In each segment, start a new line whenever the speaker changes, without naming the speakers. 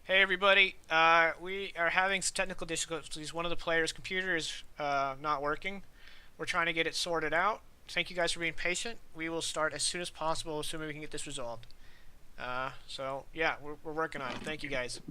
Hey everybody, we are having some technical difficulties. One of the players' computer is not working. We're trying to get it sorted out. Thank you guys for being patient. We will start as soon as possible, assuming we can get this resolved. So yeah, we're working on it. Thank you guys.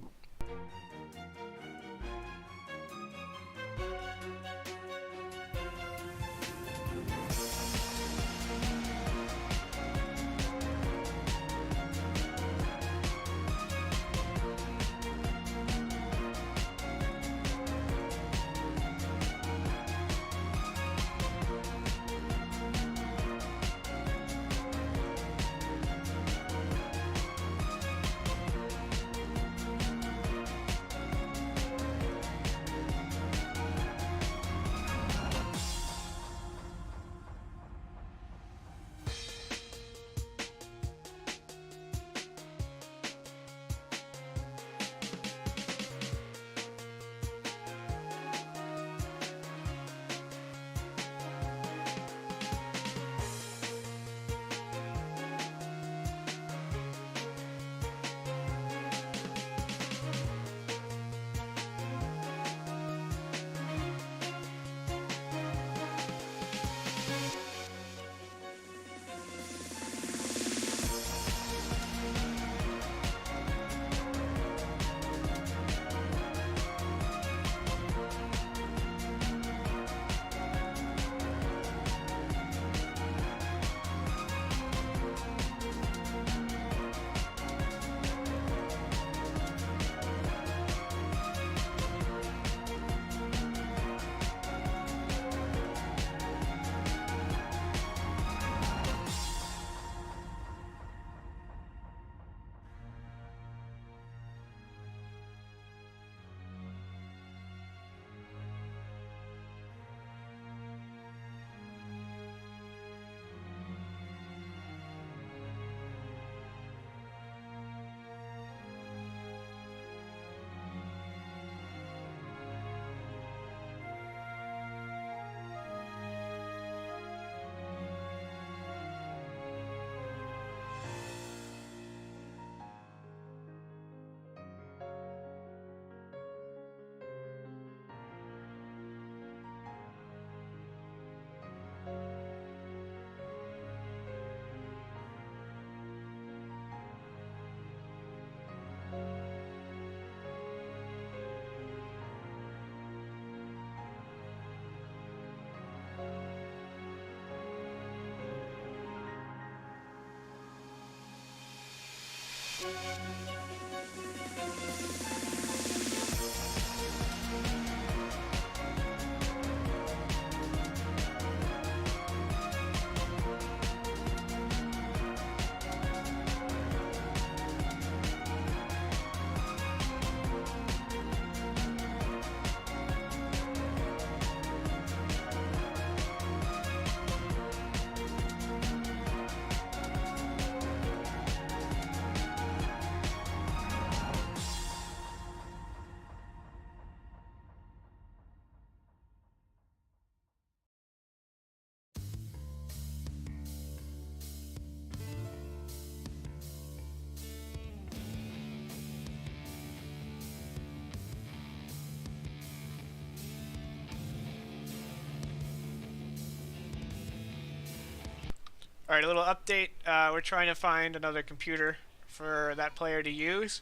All right, a little update. We're trying to find another computer for that player to use,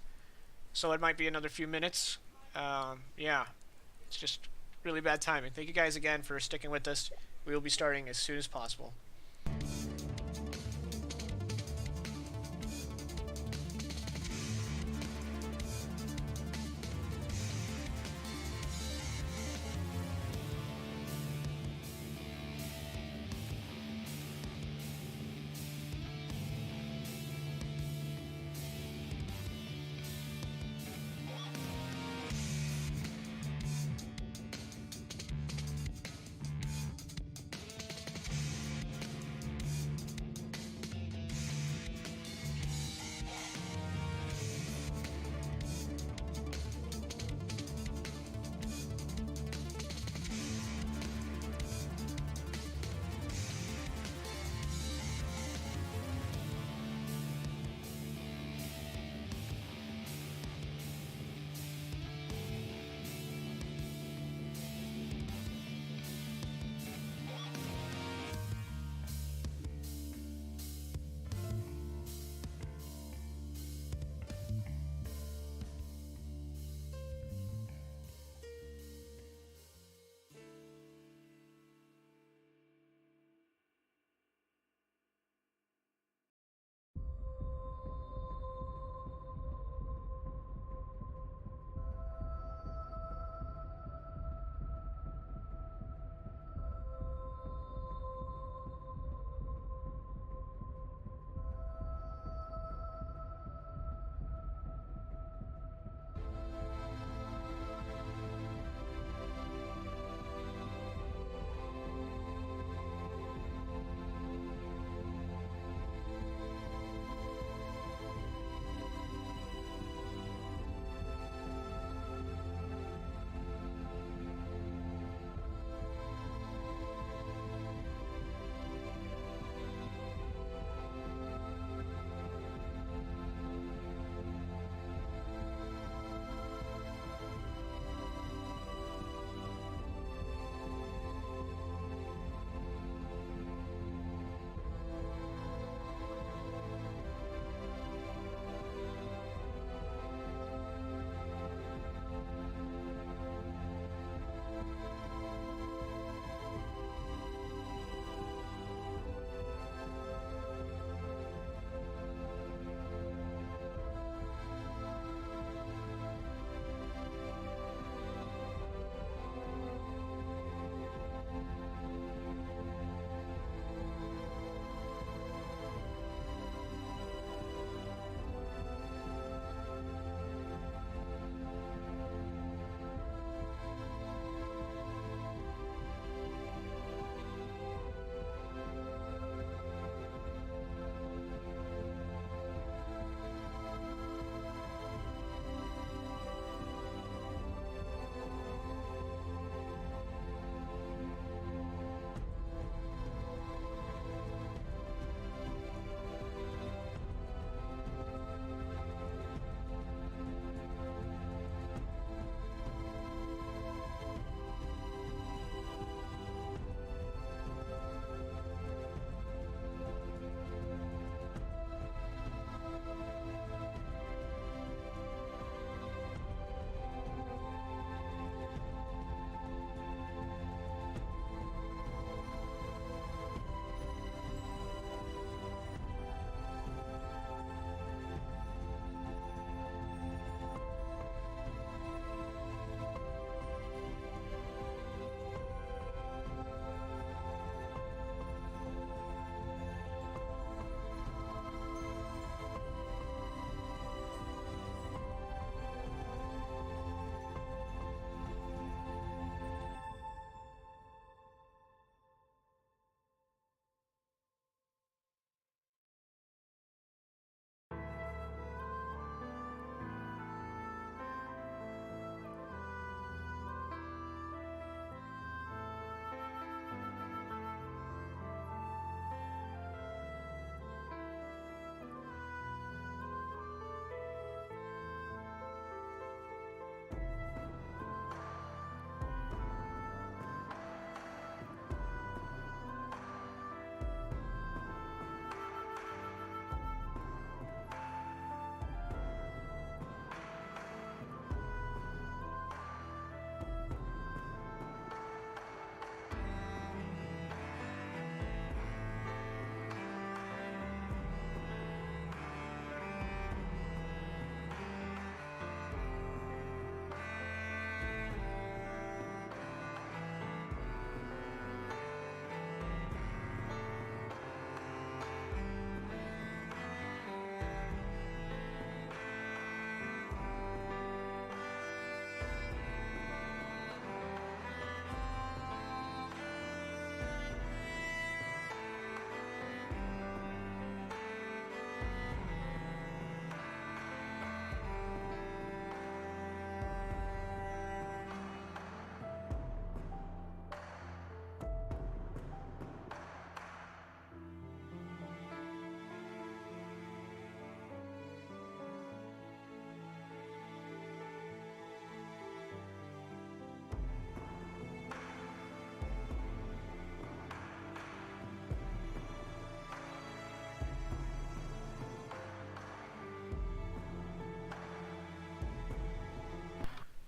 so it might be another few minutes. Yeah, it's just really bad timing. Thank you guys again for sticking with us. We will be starting as soon as possible.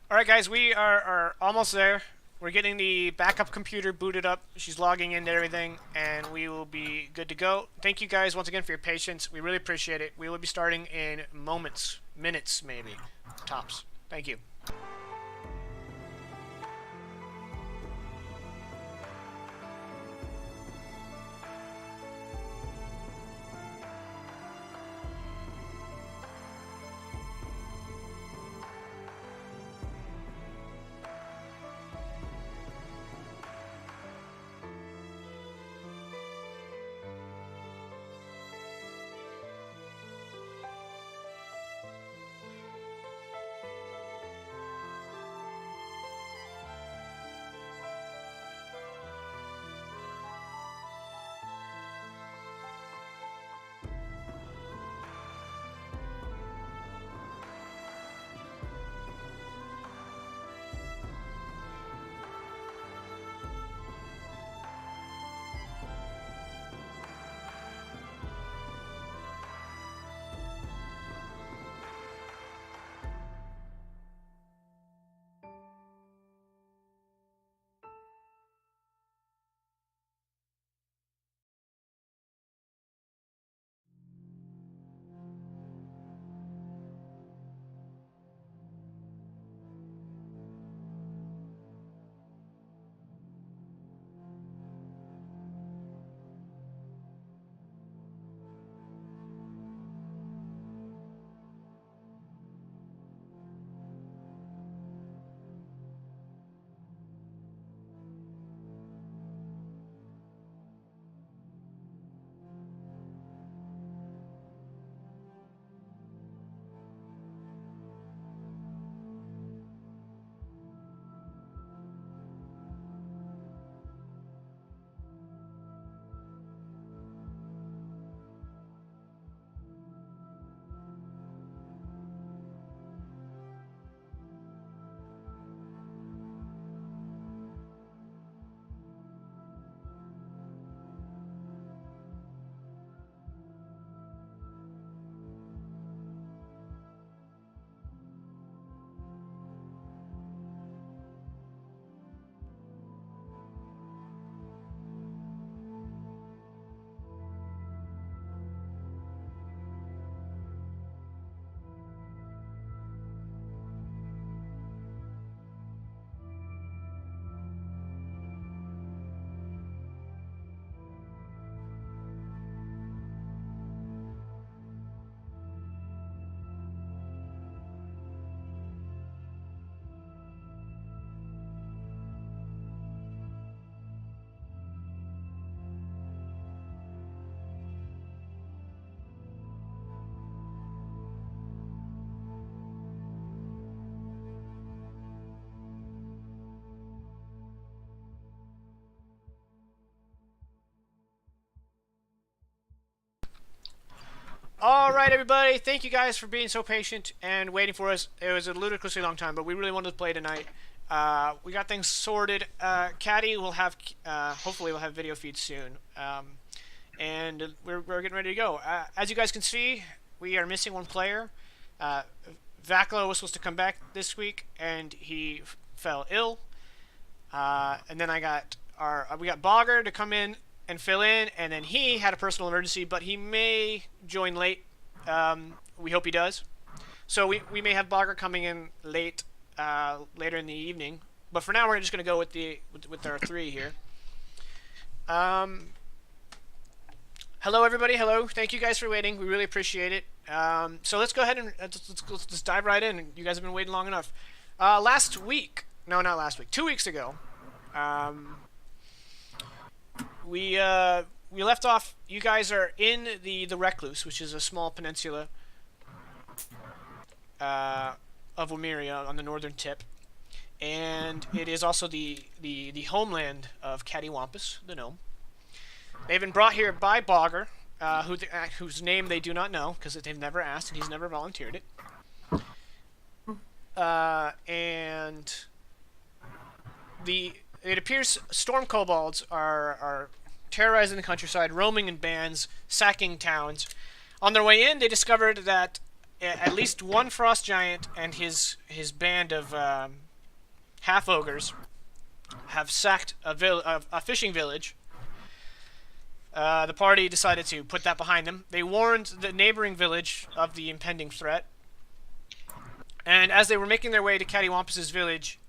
All right, guys, we are almost there. We're getting the backup computer booted up. She's logging into everything, and we will be good to go. Thank you guys once again for your patience. We really appreciate it. We will be starting in moments, minutes maybe, tops. Thank you. All right, everybody. Thank you guys for being so patient and waiting for us. It was a ludicrously long time, but we really wanted to play tonight. We got things sorted. Caddy will have, hopefully, we'll have video feeds soon. And we're getting ready to go. As you guys can see, we are missing one player. Vaclo was supposed to come back this week, and he fell ill. And then we got Bogger to come in and fill in, and then he had a personal emergency, but he may join late. We hope he does. So we may have Bogger coming in late, later in the evening. But for now, we're just going to go with our three here. Hello, everybody. Hello. Thank you guys for waiting. We really appreciate it. So let's go ahead and let's dive right in. You guys have been waiting long enough. Last week, no, not last week, 2 weeks ago, we left off. You guys are in the Recluse, which is a small peninsula of Wymeria on the northern tip, and it is also the homeland of Caddy, the gnome. They've been brought here by Bogger, whose name they do not know because they've never asked and he's never volunteered it. And it appears storm kobolds are terrorizing the countryside, roaming in bands, sacking towns. On their way in, they discovered that at least one frost giant and his band of half ogres have sacked a fishing village. The party decided to put that behind them. They warned the neighboring village of the impending threat. And as they were making their way to Cattywampus's village,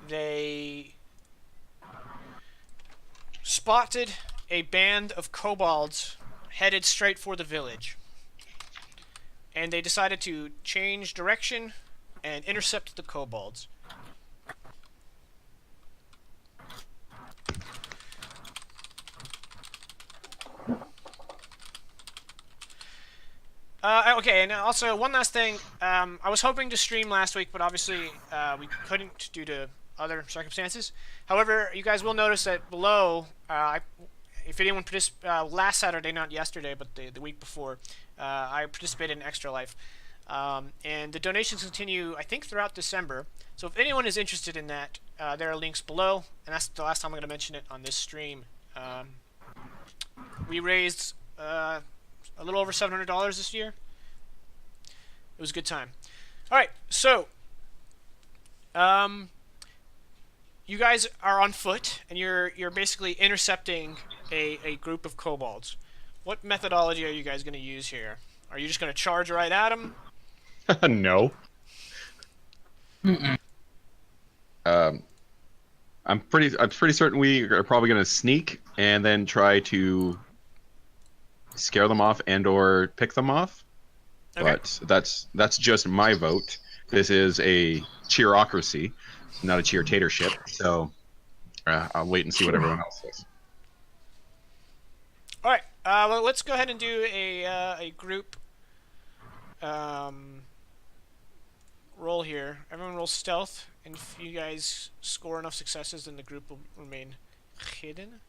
they spotted a band of kobolds headed straight for the village. And they decided to change direction and intercept the kobolds. Okay, and also one last thing. I was hoping to stream last week, but obviously we couldn't due to other circumstances. However, you guys will notice that below, if anyone participated last Saturday, not yesterday, but the week before, I participated in Extra Life. And the donations continue, I think, throughout December. So if anyone is interested in that, there are links below, and that's the last time I'm going to mention it on this stream. We raised a little over $700 this year. It was a good time. All right, so you guys are on foot, and you're basically intercepting a group of kobolds. What methodology are you guys going to use here? Are you just going to charge right at them?
No.
Mm-mm.
I'm pretty certain we are probably going to sneak and then try to scare them off and/or pick them off.
Okay.
But that's just my vote. This is a cheerocracy, not a cheer-tatership. So I'll wait and see what everyone else says.
All right. Well, let's go ahead and do a group roll here. Everyone roll stealth, and if you guys score enough successes, then the group will remain hidden.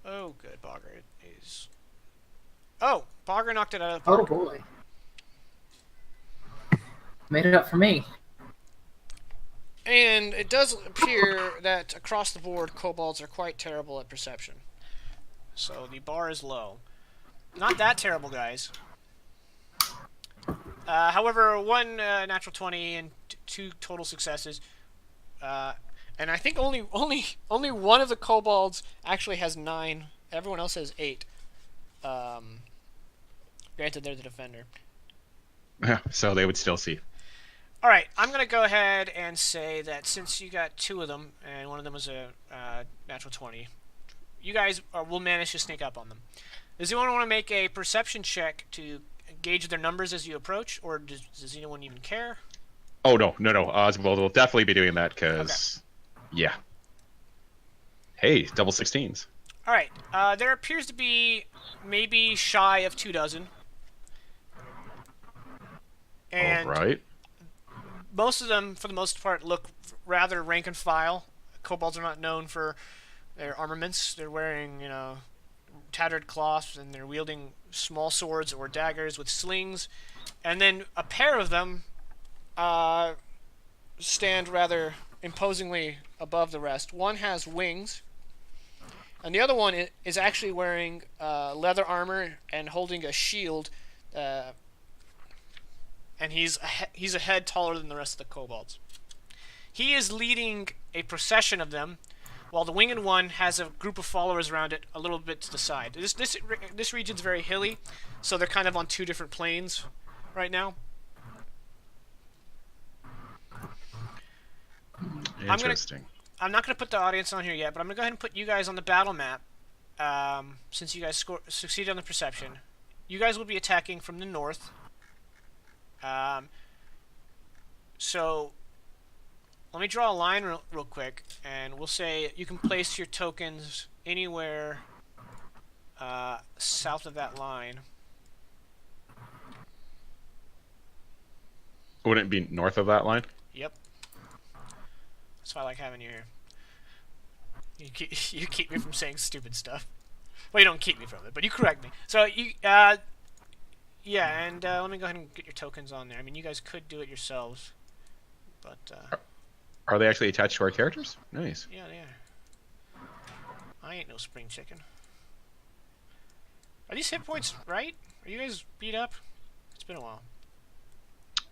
Oh, good. Bogger is. Oh, Bogger knocked it out of the
Oh
park.
boy. Made it up for me.
And it does appear that across the board, kobolds are quite terrible at perception. So the bar is low. Not that terrible, guys. However, one natural 20 and two total successes. And I think only one of the kobolds actually has 9. Everyone else has 8. Granted, they're the defender.
Yeah, so they would still see.
All right, I'm going to go ahead and say that since you got 2 of them, and one of them was a natural 20, you guys will manage to sneak up on them. Does anyone want to make a perception check to gauge their numbers as you approach, or does anyone even care?
Oh, no. We'll definitely be doing that, because... Okay. Yeah. Hey, double 16s.
All right, there appears to be maybe shy of 2 dozen. And
all right.
most of them, for the most part, look rather rank and file. Kobolds are not known for their armaments. They're wearing, tattered cloths, and they're wielding small swords or daggers with slings. And then a pair of them stand rather imposingly above the rest. One has wings, and the other one is actually wearing leather armor and holding a shield. And he's a head taller than the rest of the kobolds. He is leading a procession of them, while the winged one has a group of followers around it a little bit to the side. This region's very hilly, so they're kind of on 2 different planes right now.
Interesting.
I'm not going to put the audience on here yet, but I'm going to go ahead and put you guys on the battle map, since you guys succeeded on the perception. You guys will be attacking from the north. So let me draw a line real quick, and we'll say you can place your tokens anywhere south of that line.
Wouldn't it be north of that line?
Yep. That's why I like having you here. You keep me from saying stupid stuff. Well, you don't keep me from it, but you correct me. So you yeah, and let me go ahead and get your tokens on there. I mean, you guys could do it yourselves, but
are they actually attached to our characters? Nice.
yeah, they are. I ain't no spring chicken. Are these hit points right? Are you guys beat up? It's been a while.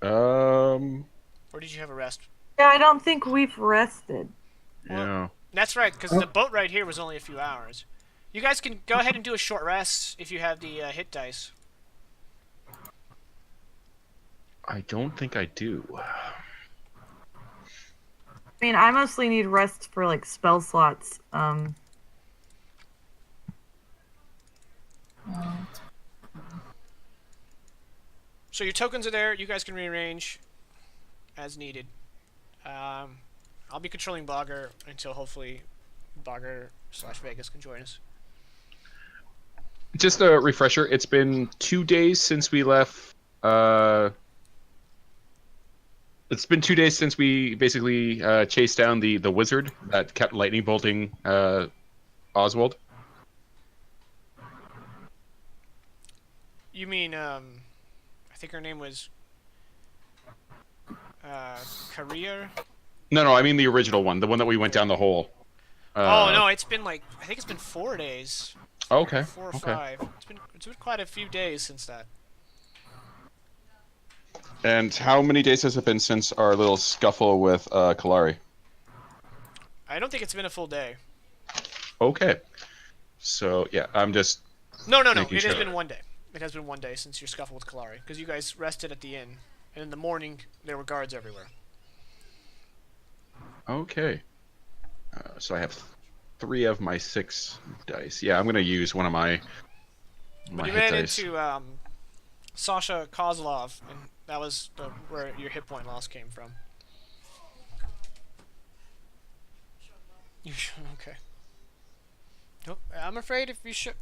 Or did you have a rest?
Yeah, I don't think we've rested.
Yeah.
That's right, because the boat ride here was only a few hours. You guys can go ahead and do a short rest if you have the hit dice.
I don't think I do.
I mean, I mostly need rest for like spell slots.
So your tokens are there. You guys can rearrange as needed. I'll be controlling Bogger until hopefully Bogger/Vegas can join us.
Just a refresher. It's been 2 days since we left. It's been 2 days since we basically chased down the wizard that kept lightning bolting Oswald.
You mean, I think her name was Career?
No, I mean the original one, the one that we went down the hole.
Oh no, it's been like I think it's been 4 days.
Okay.
4 or
okay.
5. It's been quite a few days since that.
And how many days has it been since our little scuffle with Kalari?
I don't think it's been a full day.
Okay. So yeah, I'm just.
No. It
making
has
sure.
been 1 day. It has been 1 day since your scuffle with Kalari, because you guys rested at the inn, and in the morning there were guards everywhere.
Okay. So I have 3 of my 6 dice. Yeah, I'm gonna use one of my
But you
hit
ran
dice.
into Sasha Kozlov, and that was where your hit point loss came from. Okay. Nope. I'm afraid if you should.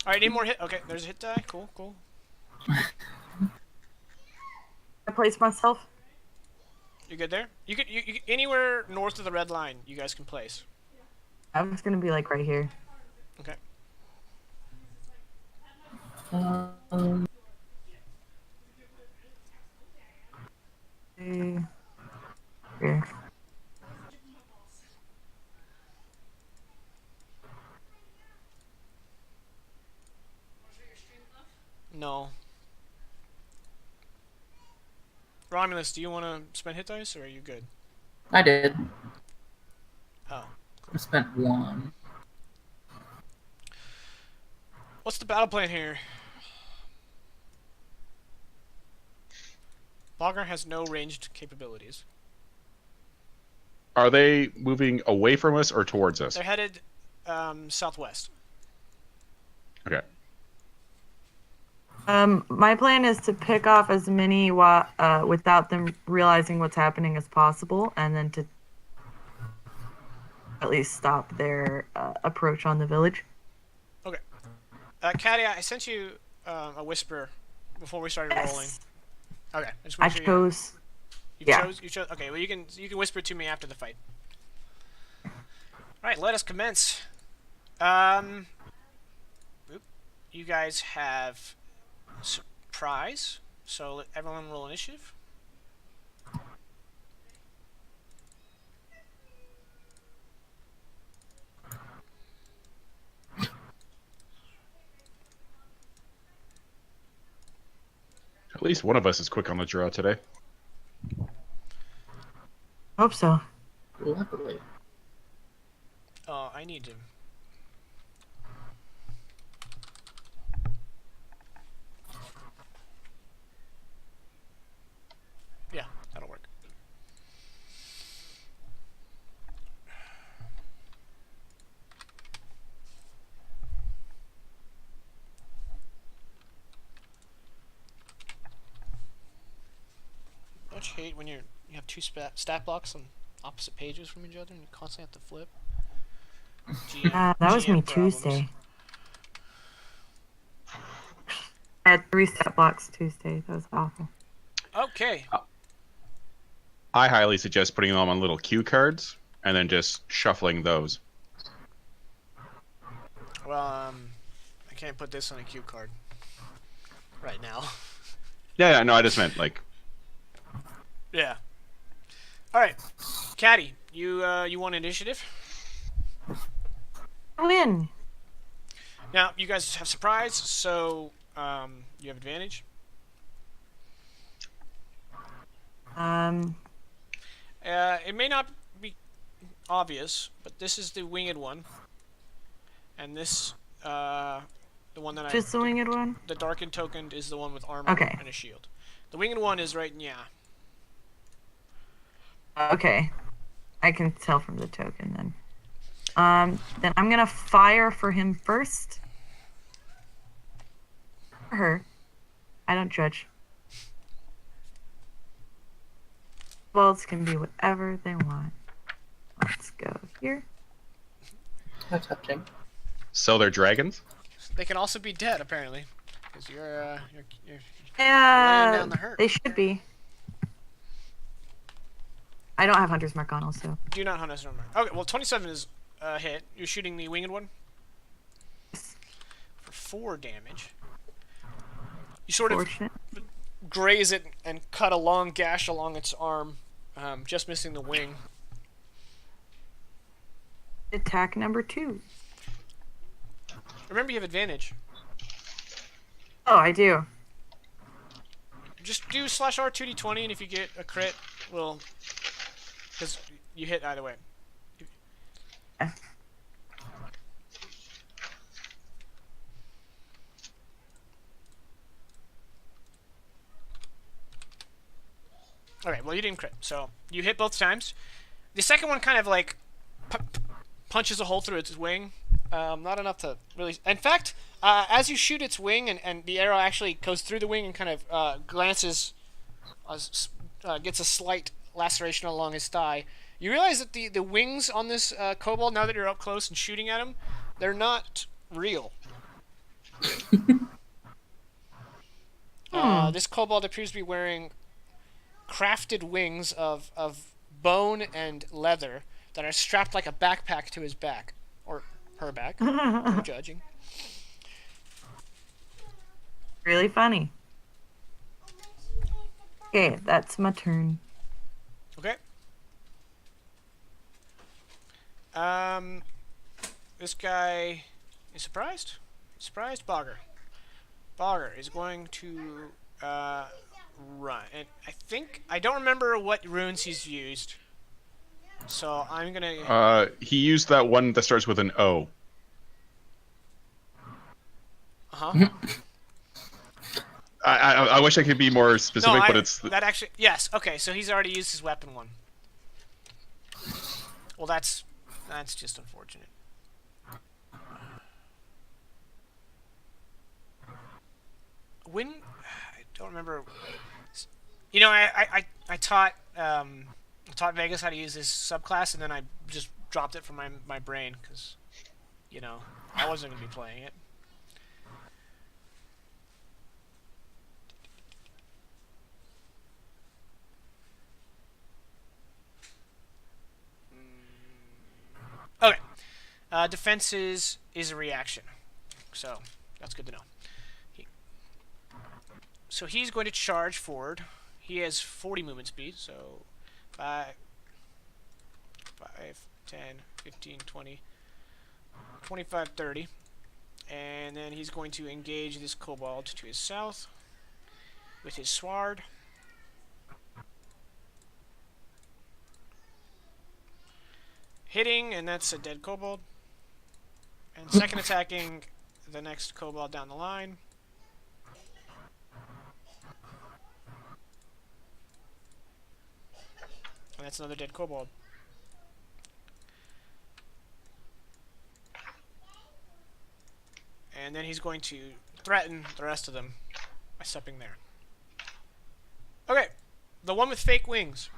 All right, need more hit. Okay, there's a hit die. Cool.
I place myself.
You good there? You could you anywhere north of the red line. You guys can place.
I was gonna be like right here.
Okay.
Here.
No. Romulus, do you want to spend hit dice, or are you good?
I did.
Oh.
I spent 1.
What's the battle plan here? Bogger has no ranged capabilities.
Are they moving away from us or towards us?
They're headed southwest.
Okay.
My plan is to pick off as many without them realizing what's happening as possible, and then to at least stop their approach on the village.
Okay. Caddy, I sent you a whisper before we started rolling. Okay.
I chose.
You
yeah.
chose. You chose. Okay. Well, you can whisper to me after the fight. All right. Let us commence. You guys have surprise. So let everyone roll initiative.
At least one of us is quick on the draw today.
Hope so.
Luckily.
I need to. Yeah, that'll work. Don't you hate when you have two stat blocks on opposite pages from each other and you constantly have to flip?
That was me
GM problems.
Tuesday. I had 3 stat blocks Tuesday. That was awful.
Okay.
I highly suggest putting them on little cue cards and then just shuffling those.
Well, I can't put this on a cue card right now.
Yeah, no, I just meant like.
Yeah. All right, Caddy, You want initiative?
Win.
Now you guys have surprise, so you have advantage. It may not be obvious, but this is the winged one, and this the one that
Just the winged one?
the darkened token is the one with armor
Okay.
and a shield. The winged one is right, yeah.
Okay. I can tell from the token then. Then I'm gonna fire for him first. Or her. I don't judge. Balls can be whatever they want. Let's go here.
That's touching.
So they're dragons?
They can also be dead apparently, because you're laying
Yeah,
down the hurt.
they should be. I don't have Hunter's Mark on also.
Do not hunt us armor. Okay, well 27 is hit. You're shooting the winged one for 4 damage. You sort of
Fortunate.
graze it and cut a long gash along its arm, just missing the wing.
Attack number 2.
Remember, you have advantage.
Oh, I do.
Just do /R 2d20, and if you get a crit, well, because you hit either way. Okay, well you didn't crit, so you hit both times. The second one kind of like punches a hole through its wing. Not enough to really. In fact, as you shoot its wing and the arrow actually goes through the wing and kind of glances, gets a slight laceration along his thigh, you realize that the wings on this kobold, now that you're up close and shooting at him, they're not real. This kobold appears to be wearing crafted wings of bone and leather that are strapped like a backpack to his back. Or her back. No judging.
Really funny. Okay, that's my turn.
Okay. This guy is surprised. Surprised Bogger. Bogger is going to run, and I don't remember what runes he's used. So I'm gonna.
He used that one that starts with an O. I wish I could be more specific, but it's
that actually yes. Okay, so he's already used his weapon one. Well, that's just unfortunate. When I don't remember. You know, I taught Vegas how to use this subclass, and then I just dropped it from my brain because, you know, I wasn't gonna be playing it. Okay. Defenses is a reaction, so that's good to know. So he's going to charge forward. He has 40 movement speed, so 5, 10, 15, 20, 25, 30. And then he's going to engage this kobold to his south with his sword. Hitting, and that's a dead kobold. And second attacking the next kobold down the line. And that's another dead kobold. And then he's going to threaten the rest of them by stepping there. Okay, the one with fake wings.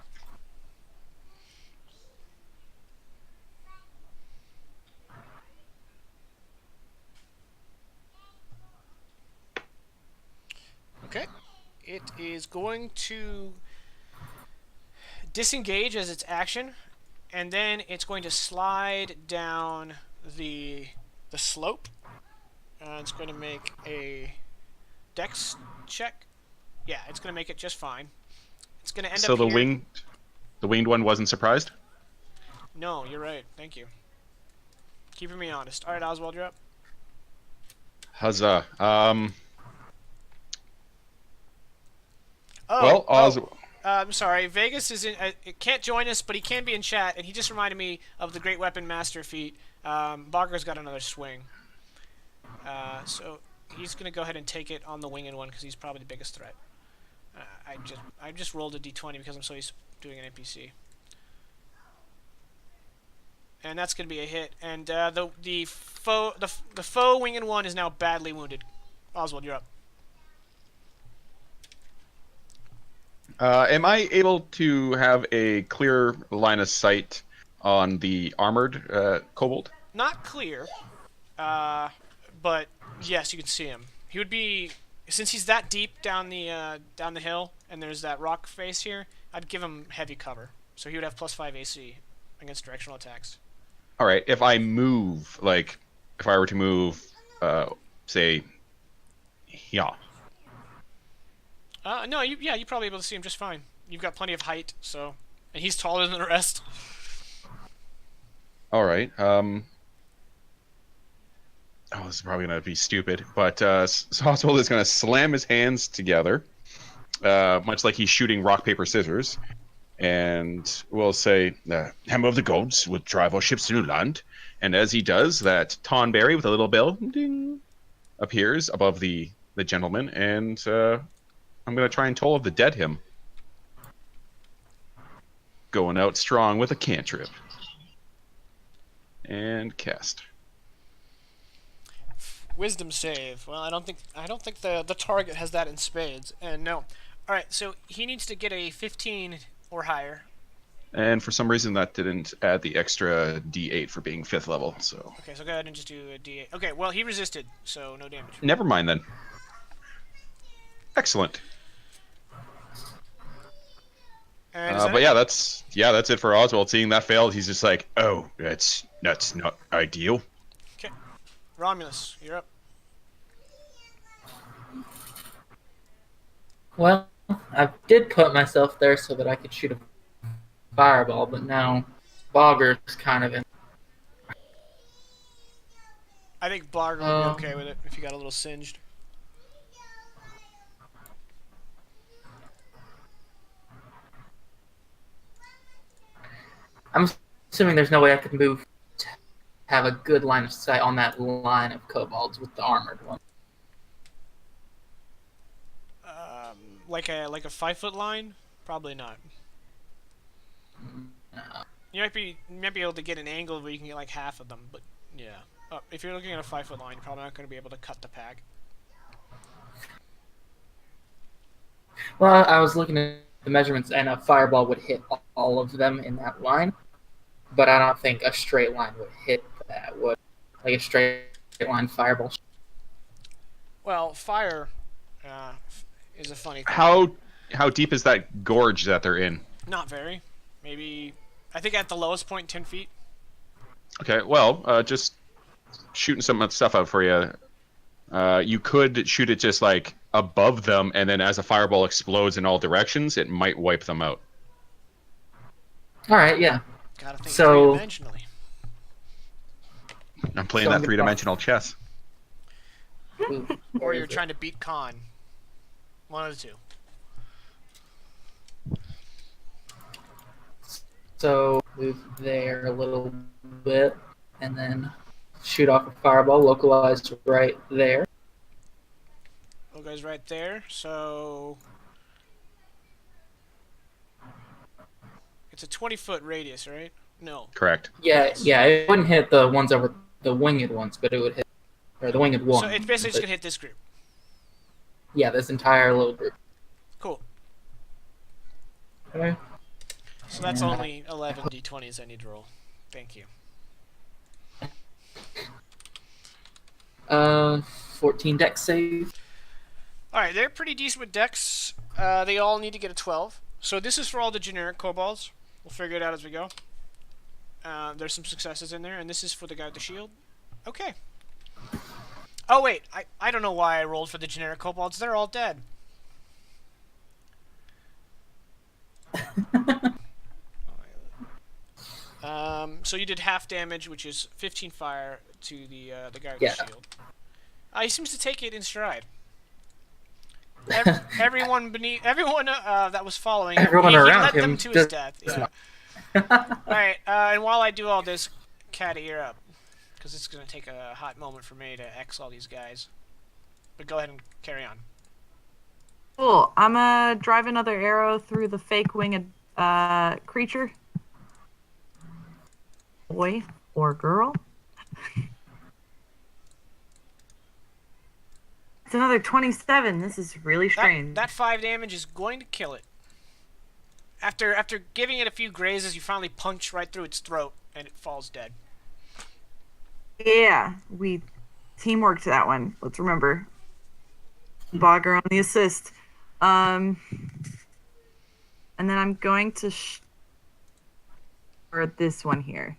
Okay, it is going to disengage as its action, and then it's going to slide down the slope. It's going to make a dex check. Yeah, it's going to make it just fine. It's going to end
so
up
the
here.
winged one wasn't surprised.
No, you're right. Thank you. Keeping me honest. All right, Oswald, you're up.
Huzzah.
Oh,
Well,
oh. I'm sorry. Vegas is in. Can't join us, but he can be in chat, and he just reminded me of the Great Weapon Master feat. Barker's got another swing. So he's gonna go ahead and take it on the winged one because he's probably the biggest threat. I just rolled a d20 because I'm so used to doing an NPC. And that's gonna be a hit. And the foe winged one is now badly wounded. Oswald, you're up.
Am I able to have a clear line of sight on the armored kobold?
Not clear, but yes, you can see him. He would be, since he's that deep down the hill, and there's that rock face here. I'd give him heavy cover, so he would have +5 AC against directional attacks.
All right. If I move, like, if I were to move, say, yeah.
No, you'd probably be able to see him just fine. You've got plenty of height, so, and he's taller than the rest.
All right. Oh, this is probably gonna be stupid, but Oswald is gonna slam his hands together, much like he's shooting rock paper scissors, and we'll say, "Hammer of the gods will drive our ships to new land." And as he does, that Tonberry with a little bell ding appears above the gentleman, and I'm gonna try and toll of the dead him. Going out strong with a cantrip. And cast.
Wisdom save. Well, I don't think the target has that in spades. And no. All right, so he needs to get a 15 or higher.
And for some reason that didn't add the extra D8 for being 5th level, so...
Okay, so go ahead and just do a D8. Okay, well, he resisted, so no damage.
Never mind then. Excellent. But yeah, that's it for Oswald. Seeing that failed, he's just like, oh, that's not ideal.
Okay, Romulus, you're up.
Well, I did put myself there so that I could shoot a fireball, but now Bogger's kind of in.
I think Barger would be okay with it if you got a little singed.
I'm assuming there's no way I could move to have a good line of sight on that line of kobolds with the armored one.
Like a 5-foot line? Probably not.
No.
You might be able to get an angle where you can get like half of them, but yeah. If you're looking at a 5-foot line, you're probably not going to be able to cut the pack.
Well, I was looking at the measurements, and a fireball would hit all of them in that line, but I don't think a straight line would hit that, would like a straight line fireball.
Well, fire is a funny thing.
How deep is that gorge that they're in?
Not very. Maybe, I think at the lowest point, 10 feet.
Okay, well, just shooting some stuff out for you. You could shoot it just like above them, and then as a fireball explodes in all directions, it might wipe them out.
All right, yeah.
Gotta think
So-
three-dimensionally.
I'm playing
So
that
I'm gonna-
three-dimensional chess.
Ooh,
Or
where
you're
is it?
trying to beat Khan. One of the two.
So move there a little bit, and then shoot off a fireball localized right there.
Well, goes right there. So it's a 20-foot radius, right? No.
Correct.
Yeah, it wouldn't hit the ones over the winged ones, but it would hit, or the winged one.
So it's basically just
but-
gonna hit this group.
Yeah, this entire little group.
Cool.
Okay.
So that's
And-
only 11 d20s I need to roll. Thank you.
14 dex save.
Alright, they're pretty decent with dex. They all need to get a 12. So this is for all the generic kobolds. We'll figure it out as we go. There's some successes in there, and this is for the guy with the shield. Okay. Oh wait, I don't know why I rolled for the generic kobolds. They're all dead. So you did half damage, which is 15 fire to the guy with
Yeah.
the shield. He seems to take it in stride. Everyone that was following him,
Everyone
he
around
led them
him
to his
does
death. Yeah. All right, and while I do all this, Caddy, you're up, because it's gonna take a hot moment for me to X all these guys. But go ahead and carry on.
Cool. I'm gonna drive another arrow through the fake winged creature. Boy or girl. It's another 27. This is really strange.
That 5 damage is going to kill it. After giving it a few grazes, you finally punch right through its throat, and it falls dead.
Yeah, we teamworked that one. Let's remember. Bogger on the assist. And then I'm going to for this one here.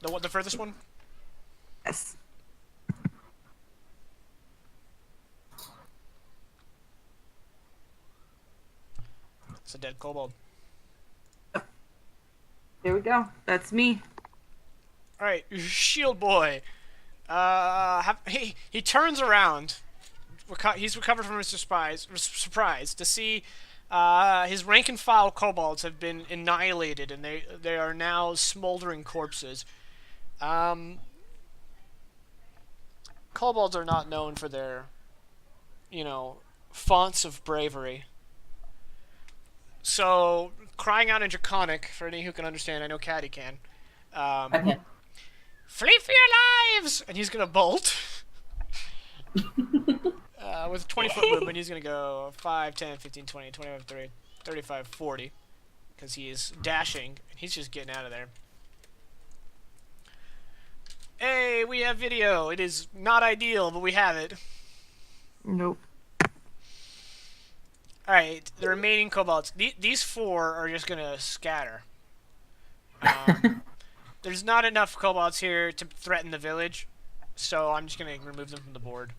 The furthest one?
Yes.
It's a dead kobold.
There we go. That's me.
All right, shield boy. He turns around. He's recovered from his surprise to see his rank and file kobolds have been annihilated, and they are now smoldering corpses. Kobolds are not known for their, fonts of bravery. So, crying out in Draconic, for any who can understand, I know Caddy can.
I can't.
Flee for your lives! And he's gonna bolt. With 20-foot movement, he's gonna go 5, 10, 15, 20, 25, 30, 35, 40. Because he is dashing, and he's just getting out of there. Hey, we have video. It is not ideal, but we have it.
Nope.
Alright, the remaining kobolds. These 4 are just gonna scatter. There's not enough kobolds here to threaten the village, so I'm just gonna remove them from the board.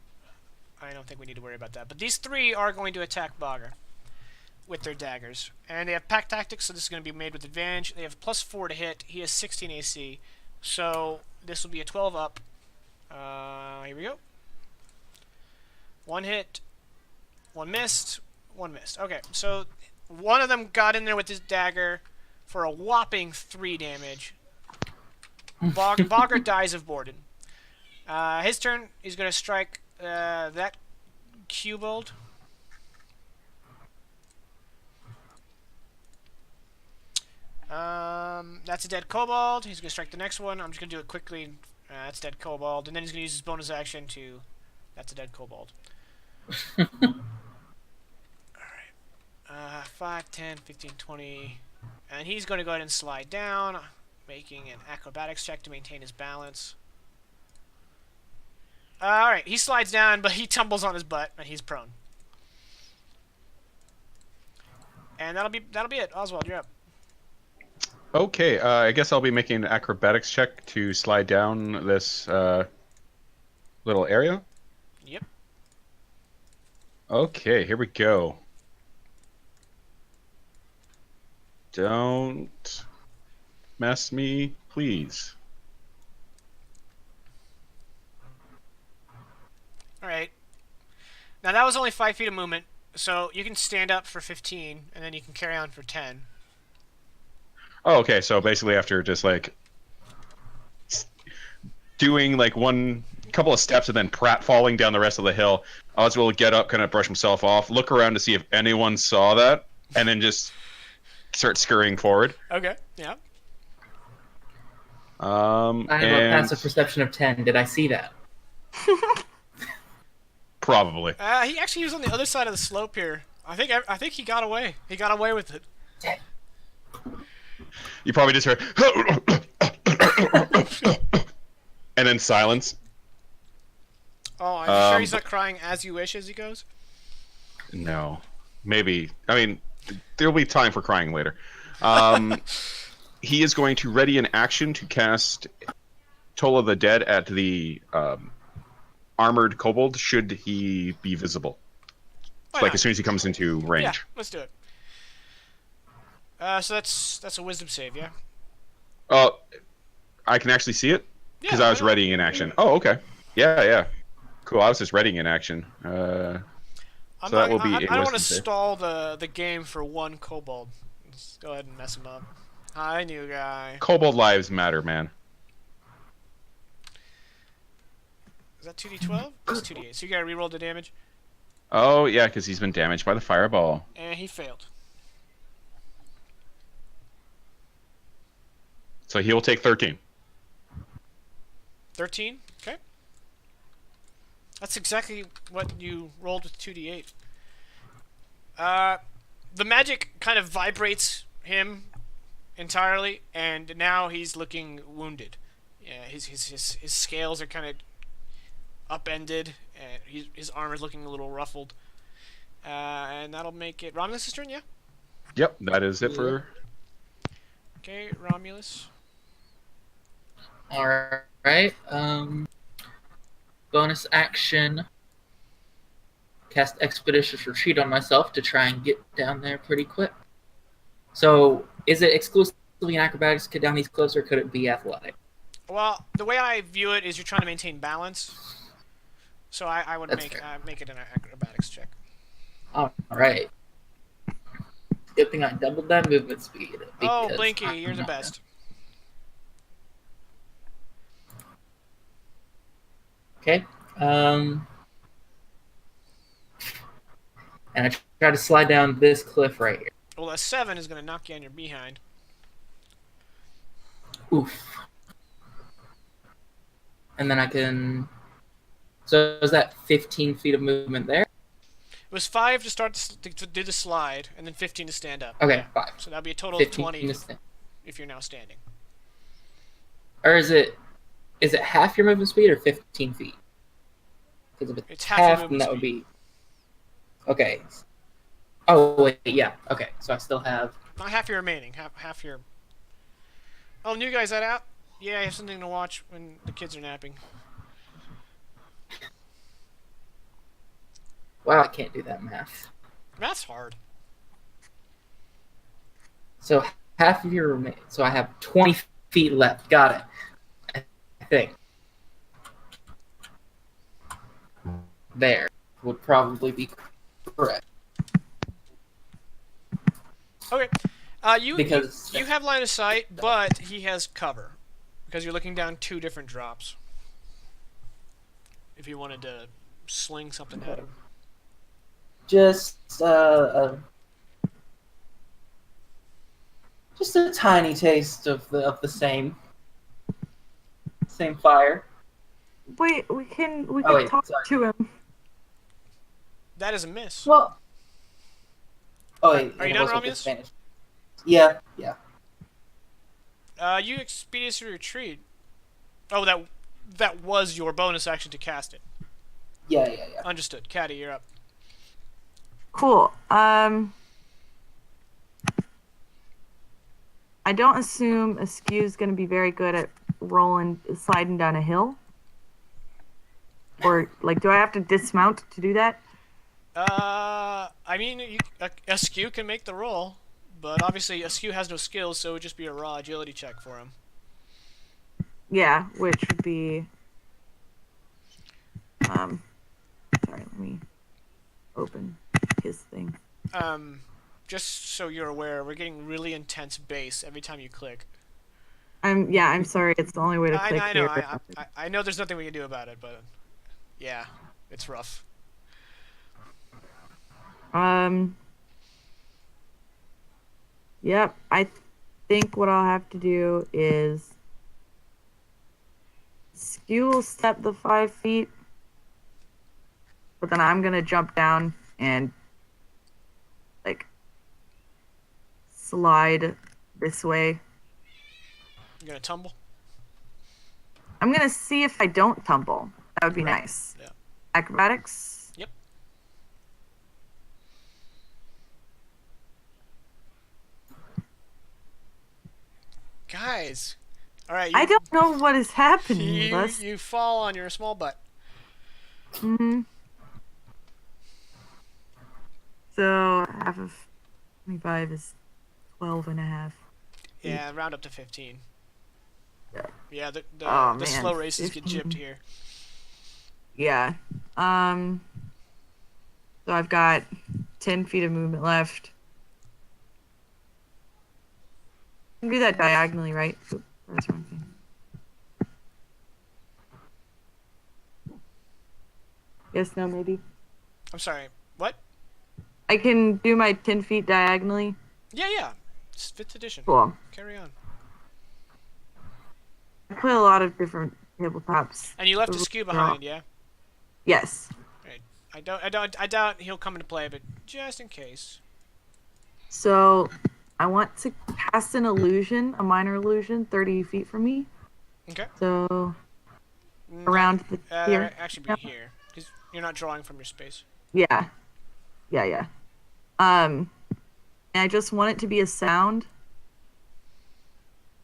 I don't think we need to worry about that. But these 3 are going to attack Bogger with their daggers. And they have pack tactics, so this is going to be made with advantage. They have +4 to hit. He has 16 AC, so this will be a 12 up. Here we go. 1 hit, 1 missed, 1 missed. Okay, so one of them got in there with his dagger for a whopping 3 damage. Bogger dies of Borden. His turn. He's going to strike that kobold. That's a dead kobold. He's going to strike the next one. I'm just going to do it quickly. That's dead kobold. And then he's going to use his bonus action to... That's a dead kobold. Alright. 5, 10, 15, 20. And he's going to go ahead and slide down, making an acrobatics check to maintain his balance. Alright, he slides down, but he tumbles on his butt, and he's prone. And that'll be it. Oswald, you're up.
Okay, I guess I'll be making an acrobatics check to slide down this little area.
Yep.
Okay, here we go. Don't mess me, please.
Alright. Now that was only 5 feet of movement, so you can stand up for 15, and then you can carry on for 10.
Oh, okay, so basically after just like doing like one couple of steps and then falling down the rest of the hill, Oswald will get up, kind of brush himself off, look around to see if anyone saw that, and then just start scurrying forward.
Okay, yeah.
I have a passive perception of 10. Did I see that?
Probably.
He actually was on the other side of the slope here. I think he got away. He got away with it.
You probably just heard and then silence.
Oh, I'm sure he's not crying as you wish as he goes?
No. Maybe. I mean, there'll be time for crying later. He is going to ready an action to cast Toll of the Dead at the armored kobold, should he be visible.
Why
Like
not?
as soon as he comes into range.
Yeah, let's do it. So that's a wisdom save, yeah.
Oh, I can actually see it because
Yeah,
I
why
was
not?
readying in action. Oh, okay. Yeah, yeah. Cool. I was just readying in action.
I'm
So that
not.
will be a
I don't want to
wisdom save.
stall the game for one kobold. Let's go ahead and mess him up. Hi, new guy.
Kobold lives matter, man.
Is that 2d12? That's 2d8. So you gotta reroll the damage,
Oh, yeah, because he's been damaged by the fireball.
and he failed.
So he will take 13.
13. Okay. That's exactly what you rolled with 2d8. The magic kind of vibrates him entirely, and now he's looking wounded. Yeah, his scales are kind of upended, and his armor is looking a little ruffled. And that'll make it Romulus' turn, yeah?
Yep, that is it for.
Okay, Romulus.
All right. Bonus action. Cast Expeditious Retreat on myself to try and get down there pretty quick. So, is it exclusively in acrobatics to get down these cliffs, or could it be athletic?
Well, the way I view it is you're trying to maintain balance, so I would
That's
make
fair.
make it an acrobatics check.
All right. Good thing I doubled that movement speed.
Oh,
because
Blinky,
I'm
you're the
not-
best.
Okay. And I try to slide down this cliff right here.
Well, a 7 is going to knock you on your behind.
Oof. And then I can. So is that 15 feet of movement there?
It was 5 to start to do the slide, and then 15 to stand up.
Okay,
Yeah.
5.
So that'll be a total of
15
20
to stand.
if you're now standing.
Or is it half your movement speed or 15 feet? Because if
It's
it's
half your
half, then
movement
that would be. Okay. Oh, wait, yeah. Okay, so I still have.
Not half your remaining, half your... Oh, new guy's that out? Yeah, I have something to watch when the kids are napping.
Wow, I can't do that math.
That's hard.
So half of your remain. So I have 20 feet left. Got it. I think. There would probably be correct.
Okay. You
Because-
you have line of sight, but he has cover. Because you're looking down 2 different drops. If you wanted to sling something at him.
Just a tiny taste of the same fire.
Wait, we can
Oh, wait,
talk
sorry.
to him.
That is a miss.
Well, oh wait,
Are you
and it
done,
was with
Romulus?
disadvantage. Yeah.
You expeditiously retreat. Oh, that was your bonus action to cast it.
Yeah.
Understood. Caddy, you're up.
Cool. I don't assume Askew's going to be very good at sliding down a hill. Or, like, do I have to dismount to do that?
I mean, Askew can make the roll, but obviously Askew has no skills, so it would just be a raw agility check for him.
Yeah, which would be... sorry, let me open his thing.
Just so you're aware, we're getting really intense bass every time you click.
I'm sorry, it's the only way to click
I know,
here.
I know there's nothing we can do about it, but yeah, it's rough.
Yep, I think what I'll have to do is Skew will step the 5 feet, but then I'm gonna jump down and like slide this way.
You gonna tumble?
I'm gonna see if I don't tumble. That would be
Right.
nice.
Yeah.
Acrobatics.
Yep. Guys, all right.
I don't know what is happening.
You fall on your small butt.
Mm-hmm. So half of 25 is 12 and a half.
Yeah, round up to 15.
Yeah.
Yeah, the
Oh, man,
slow races get
15.
gypped here.
Yeah. So I've got 10 feet of movement left. I can do that diagonally, right? Oop, that's the wrong thing. Yes, no, maybe.
I'm sorry. What?
I can do my 10 feet diagonally.
Yeah. It's 5th edition.
Cool.
Carry on.
I play a lot of different tabletops.
And you left a
So
skew
they're
behind,
all-
yeah?
Yes.
Right. I doubt he'll come into play, but just in case.
So I want to cast an illusion, a minor illusion, 30 feet from me.
Okay.
So around the here.
Actually, be here, because you're not drawing from your space.
Yeah. And I just want it to be a sound.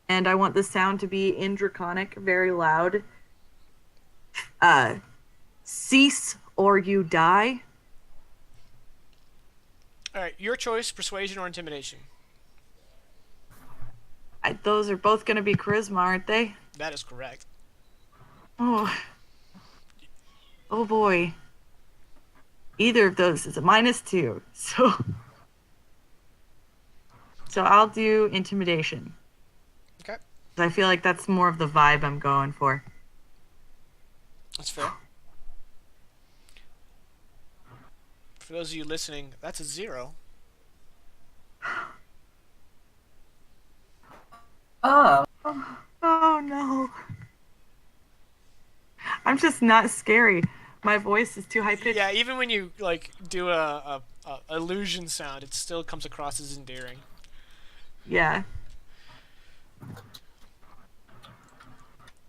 And I want the sound to be in Draconic, very loud. Cease or you die.
All right, your choice: persuasion or intimidation.
Those are both going to be charisma, aren't they?
That is correct.
Oh boy. Either of those is a -2. So I'll do intimidation.
Okay,
I feel like that's more of the vibe I'm going for.
that's fair. For those of you listening, that's a 0.
Oh.
Oh no. I'm just not scary. My voice is too high pitched.
Yeah, even when you like do a illusion sound, it still comes across as endearing.
Yeah.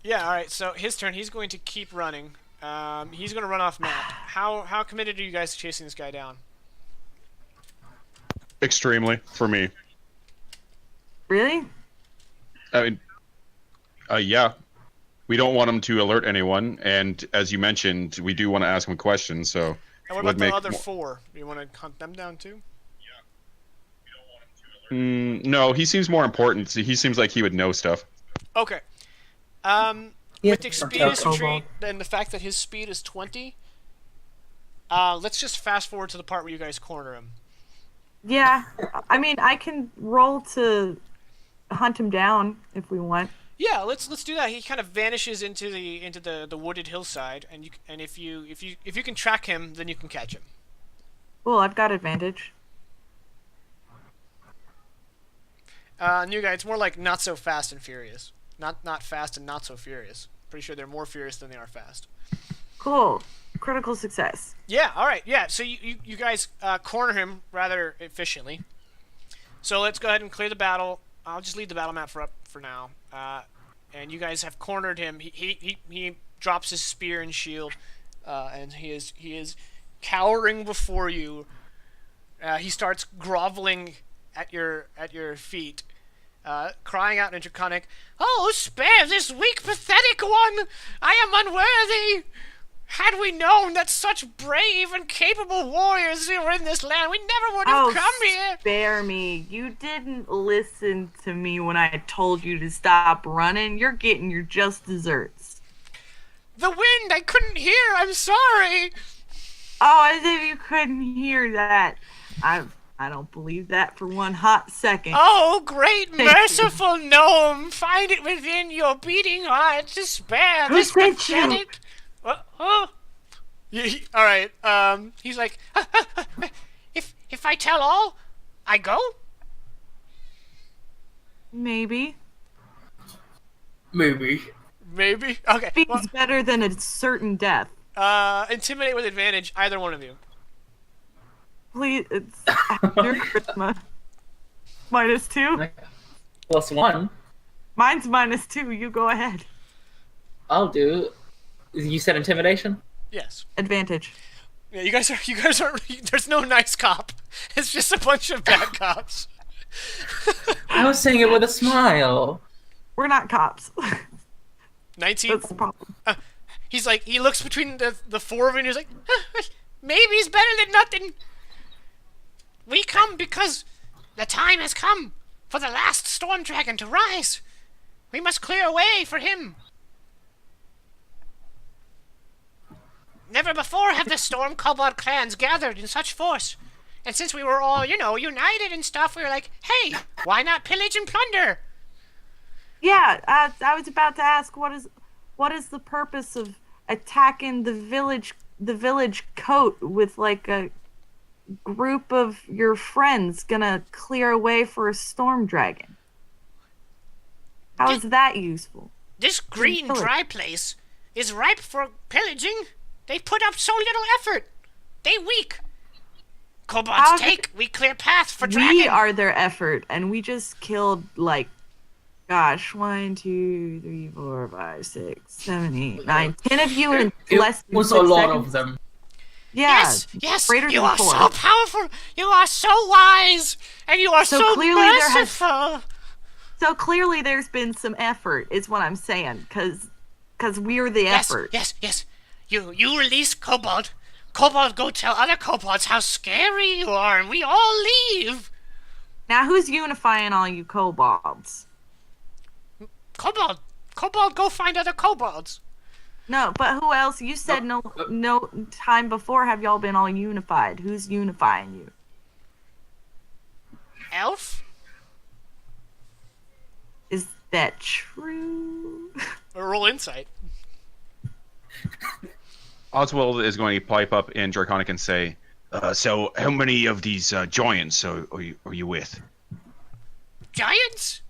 Yeah. All right. So his turn. He's going to keep running. He's going to run off map. How committed are you guys to chasing this guy down?
Extremely, for me.
Really?
I mean, yeah. We don't want him to alert anyone, and as you mentioned, we do want to ask him questions, so...
And what
would
about the
make
other
mo-
4? Do you want to hunt them down too?
No, he seems more important. He seems like he would know stuff.
Okay. With expeditious retreat and the fact that his speed is 20, let's just fast forward to the part where you guys corner him.
Yeah. I mean, I can roll to hunt him down if we want.
Yeah, let's do that. He kind of vanishes into the wooded hillside, and if you can track him, then you can catch him.
Well, I've got advantage.
New guy, it's more like not so fast and furious. Not fast and not so furious. Pretty sure they're more furious than they are fast.
Cool. Critical success.
Yeah, alright, yeah. So you guys corner him rather efficiently. So let's go ahead and clear the battle. I'll just leave the battle map for now. And you guys have cornered him. He drops his spear and shield, and he is cowering before you. He starts groveling at your feet, crying out in Draconic, "Oh, spare this weak, pathetic one! I am unworthy! Had we known that such brave and capable warriors were in this land, we never would have come here!"
Spare me. You didn't listen to me when I told you to stop running. You're getting your just desserts.
The wind! I couldn't hear! I'm sorry!
Oh, as if you couldn't hear that. I don't believe that for one hot second.
Oh, great merciful gnome! Find it within your beating heart to spare
Who
this
sent you?
pathetic... All right. He's like, if I tell all, I go.
Maybe.
Maybe.
Okay.
Speed's better than a certain death.
Intimidate with advantage. Either one of you.
Please, it's your charisma. -2.
+1.
Mine's -2. You go ahead.
I'll do. You said intimidation?
Yes.
Advantage.
Yeah, you guys are. There's no nice cop. It's just a bunch of bad cops.
I was saying it with a smile.
We're not cops.
19.
That's the problem.
He's like, he looks between the 4 of you and he's like, maybe it's better than nothing. We come because the time has come. for the last storm dragon to rise. We must clear a way for him. Never before have the storm kobold clans gathered in such force. And since we were all, united and stuff, we were like, hey, why not pillage and plunder?
Yeah, I was about to ask, what is the purpose of attacking the village coat with like a group of your friends gonna clear a way for a storm dragon? How is that useful?
This green dry place is ripe for pillaging. They put up so little effort. They weak. Kobolds take, we clear path for dragon.
We are their effort, and we just killed, 1, 2, 3, 4, 5, 6, 7, 8, 9, 10 of you in less than 6 seconds.
It was a lot of them.
Yeah,
yes,
greater
you
than
are
4.
so powerful. You are so wise, and you are so
clearly
merciful.
So clearly there's been some effort, is what I'm saying, because we're the effort.
Yes. You release Kobold. Kobold go tell other kobolds how scary you are, and we all leave.
Now who's unifying all you kobolds?
Kobold go find other kobolds.
No, but who else? You said no time before have y'all been all unified. Who's unifying you?
Elf?
Is that true?
Roll insight.
Oswald is going to pipe up in Draconic and say, so how many of these giants are you with?
Giants?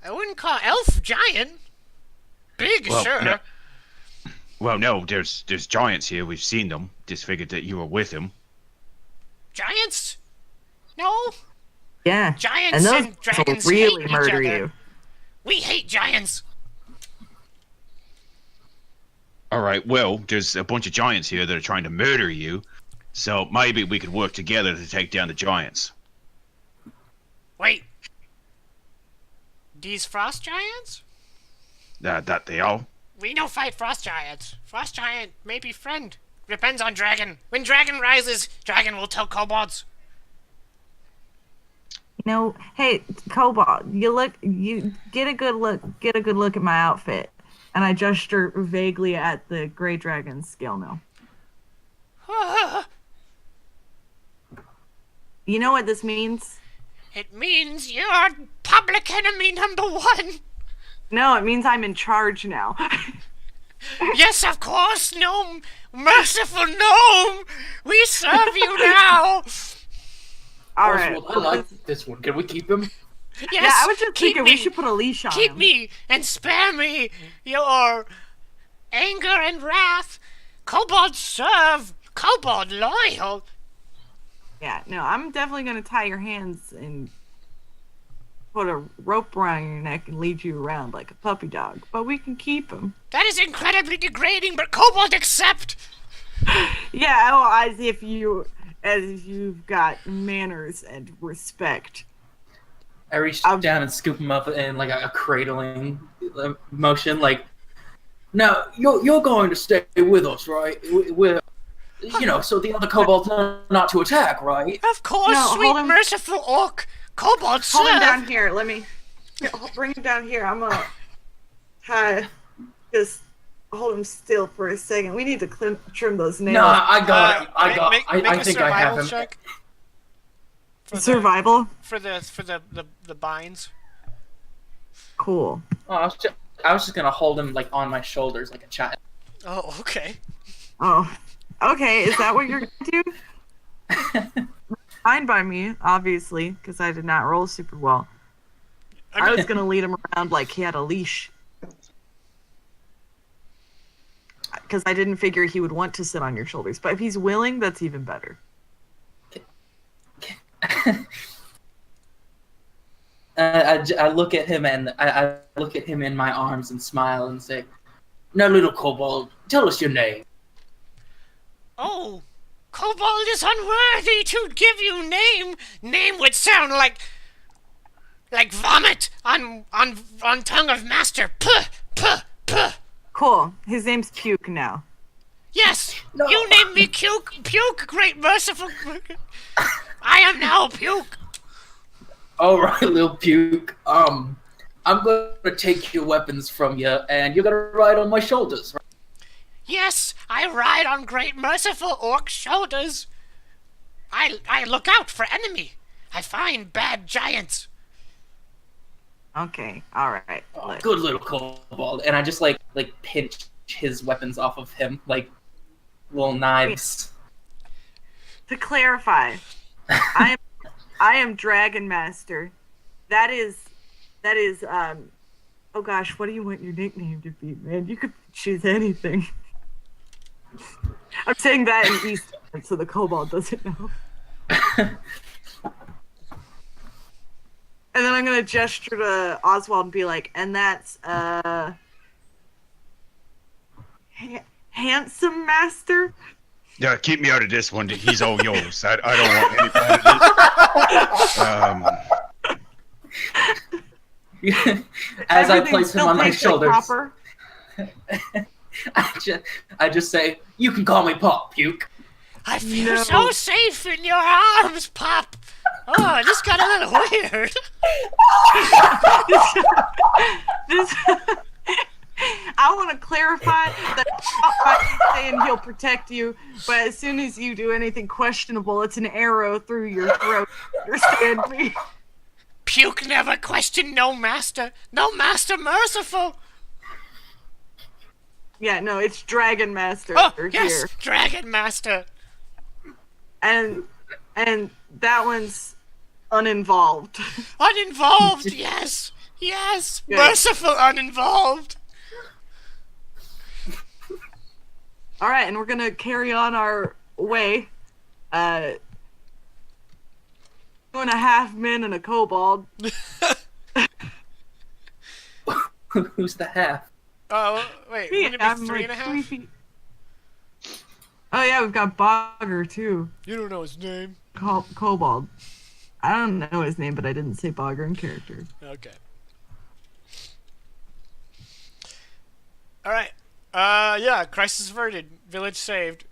I wouldn't call Elf giant. Big, sure.
No. Well, no, there's giants here. We've seen them. Just figured that you were with them.
Giants? No.
Yeah.
Giants and dragons
will really
hate
murder
each other.
you.
We hate giants.
All right, well, there's a bunch of giants here that are trying to murder you, so maybe we could work together to take down the giants.
Wait. These frost giants?
That they all?
We no fight frost giants. Frost giant may be friend. Depends on dragon. When dragon rises, dragon will tell kobolds.
Hey, Kobold, you get a good look at my outfit. And I gesture vaguely at the Grey Dragon's scale mill. You know what this means?
It means you're public enemy #1.
No, it means I'm in charge now.
Yes, of course, gnome. Merciful gnome. We serve you now.
All right.
I like this one. Can we keep him?
Yes,
yeah, I was just thinking we should put a leash on him.
Keep me and spare me your anger and wrath. Kobold serve. Kobold loyal.
Yeah, no, I'm definitely going to tie your hands and put a rope around your neck and lead you around like a puppy dog. But we can keep him.
That is incredibly degrading, but Kobold accept.
Yeah, well, as if you've got manners and respect.
I reach down and scoop him up in like a cradling motion, like, no, you're going to stay with us, right? We're, so the other kobolds know not to attack, right?
Of course,
No,
sweet merciful orc. Kobold
Hold him
serve.
down here. Let me bring him down here. I'm gonna just hold him still for a second. We need to trim those nails.
No, I got it.
Make
I
a
think I have
survival
him.
check.
Survival.
For the binds.
Cool.
Oh, I was just gonna hold him like on my shoulders like a child.
Oh, okay.
Oh, okay. Is that what you're gonna do? Fine by me, obviously, because I did not roll super well. I was gonna lead him around like he had a leash, because I didn't figure he would want to sit on your shoulders. But if he's willing, that's even better.
I look at him and I look at him in my arms and smile and say, "Now, little kobold, tell us your name."
Oh, Kobold is unworthy to give you name. Name would sound like vomit on tongue of master. Puh, puh, puh.
Cool. His name's Puke now.
Yes,
No.
You named me Puke, great merciful. I am now Puke.
All right, Lil Puke. I'm gonna take your weapons from you, and you're gonna ride on my shoulders. Right?
Yes, I ride on great merciful orc shoulders. I look out for enemy. I find bad giants.
Okay, all right.
Oh,
Look.
good little kobold. And I just like pinch his weapons off of him, like little knives.
To clarify, I am Dragon Master. That is oh gosh, what do you want your nickname to be, man? You could choose anything. I'm saying that in East so the kobold doesn't know. And then I'm gonna gesture to Oswald and be like, and that's handsome master.
Yeah, keep me out of this one. He's all yours. I don't want any part of this.
As I place him on my shoulders,
proper.
I just say, "You can call me Pop, Puke."
I feel so safe in your arms, Pop. Oh, this got a little weird.
I want to clarify that I'm saying he'll protect you, but as soon as you do anything questionable, it's an arrow through your throat. Understand me?
Puke never questioned no master merciful.
Yeah, no, it's Dragon Master
Oh, yes,
here.
Dragon Master.
And that one's uninvolved.
Uninvolved, yes. Yes,
Good.
merciful uninvolved.
All right, and we're gonna carry on our way. 2.5 men and a kobold.
Who's the half?
Oh, wait, wouldn't it
I'm
be 3.5?
3 feet. Oh yeah, we've got Bogger too.
You don't know his name.
Kobold. I don't know his name, but I didn't say Bogger in character.
Okay. Alright. Yeah, crisis averted. Village saved.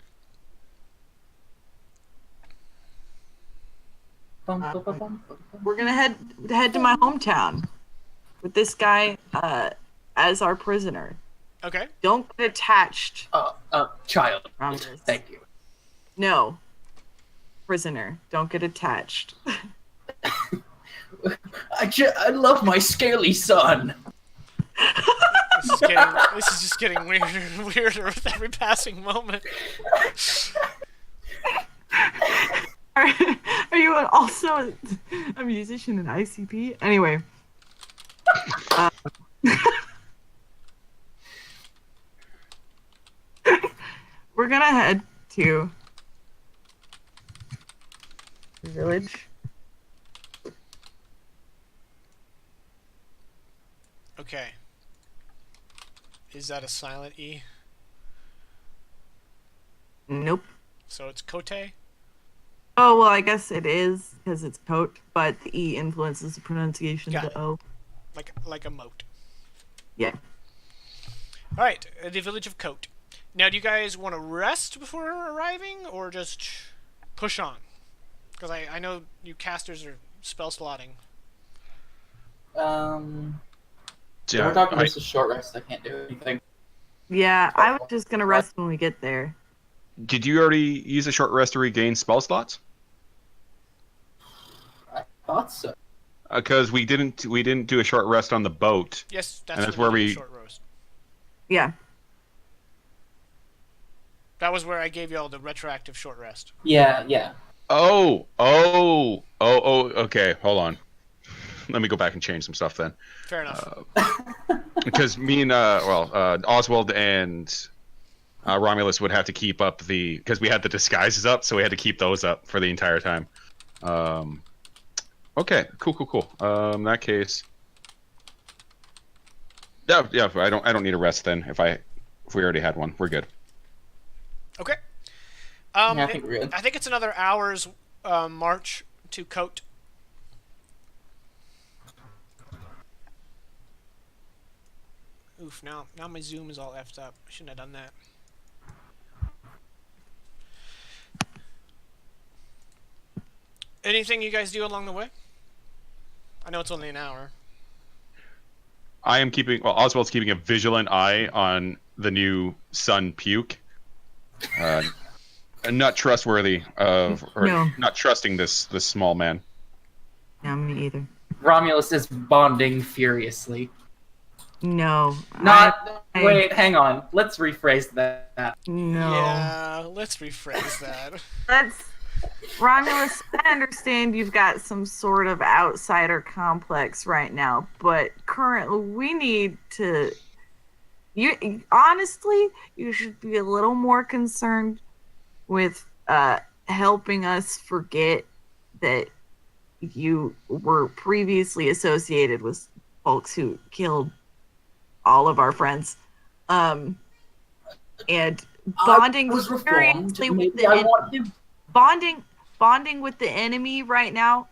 We're gonna head to my hometown with this guy as our prisoner.
Okay.
Don't get attached.
Child.
Promise.
Thank you.
No. Prisoner. Don't get attached.
I love my scaly son.
This is just getting weirder and weirder with every passing moment.
Are you also a musician in ICP? Anyway. We're gonna head to the village.
Okay. Is that a silent E?
Nope.
So it's Kote?
Oh, well, I guess it is, because it's coat, but the E influences the pronunciation of
Got
the
it.
O.
Like a moat.
Yeah.
Alright, the village of Cote. Now, do you guys want to rest before arriving, or just push on? Because I know you casters are spell slotting.
We're talking just a short rest. I can't do anything.
Yeah, I was just gonna rest when we get there.
Did you already use a short rest to regain spell slots?
I thought so.
Because we didn't do a short rest on the boat.
Yes, that's,
And that's
when
where
you
we-
do short roast.
Yeah.
That was where I gave you all the retroactive short rest.
Yeah.
Oh, okay, hold on. Let me go back and change some stuff then.
Fair enough.
Because me and, Oswald and Romulus would have to keep up because we had the disguises up, so we had to keep those up for the entire time. Okay, cool. In that case, yeah, I don't need a rest then. If we already had one, we're good.
Okay.
Yeah, I think we're good.
I think it's another hour's march to Cote. Oof, now my zoom is all effed up. I shouldn't have done that. Anything you guys do along the way? I know it's only an hour.
I am keeping. Well, Oswald's keeping a vigilant eye on the new son, Puke. Not trustworthy of, or
No.
not trusting this small man.
No, me either.
Romulus is bonding furiously.
No.
Wait, hang on. Let's rephrase that.
No.
Yeah, let's rephrase that.
Romulus, I understand you've got some sort of outsider complex right now, but currently we need to. Honestly, you should be a little more concerned with helping us forget that you were previously associated with folks who killed all of our friends, and bonding furiously with the bonding with the enemy right now,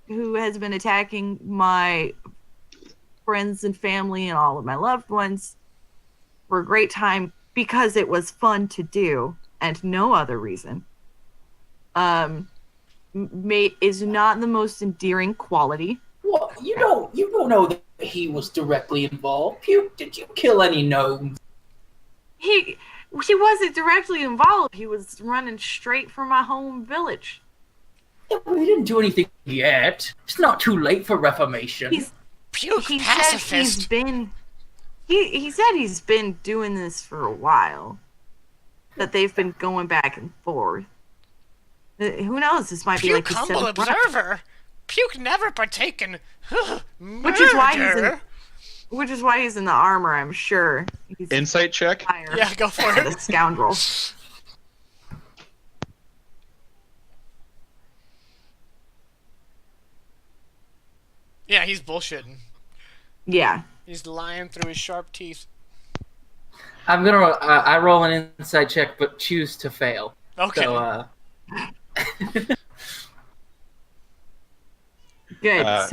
who has been attacking my friends and family and all of my loved ones for a great time because it was fun to do and no other reason. Is not the most endearing quality.
Well, you don't know that he was directly involved. Puke, did you kill any gnomes?
He wasn't directly involved. He was running straight for my home village.
Yeah, we didn't do anything yet. It's not too late for reformation.
Puke,
He
pacifist.
said he's been. He said he's been doing this for a while. That they've been going back and forth. Who knows? This might be
Puke,
like his
humble
seventh run.
observer. Puke never partaken.
Which is why he's in the armor, I'm sure. He's
Insight check.
fire.
Yeah, go for
The
it.
scoundrel.
Yeah, he's bullshitting.
Yeah.
He's lying through his sharp teeth.
I'm gonna. I roll an inside check, but choose to fail.
Okay.
So,
Good.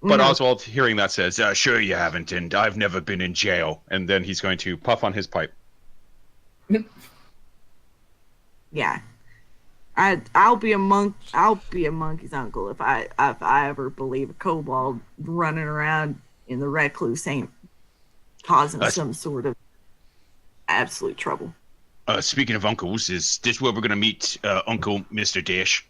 But Oswald, hearing that, says, "Sure you haven't, and I've never been in jail." And then he's going to puff on his pipe.
Yeah. I'll be a monk. I'll be a monkey's uncle if I ever believe a kobold running around in the recluse ain't causing some sort of absolute trouble.
Speaking of uncles, is this where we're going to meet Uncle Mr. Dash?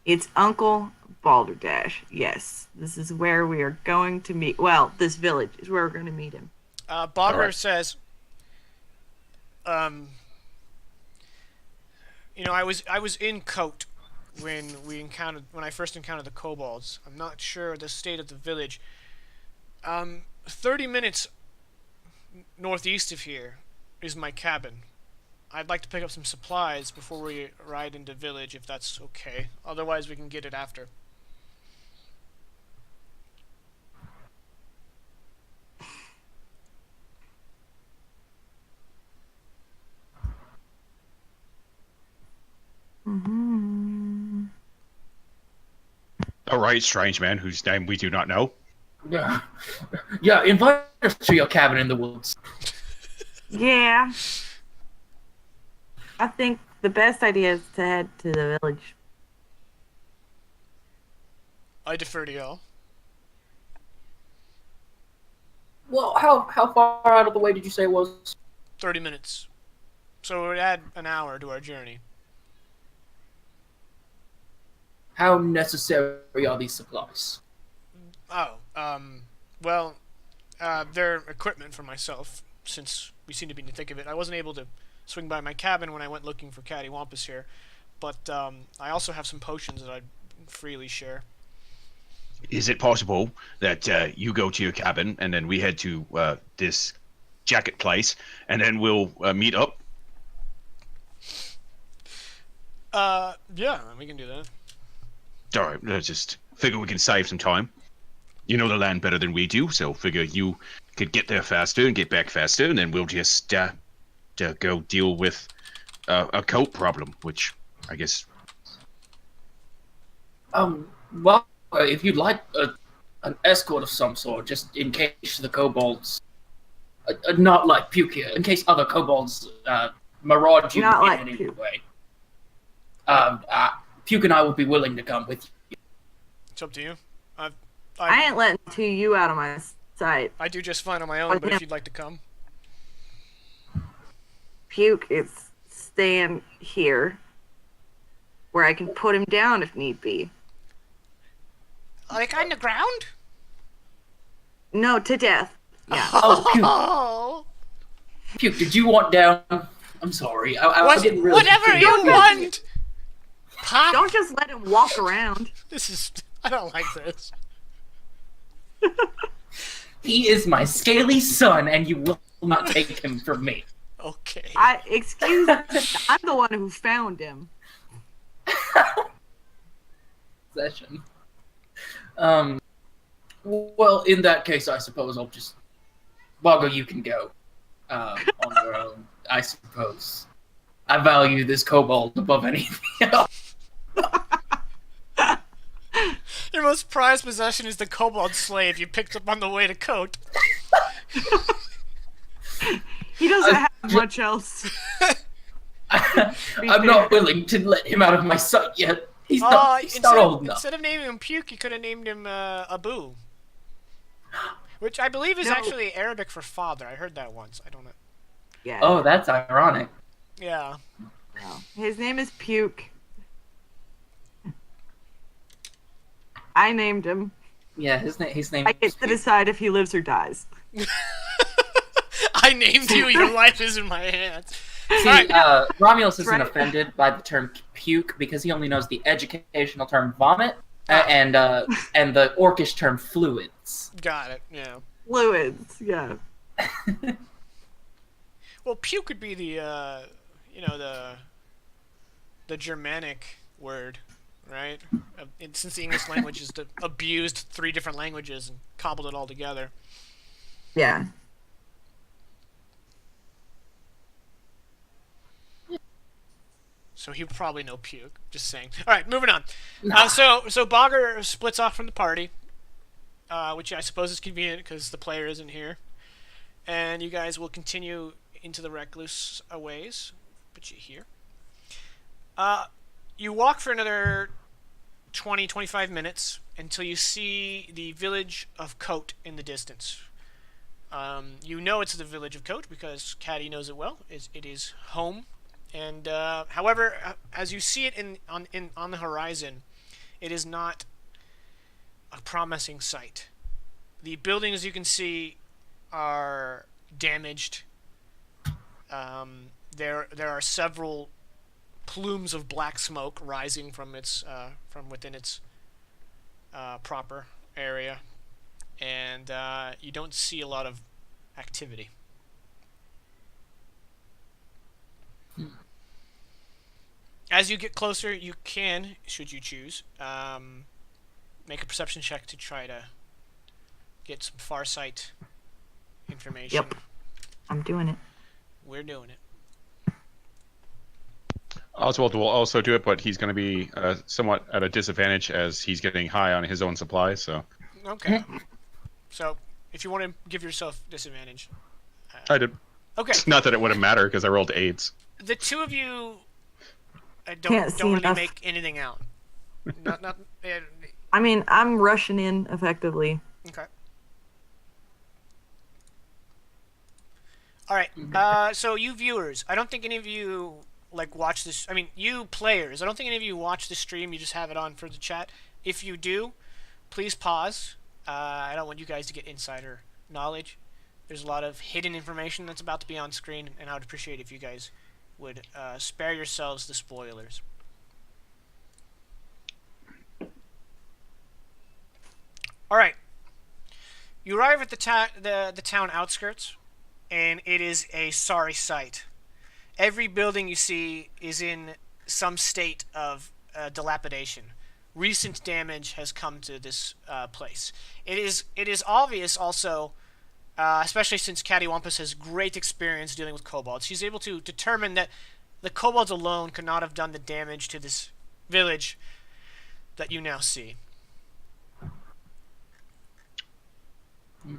It's Uncle Balderdash. Yes, this is where we are going to meet. Well, this village is where we're going to meet him.
Balder
Alright.
says, I was in Coat when I first encountered the kobolds. I'm not sure the state of the village. 30 minutes northeast of here is my cabin. I'd like to pick up some supplies before we ride into village, if that's okay. Otherwise, we can get it after.
Mm-hmm.
All right, strange man whose name we do not know.
yeah, invite us to your cabin in the woods.
Yeah. I think the best idea is to head to the village.
I defer to y'all.
Well, how far out of the way did you say it was?
30 minutes. So it would add an hour to our journey.
How necessary are these supplies?
They're equipment for myself, since we seem to be in the thick of it. I wasn't able to swing by my cabin when I went looking for Caddy Wampus here, but I also have some potions that I'd freely share.
Is it possible that you go to your cabin and then we head to this jacket place and then we'll meet up?
Yeah, we can do that.
All right, let's just figure we can save some time. You know the land better than we do, so figure you could get there faster and get back faster, and then we'll just go deal with a coat problem, which I guess.
Well, if you'd like an escort of some sort, just in case the kobolds, not like Puke here, in case other kobolds maraud you
Not
in
like
any
Puke.
way. Puke and I would be willing to come with you.
It's up to you. I
I ain't letting you out of my sight.
I do just fine on my own, but if you'd like to come.
Puke is staying here, where I can put him down if need be.
Like on the ground?
No, to death. Yeah.
Oh, Puke.
Oh,
Puke, did you want down? I'm sorry. I didn't really.
whatever you want. Pop.
Don't just let him walk around.
I don't like this.
He is my scaly son, and you will not take him from me.
Okay.
Excuse me. I'm the one who found him.
Session. Well, in that case, I suppose I'll just... Boggo, you can go. On your own, I suppose. I value this kobold above anything else.
Your most prized possession is the kobold slave you picked up on the way to Coat.
He doesn't have much else.
I'm not willing to let him out of my sight yet. He's not old enough.
Instead of naming him Puke, you could have named him Abu. Which I believe is actually Arabic for father. I heard that once. I don't know.
Yeah.
Oh, that's ironic.
Yeah.
No. His name is Puke. I named him.
Yeah, his name.
I get to decide if he lives or dies.
I named you. Your life is in my hands.
See, Romulus isn't offended by the term puke because he only knows the educational term vomit and the orcish term fluids.
Got it. Yeah.
Fluids. Yeah.
Well, puke could be the the Germanic word, right? Since the English language is abused 3 different languages and cobbled it all together.
Yeah.
So he would probably know puke. Just saying. All right, moving on. So Bogger splits off from the party, which I suppose is convenient because the player isn't here, and you guys will continue into the recluse ways. Put you here. You walk for another 20-25 minutes until you see the village of Coat in the distance. You know it's the village of Coat because Caddy knows it well. It is home. And however, as you see it on the horizon, it is not a promising sight. The buildings you can see are damaged. There are several plumes of black smoke rising from within its proper area, and you don't see a lot of activity. As you get closer, you can, should you choose, make a perception check to try to get some far sight information.
Yep. I'm doing it.
We're doing it.
Oswald will also do it, but he's going to be somewhat at a disadvantage as he's getting high on his own supplies. So.
Okay. So, if you want to give yourself disadvantage.
I did.
Okay.
Not that it wouldn't matter because I rolled 8s.
The two of you
Can't
don't really
enough.
make anything out. Not.
I mean, I'm rushing in effectively.
Okay. All right. So you viewers, I don't think any of you watch this. I mean, you players, I don't think any of you watch the stream. You just have it on for the chat. If you do, please pause. I don't want you guys to get insider knowledge. There's a lot of hidden information that's about to be on screen, and I would appreciate if you guys would spare yourselves the spoilers. All right. You arrive at the town outskirts, and it is a sorry sight. Every building you see is in some state of dilapidation. Recent damage has come to this place. It is obvious also, especially since Cattywampus has great experience dealing with kobolds. She's able to determine that the kobolds alone could not have done the damage to this village that you now see.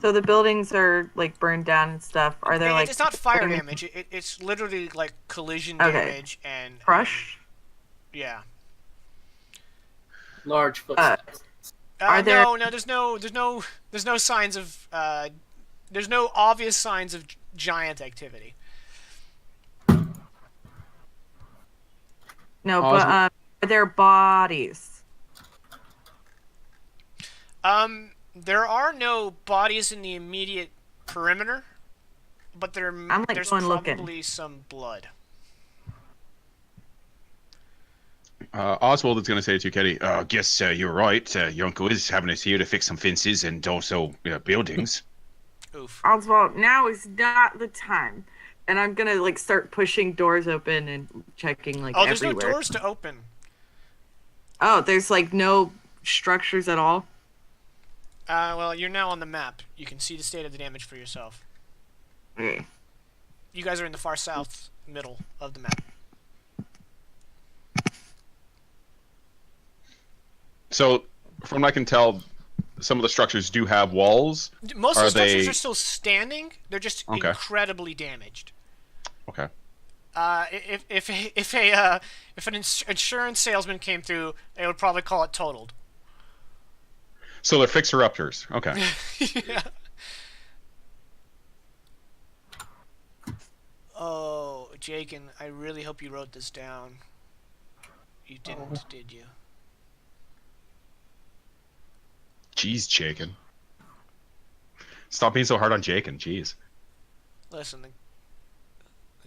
So the buildings are burned down and stuff. Are there
It's not fire damage. It's literally collision damage and
crush?
Yeah.
Large footsteps.
Are there?
No, there's no signs of, there's no obvious signs of giant activity.
No,
Oswald-
but are there bodies?
There are no bodies in the immediate perimeter, but
I'm, like,
there's
going
probably
looking.
some blood.
Oswald is going to say to you, Caddy, guess you're right. Your uncle is having us here to fix some fences and also buildings.
Oof.
Oswald, now is not the time. And I'm gonna like start pushing doors open and checking like
Oh, there's
everywhere.
no doors to open.
Oh, there's like no structures at all.
Well, you're now on the map. You can see the state of the damage for yourself.
Okay.
You guys are in the far south middle of the map.
So, from what I can tell, some of the structures do have walls.
Most of
Are
the structures
they-
are still standing. They're just
Okay.
incredibly damaged.
Okay.
If an insurance salesman came through, they would probably call it totaled.
So they're fixer-uppers. Okay.
Yeah. Oh, Jakin, I really hope you wrote this down. You didn't, did you?
Jeez, Jakin. Stop being so hard on Jakin. Jeez.
Listen, the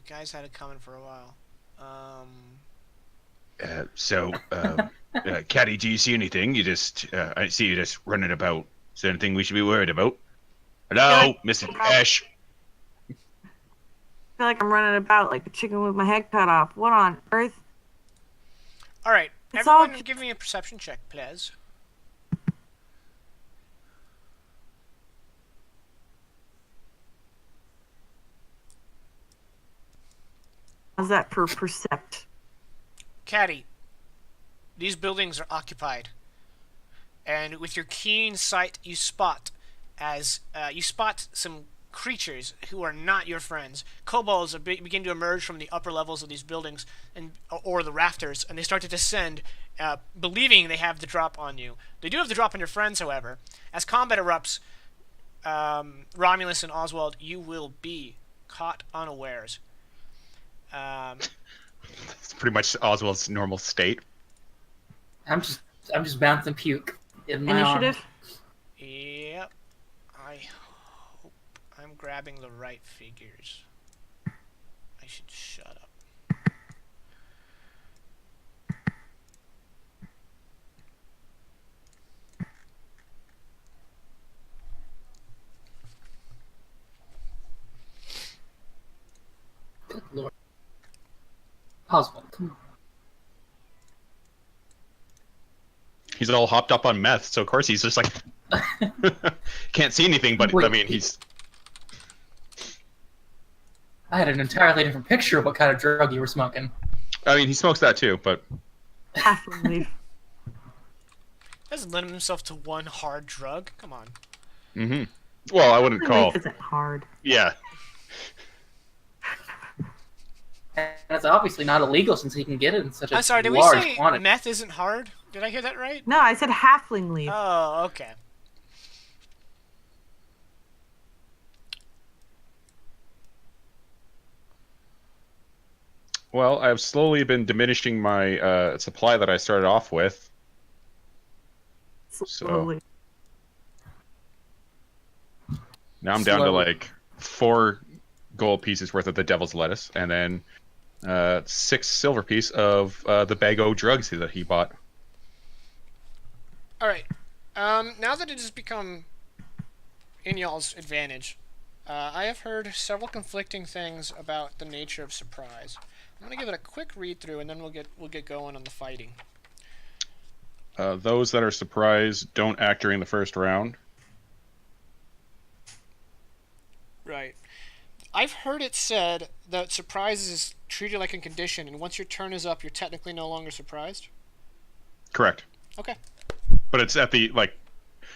guy's had it coming for a while.
Caddy, do you see anything? I see you just running about. Is there anything we should be worried about? Hello, Mr. Ash.
I feel like I'm running about like a chicken with my head cut off. What on earth?
All right,
It's all
everyone, give me a perception check, please.
How's that for percept?
Caddy, these buildings are occupied, and with your keen sight, you spot some creatures who are not your friends. Kobolds begin to emerge from the upper levels of these buildings or the rafters, and they start to descend, believing they have the drop on you. They do have the drop on your friends, however. As combat erupts, Romulus and Oswald, you will be caught unawares.
It's pretty much Oswald's normal state.
I'm just bouncing puke in my
Initiative?
arm.
Yep. I hope I'm grabbing the right figures. I should shut up.
Good lord. Oswald, come on.
He's all hopped up on meth, so of course he's just like can't see anything. But
Wait,
I mean, he's.
I had an entirely different picture of what kind of drug you were smoking.
I mean, he smokes that too, but
Halfling leaf.
Doesn't limit himself to one hard drug. Come on.
well, I wouldn't
Halfling
call.
leaf isn't hard.
Yeah,
And it's obviously not illegal since he can get it in such a
I'm sorry, did we
large
say
quantity.
meth isn't hard? Did I hear that right?
No, I said halfling leaf.
Oh, okay.
well, I've slowly been diminishing my supply that I started off with.
Slowly.
Now I'm down to
Slowly.
like 4 gold pieces worth of the devil's lettuce, and then 6 silver piece of the bag-o drugs that he bought.
All right. Now that it has become in y'all's advantage, I have heard several conflicting things about the nature of surprise. I'm gonna give it a quick read through, and then we'll get going on the fighting.
Those that are surprised don't act during the first round.
Right. I've heard it said that surprise is treated like a condition, and once your turn is up, you're technically no longer surprised.
Correct.
Okay.
But it's at the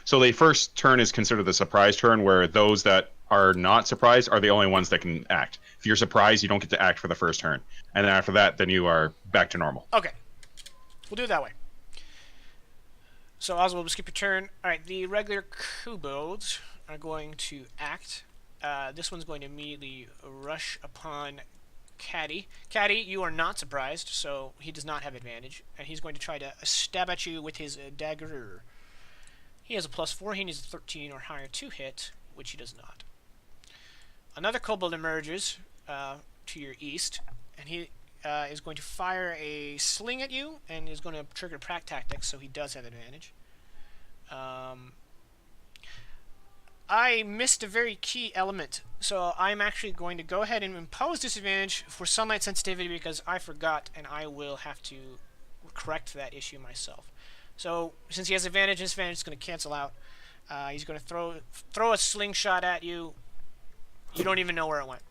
so the first turn is considered the surprise turn, where those that are not surprised are the only ones that can act. If you're surprised, you don't get to act for the first turn, and then after that, then you are back to normal.
Okay. We'll do it that way. So Oswald, skip your turn. All right, the regular kobolds are going to act. This one's going to immediately rush upon Caddy. Caddy, you are not surprised, so he does not have advantage, and he's going to try to stab at you with his dagger. He has a +4. He needs a 13 or higher to hit, which he does not. Another kobold emerges to your east, and he is going to fire a sling at you, and is going to trigger Prac Tactics, so he does have advantage. I missed a very key element, so I'm actually going to go ahead and impose disadvantage for sunlight sensitivity because I forgot, and I will have to correct that issue myself. So since he has advantage, his advantage is going to cancel out. He's going to throw a slingshot at you. You don't even know where it went.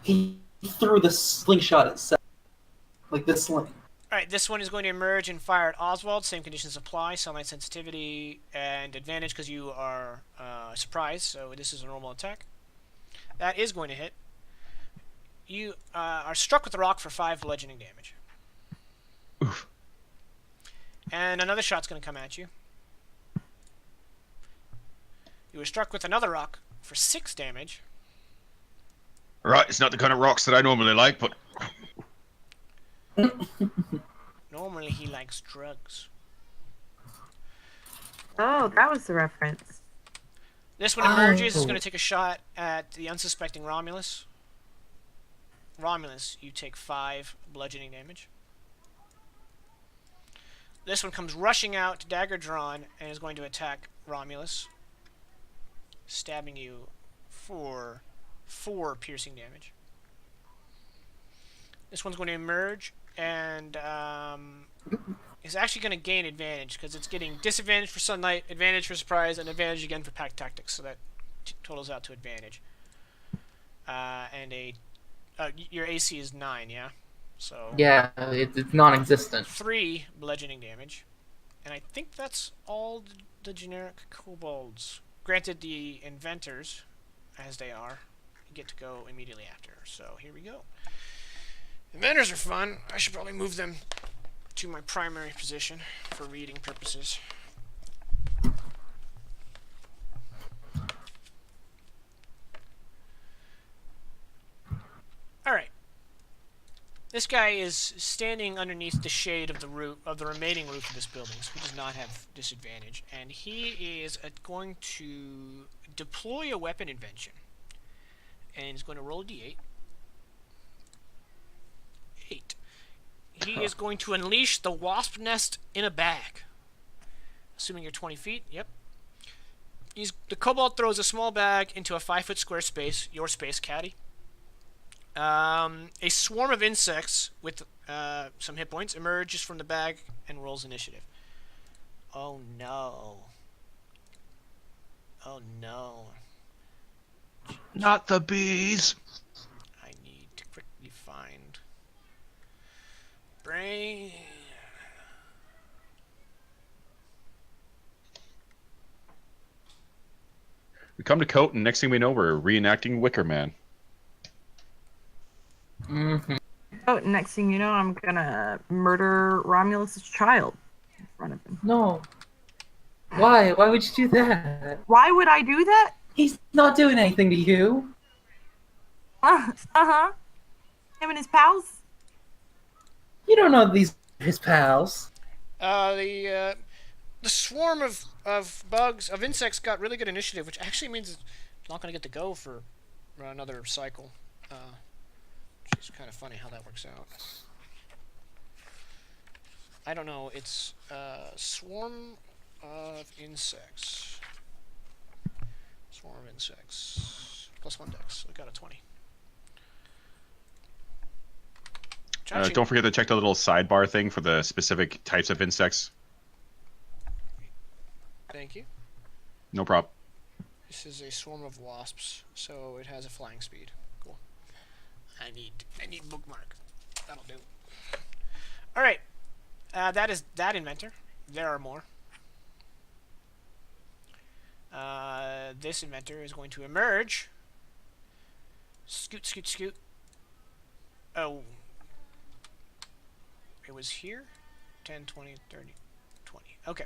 He threw the slingshot itself. Like the sling.
Alright, this one is going to emerge and fire at Oswald. Same conditions apply. Sunlight sensitivity and advantage because you are surprised. So this is a normal attack. That is going to hit. You are struck with a rock for 5 bludgeoning damage.
Oof.
And another shot's going to come at you. You were struck with another rock for 6 damage.
Right, it's not the kind of rocks that I normally like, but...
Normally he likes drugs.
Oh, that was the reference.
This one emerges, is going to take a shot at the unsuspecting Romulus. Romulus, you take 5 bludgeoning damage. This one comes rushing out, dagger drawn, and is going to attack Romulus, stabbing you for 4 piercing damage. This one's going to emerge and is actually going to gain advantage because it's getting disadvantage for sunlight, advantage for surprise, and advantage again for pack tactics, so that totals out to advantage. And your AC is 9, yeah? So
Yeah, it's non-existent.
3 bludgeoning damage. And I think that's all the generic kobolds. Granted, the inventors, as they are, get to go immediately after. So here we go. Inventors are fun. I should probably move them to my primary position for reading purposes. Alright. This guy is standing underneath the shade of the roof of the remaining roof of this building, so he does not have disadvantage. And he is going to deploy a weapon invention. And he's going to roll a d8. 8. He is going to unleash the wasp nest in a bag. Assuming you're 20 feet, yep. The kobold throws a small bag into a 5-foot square space, your space, Caddy. A swarm of insects with some hit points emerges from the bag and rolls initiative. Oh no. Oh no.
Not the bees!
I need to quickly find brain.
We come to Coat, and next thing we know, we're reenacting Wicker Man.
Mm-hmm.
Oh, next thing you know, I'm gonna murder Romulus's child in front of him.
No. Why? Why would you do that?
Why would I do that?
He's not doing anything to you.
Uh-huh. Him and his pals?
You don't know these are his pals.
The swarm of bugs, of insects got really good initiative, which actually means it's not going to get to go for another cycle. Which is kind of funny how that works out. I don't know, it's swarm of insects. Swarm of insects. +1 dex. We got a 20.
Don't forget to check the little sidebar thing for the specific types of insects.
Thank you.
No problem.
This is a swarm of wasps, so it has a flying speed. Cool. I need bookmark. That'll do. All right. That is that inventor. There are more. This inventor is going to emerge. Scoot, scoot, scoot. Oh. It was here? 10, 20, 30, 20. Okay.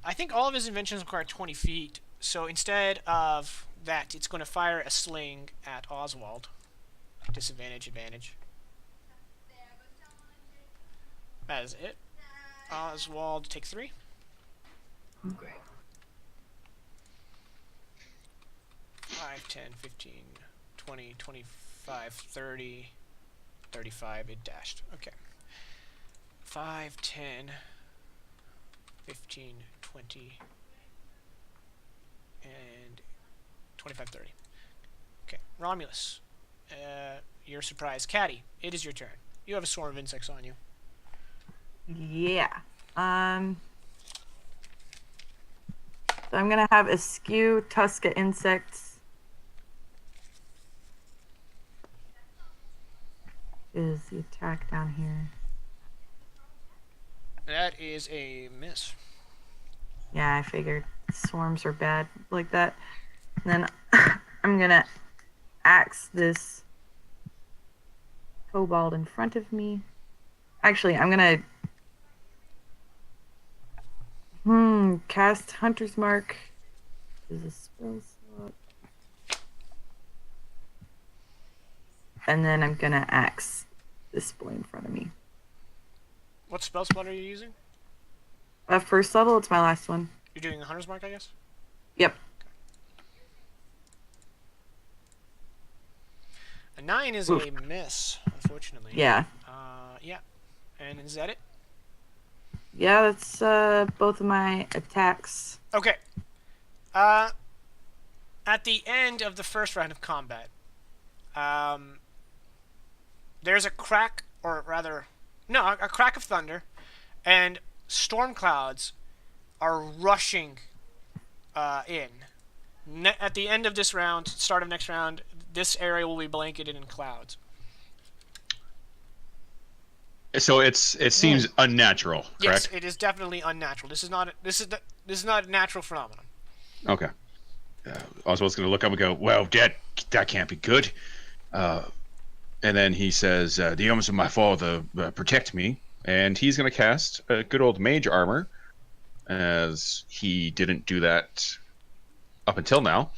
I think all of his inventions require 20 feet, so instead of that, it's going to fire a sling at Oswald. Disadvantage, advantage. That is it. Oswald, take 3.
Great.
5, 10, 15, 20, 25, 30, 35. It dashed. Okay. 5, 10, 15, 20, and 25, 30. Okay. Romulus. You're surprised. Caddy, it is your turn. You have a swarm of insects on you.
Yeah. So I'm gonna have Askew Tuska insects. Is the attack down here?
That is a miss.
Yeah, I figured swarms are bad like that. And then I'm gonna axe this kobold in front of me. Actually, I'm gonna cast Hunter's Mark. Is a spell slot. And then I'm gonna axe this boy in front of me.
What spell slot are you using?
First level, it's my last one.
You're doing the Hunter's Mark, I guess?
Yep.
A 9 is a miss, unfortunately.
Yeah.
Yeah. And is that it?
Yeah, that's both of my attacks.
Okay. At the end of the first round of combat, there's a crack, or rather, no, a crack of thunder, and storm clouds are rushing in. At the end of this round, start of next round, this area will be blanketed in clouds.
So it seems unnatural, correct?
Yes, it is definitely unnatural. This is not a natural phenomenon.
Okay. Oswald's going to look up and go, well, that can't be good. And then he says, the omens of my father protect me. And he's going to cast good old mage armor, as he didn't do that up until now.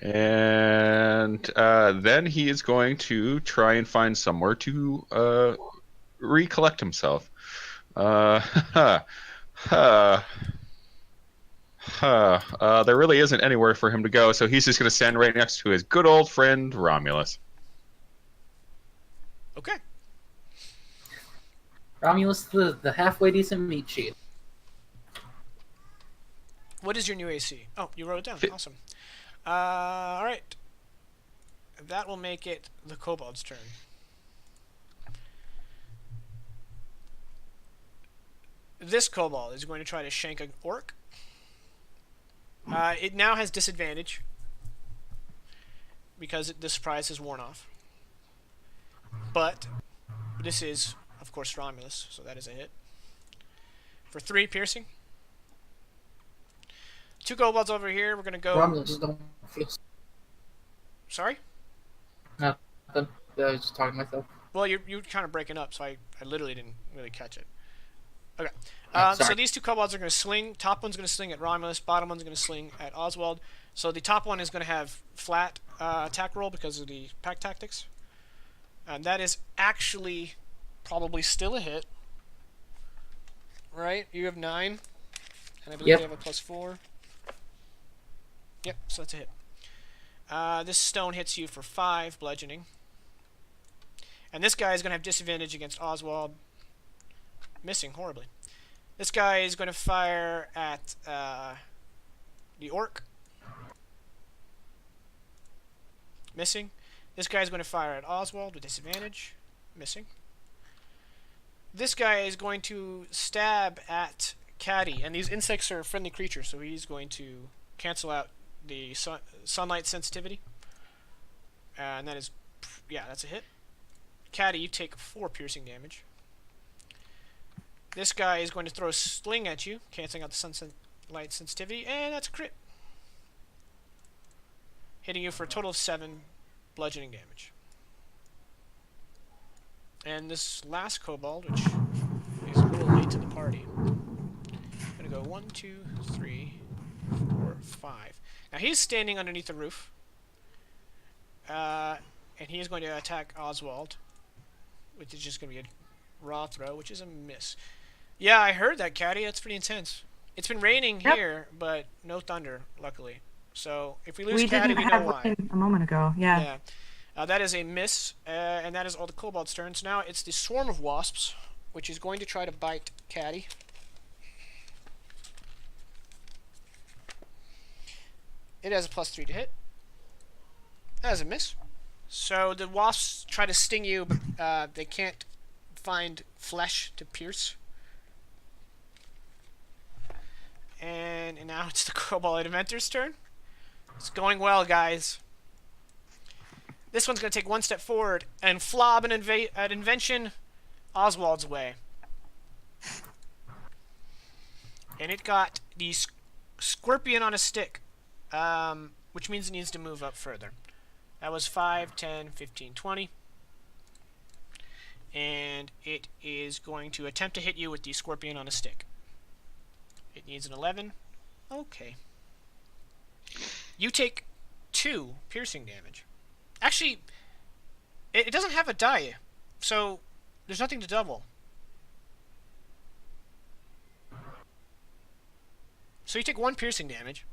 And then he is going to try and find somewhere to recollect himself. There really isn't anywhere for him to go, so he's just going to stand right next to his good old friend Romulus.
Okay.
Romulus, the halfway decent meat shield.
What is your new AC? Oh, you wrote it down. Awesome. All right. That will make it the kobold's turn. This kobold is going to try to shank an orc. It now has disadvantage because the surprise has worn off. But this is, of course, Romulus, so that is a hit. For 3 piercing. 2 kobolds over here. We're going to go...
Romulus don't feel...
Sorry?
Nothing. I was just talking to myself.
Well, you're kind of breaking up, so I literally didn't really catch it. Okay.
Oh,
so these 2 kobolds are going to sling. Top one's going to sling at Romulus. Bottom one's going to sling at Oswald. So the top one is going to have flat attack roll because of the pack tactics. And that is actually probably still a hit. Right? You have 9. And I believe they have a +4. Yep, so that's a hit. This stone hits you for 5 bludgeoning. And this guy is going to have disadvantage against Oswald. Missing horribly. This guy is going to fire at the orc. Missing. This guy is going to fire at Oswald with disadvantage. Missing. This guy is going to stab at Caddy. And these insects are friendly creatures, so he's going to cancel out the sunlight sensitivity. And that is, yeah, that's a hit. Caddy, you take 4 piercing damage. This guy is going to throw a sling at you, canceling out the sunlight sensitivity, and that's a crit. Hitting you for a total of 7 bludgeoning damage. And then this last kobold, which is a little late to the party. I'm gonna go 1, 2, 3, 4, 5. Now he's standing underneath the roof. And he is going to attack Oswald, which is just going to be a raw throw, which is a miss. Yeah, I heard that, Caddy. That's pretty intense. It's been raining here, but no thunder, luckily. So if we lose Caddy, we know why.
A moment ago, yeah.
That is a miss, and that is all the kobold's turns. Now it's the swarm of wasps, which is going to try to bite Caddy. It has a +3 to hit. That is a miss. So the wasps try to sting you, but they can't find flesh to pierce. And now it's the Kobold Inventor's turn. It's going well, guys. This one's going to take one step forward and flob an invention Oswald's way. And it got the scorpion on a stick, which means it needs to move up further. That was 5, 10, 15, 20. And it is going to attempt to hit you with the scorpion on a stick. It needs an 11. Okay. You take 2 piercing damage. Actually, it doesn't have a die, so there's nothing to double. So you take 1 piercing damage,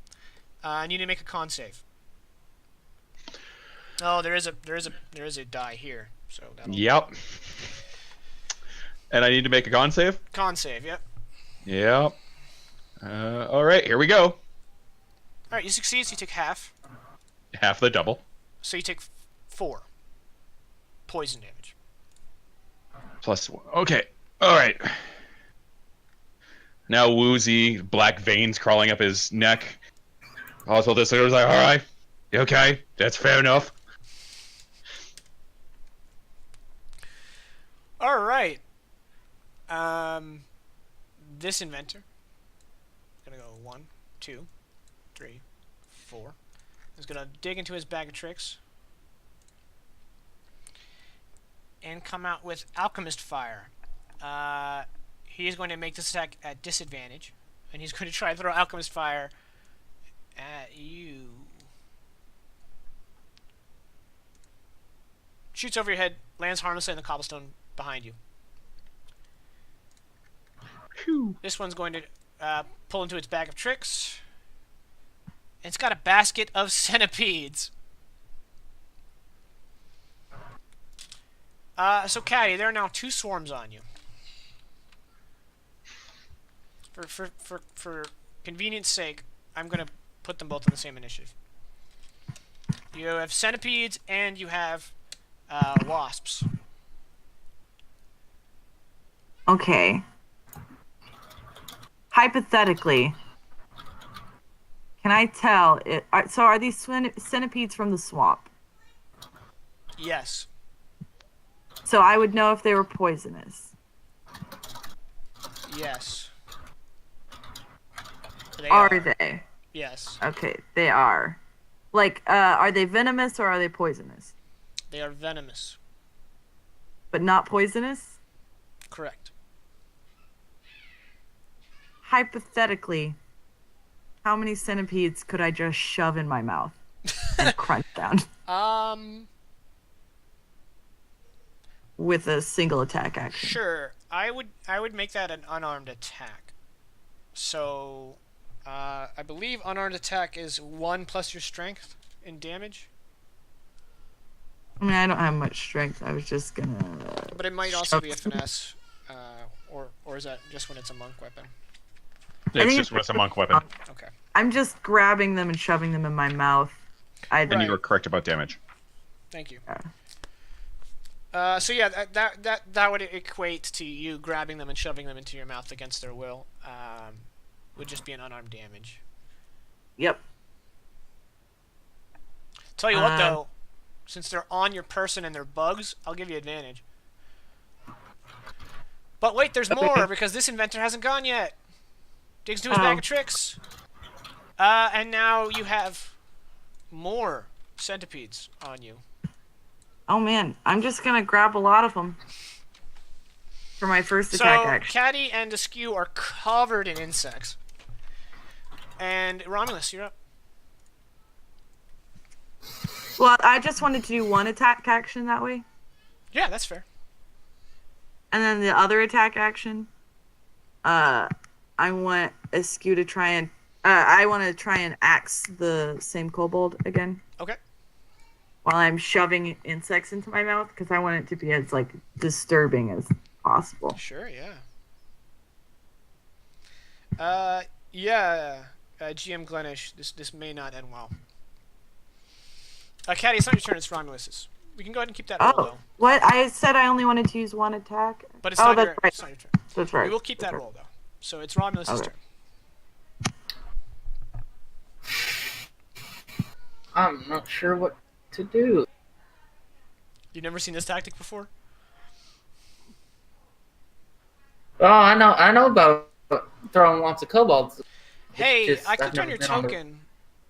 and you need to make a con save. Oh, there is a die here, so that'll...
Yep. And I need to make a con save?
Con save, yep.
Yep. Alright, here we go.
Alright, you succeed, so you take half.
Half the double.
So you take 4 poison damage.
+1. Okay. Alright. Now woozy, black veins crawling up his neck. Also, this was like, alright. Okay, that's fair enough.
Alright. This inventor. Gonna go 1, 2, 3, 4. He's gonna dig into his bag of tricks. And come out with Alchemist Fire. He is going to make this attack at disadvantage. And he's going to try to throw Alchemist Fire at you. Shoots over your head, lands harmlessly on the cobblestone behind you.
Whew.
This one's going to pull into its bag of tricks. And it's got a basket of centipedes. So Caddy, there are now 2 swarms on you. For convenience sake, I'm gonna put them both on the same initiative. You have centipedes and you have wasps.
Okay. Hypothetically, can I tell it? So are these centipedes from the swamp?
Yes.
So I would know if they were poisonous.
Yes.
Are they?
Yes.
Okay, they are. Like, are they venomous or are they poisonous?
They are venomous.
But not poisonous?
Correct.
Hypothetically, how many centipedes could I just shove in my mouth and crunch down? With a single attack action.
Sure. I would make that an unarmed attack. So, I believe unarmed attack is 1 plus your strength in damage.
I mean, I don't have much strength. I was just gonna.
But it might also be a finesse, or is that just when it's a monk weapon?
It's just with a monk weapon.
Okay.
I'm just grabbing them and shoving them in my mouth.
And you were correct about damage.
Thank you.
Yeah.
So yeah, that would equate to you grabbing them and shoving them into your mouth against their will. Would just be an unarmed damage.
Yep.
Tell you what though, since they're on your person and they're bugs, I'll give you advantage. But wait, there's more because this inventor hasn't gone yet. Digs into his bag of tricks. And now you have more centipedes on you.
Oh man, I'm just gonna grab a lot of them. for my first attack
So,
action.
Caddy and Askew are covered in insects. And Romulus, you're up.
Well, I just wanted to do one attack action that way,
Yeah, that's fair.
and then the other attack action, I want Askew to try and I want to try and axe the same kobold again.
Okay.
While I'm shoving insects into my mouth, because I want it to be as like disturbing as possible.
Sure, yeah. GM Glenish, this may not end well. Caddy, it's not your turn, it's Romulus's. We can go ahead and keep that roll,
Oh,
though.
what? I said I only wanted to use one attack.
But it's,
oh,
not,
that's
your,
right.
it's not your turn.
That's right.
We will keep that roll, though. So it's Romulus's
Okay.
turn.
I'm not sure what to do.
You've never seen this tactic before?
Oh, I know about throwing lots of kobolds.
Hey,
Just-
I
I've
clicked on
never
your
been on the-
token,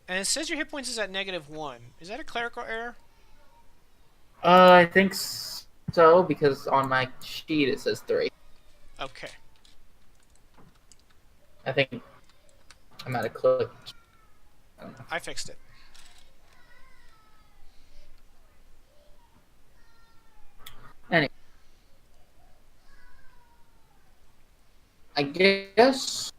and it says your hit points is at -1. Is that a clerical error?
I think so, because on my sheet it says 3.
Okay.
I think I might have clicked.
I fixed it.
Anyway. I guess...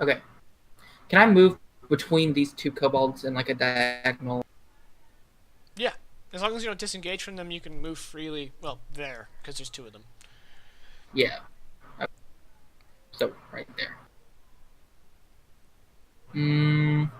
Okay. Can I move between these two kobolds in like a diagonal?
Yeah. As long as you don't disengage from them, you can move freely. Well, there, because there's 2 of them.
Yeah. So, right there. Man.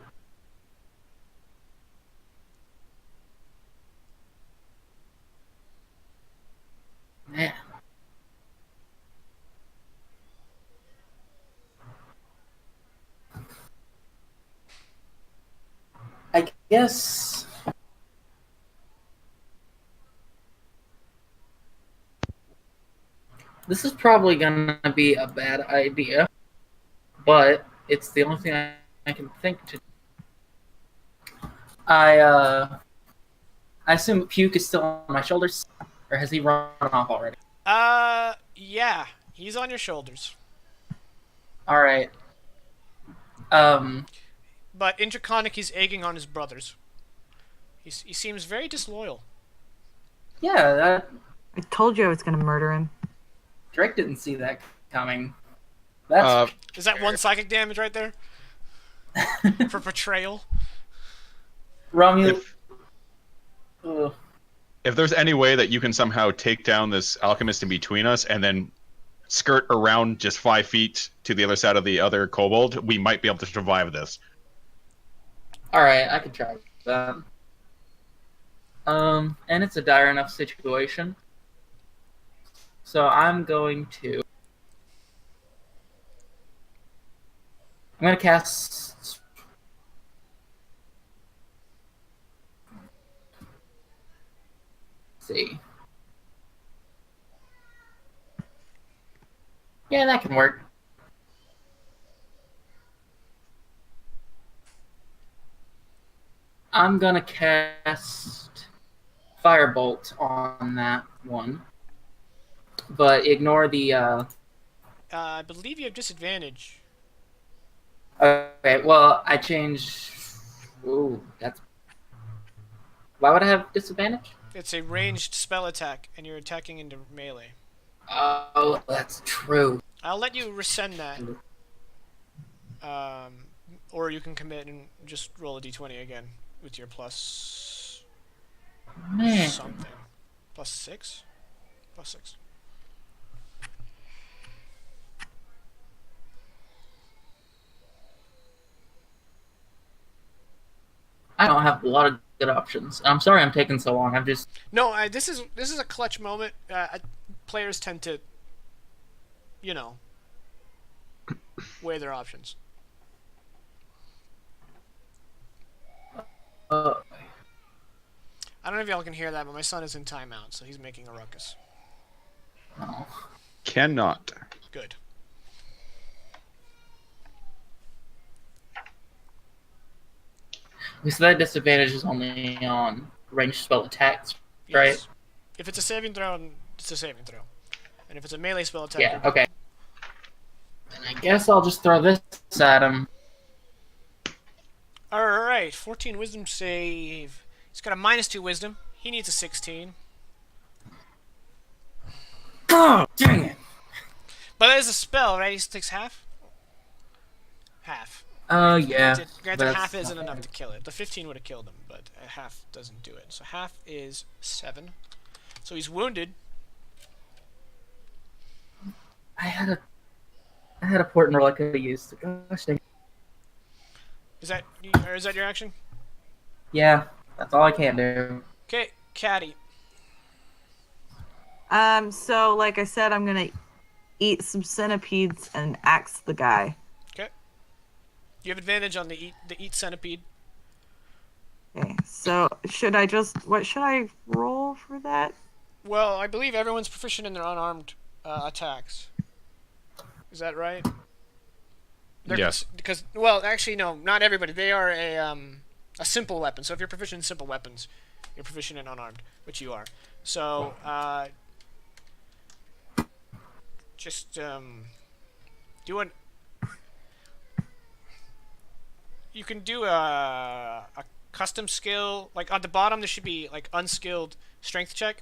I guess... This is probably gonna be a bad idea, but it's the only thing I can think to. I assume Puke is still on my shoulders, or has he run off already?
Yeah. He's on your shoulders.
All right.
But Intraconic, he's egging on his brothers. He seems very disloyal.
Yeah,
I told you I was gonna murder him.
Drake didn't see that coming. That's
Is that 1 psychic damage right there? For betrayal?
Romulus. Ugh.
If there's any way that you can somehow take down this alchemist in between us and then skirt around just 5 feet to the other side of the other kobold, we might be able to survive this.
All right, I can try that. And it's a dire enough situation. So I'm going to cast see. Yeah, that can work. I'm gonna cast Firebolt on that one. But ignore the
I believe you have disadvantage.
okay, well I changed ooh, that's why would I have disadvantage?
It's a ranged spell attack, and you're attacking into melee.
Oh, that's true.
I'll let you resend that. Or you can commit and just roll a d20 again with your plus
Man.
something. Plus 6? Plus 6.
I don't have a lot of good options. I'm sorry I'm taking so long. I'm just
No, this is a clutch moment. Players tend to, weigh their options.
uh,
I don't know if y'all can hear that, but my son is in timeout, so he's making a ruckus.
oh.
Cannot.
Good.
So that disadvantage is only on ranged spell attacks, right?
Yes. If it's a saving throw, it's a saving throw. And if it's a melee spell attack,
Yeah, okay. And I guess I'll just throw this at him.
Alright, 14 wisdom save. He's got a -2 wisdom. He needs a 16.
Oh, dang it!
But that is a spell, right? He takes half? Half.
Yeah.
Granted,
that's
half isn't
not
enough
bad.
to kill it. The 15 would have killed him, but a half doesn't do it. So half is 7. So he's wounded.
I had a portent roll I could have used. Gosh dang.
Is that your action?
Yeah, that's all I can do.
Okay, Caddy.
So like I said, I'm gonna eat some centipedes and axe the guy.
Okay. You have advantage on the eat centipede.
Okay, so what should I roll for that?
Well, I believe everyone's proficient in their unarmed attacks. Is that right?
Yes.
Because well, actually no, not everybody. They are a simple weapon. So if you're proficient in simple weapons, you're proficient in unarmed, which you are. So just do an. You can do a custom skill. Like on the bottom, there should be like unskilled strength check.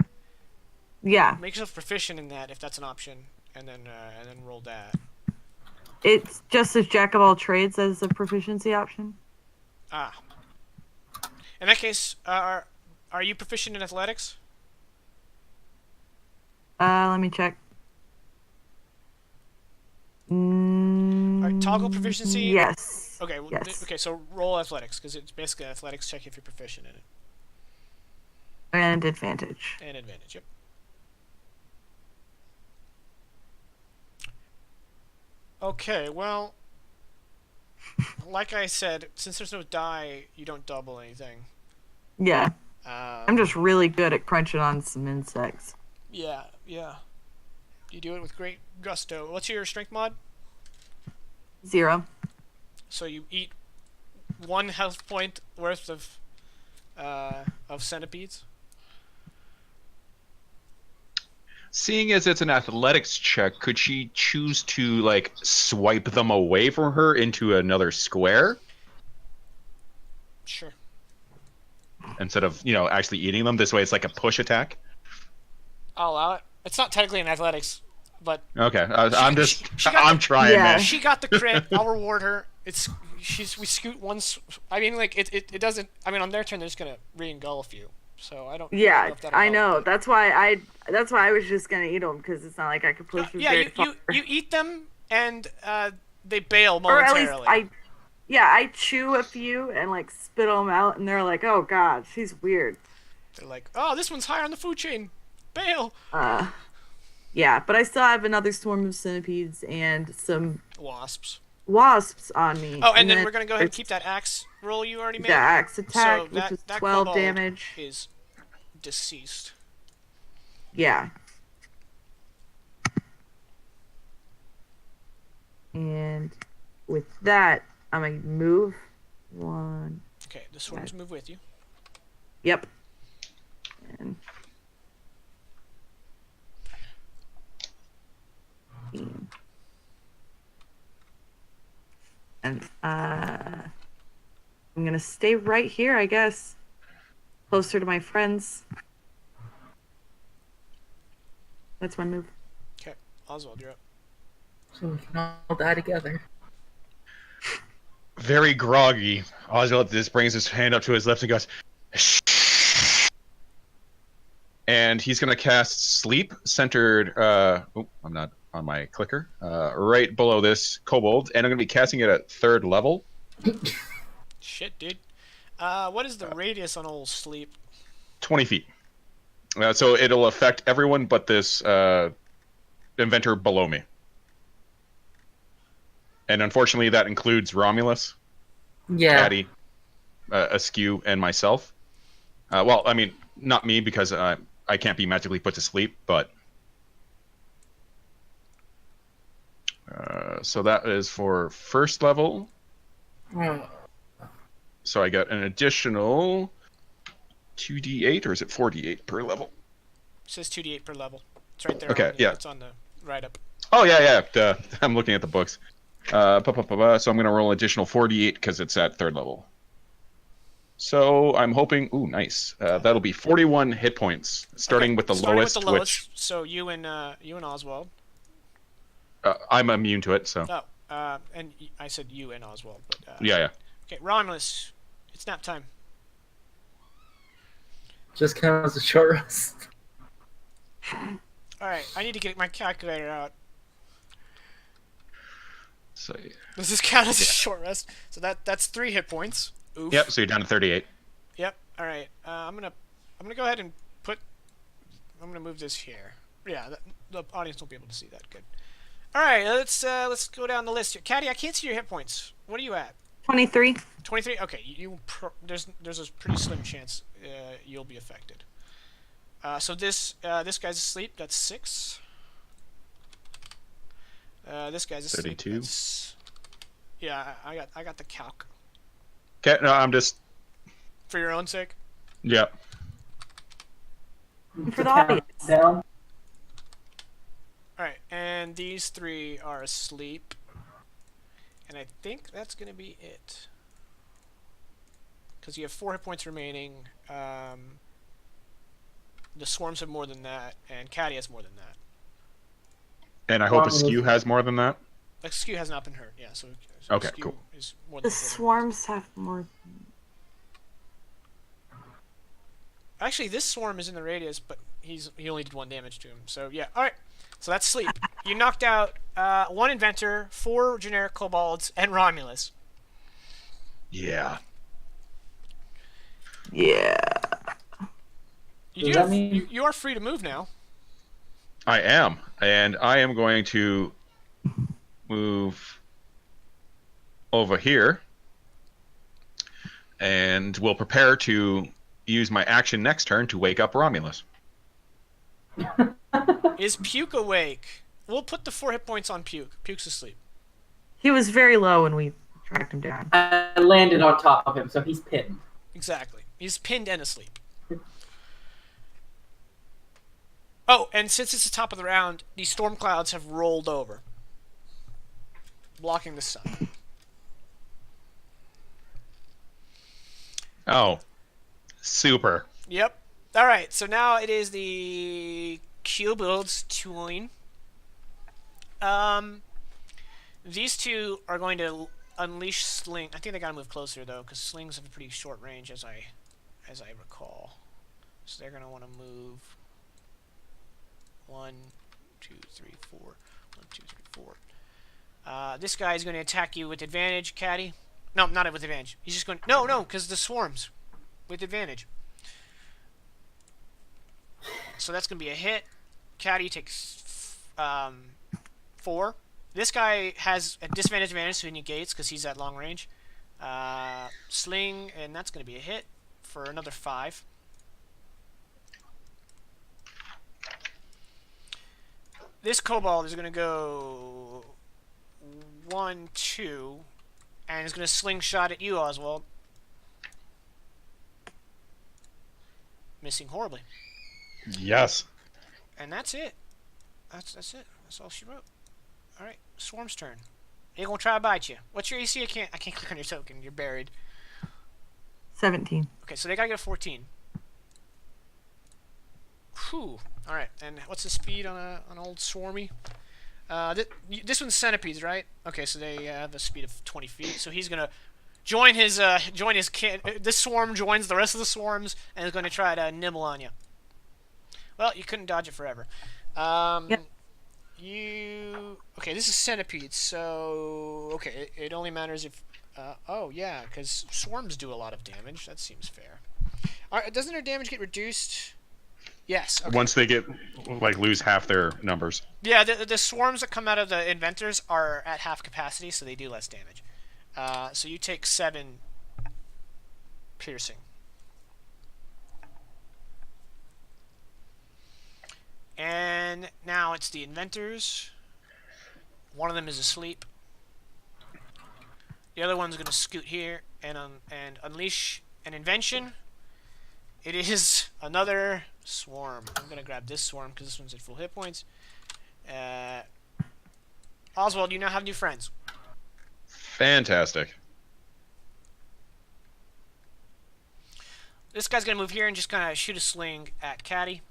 Yeah,
Make yourself proficient in that if that's an option, and then roll that.
it's just as jack of all trades as a proficiency option.
Ah. In that case, are you proficient in athletics?
Let me check.
Toggle proficiency.
Yes.
Okay. Well,
Yes.
okay. So roll athletics because it's basically an athletics check if you're proficient in it,
And advantage.
and advantage. Yep. Okay. Well, like I said, since there's no die, you don't double anything.
Yeah,
Um,
I'm just really good at crunching on some insects.
Yeah. Yeah. You do it with great gusto. What's your strength mod?
0.
So you eat 1 health point worth of centipedes.
Seeing as it's an athletics check, could she choose to like swipe them away from her into another square
Sure.
instead of actually eating them? This way, it's like a push attack.
I'll allow it. It's not technically in athletics, but
Okay,
she got
I'm
the-
trying,
Yeah.
man.
she got the crit. I'll reward her. We scoot once. I mean, like it doesn't. I mean, on their turn, they're just gonna re-engulf you. So I don't.
Yeah,
know if that'll
I
help,
know.
but-
That's why I was just gonna eat them because it's not like I could push them
Yeah,
very
you
far.
eat them and they bail
Or at
momentarily.
least I chew a few and like spit them out, and they're like, "Oh God, she's weird."
They're like, oh, this one's higher on the food chain. Bail.
Yeah, but I still have another swarm of centipedes and some
Wasps.
wasps on me.
Oh, and then we're gonna go ahead and
there's
keep that axe roll you already made.
the axe attack,
So
which is
that
12
kobold
damage.
is deceased.
Yeah. And with that, I'm gonna move 1.
Okay, the swarms move with you.
Yep. And I'm gonna stay right here, I guess, closer to my friends. That's my move.
Okay, Oswald, you're up.
So we can all die together.
Very groggy. Oswald just brings his hand up to his lips and goes, and he's gonna cast Sleep centered. I'm not on my clicker. Right below this kobold, and I'm gonna be casting it at 3rd level.
Shit, dude. What is the radius on old sleep?
20 feet. So it'll affect everyone but this inventor below me. And unfortunately, that includes Romulus,
Yeah.
Caddy, Askew, and myself. Well, I mean, not me because I can't be magically put to sleep, but... so that is for 1st level.
Oh.
So I got an additional 2d8, or is it 4d8 per level?
It says 2d8 per level. It's right there.
Okay, yeah.
It's on the write up.
Oh, yeah. Duh. I'm looking at the books. So I'm going to roll an additional 4d8 because it's at 3rd level. So I'm hoping... Ooh, nice. That'll be 41 hit points, starting with the lowest,
with the lowest. So you and Oswald.
I'm immune to it, so...
Oh, and I said you and Oswald. But,
Yeah.
Okay, Romulus. It's nap time.
Just count as a short rest.
Alright, I need to get my calculator out.
So,
Does this count as a short rest? So that's 3 hit points. Oof.
yep, so you're down to 38.
Yep. Alright. I'm gonna go ahead and I'm gonna move this here. Yeah, the audience won't be able to see that. Good. Alright, let's go down the list here. Caddy, I can't see your hit points. What are you at?
23.
23. Okay, there's a pretty slim chance you'll be affected. So this guy's asleep. That's 6. This guy's asleep.
32.
Yeah, I got the calc.
Okay, no, I'm just...
For your own sake.
Yep.
For the audience.
Down.
Alright, and these 3 are asleep. And I think that's going to be it. Because you have 4 hit points remaining. The swarms have more than that, and Caddy has more than that.
And I hope Askew has more than that?
Askew has not been hurt, yeah, so
Okay,
Askew
cool.
is more
The
than 4 hit points.
swarms have more.
Actually, this swarm is in the radius, but he only did 1 damage to him. So yeah, all right. So that's sleep. You knocked out 1 inventor, 4 generic kobolds, and Romulus.
Yeah.
Yeah.
You are free to move now.
I am. And I am going to move over here. And we'll prepare to use my action next turn to wake up Romulus.
Is Puke awake? We'll put the 4 hit points on Puke. Puke's asleep.
He was very low when we tracked him down.
I landed on top of him, so he's pinned.
Exactly. He's pinned and asleep. Oh, and since it's the top of the round, these storm clouds have rolled over, blocking the sun.
Oh. Super.
Yep. All right, so now it is the Q-Build's turn. These 2 are going to unleash Sling. I think they gotta move closer though, because slings have a pretty short range, as I recall. So they're gonna want to move 1, 2, 3, 4. 1, 2, 3, 4. This guy is going to attack you with advantage, Caddy. No, not with advantage. He's just going. No, because the swarms with advantage. So that's going to be a hit. Caddy takes 4. This guy has a disadvantage advantage, so he negates because he's at long range. Sling, and that's going to be a hit for another 5. This kobold is going to go 1, 2, and is going to slingshot at you, Oswald. Missing horribly.
Yes.
And that's it. That's it. That's all she wrote. All right, Swarm's turn. They're gonna try to bite you. What's your AC? I can't click on your token. You're buried.
17.
Okay, so they gotta get a 14. Whew. All right, and what's the speed on an old Swarmy? This one's centipedes, right? Okay, so they have a speed of 20 feet. So he's gonna join his kid. This swarm joins the rest of the swarms and is gonna try to nibble on you. Well, you couldn't dodge it forever.
Yep.
Okay, this is centipedes, so okay, it only matters if oh yeah, because swarms do a lot of damage. That seems fair. Doesn't their damage get reduced? Yes. Okay.
Once they get lose half their numbers.
Yeah, the swarms that come out of the inventors are at half capacity, so they do less damage. So you take 7 piercing. And now it's the inventors. One of them is asleep. The other one's gonna scoot here and unleash an invention. It is another swarm. I'm gonna grab this swarm because this one's at full hit points. Oswald, you now have new friends.
Fantastic.
This guy's gonna move here and just kind of shoot a sling at Caddy.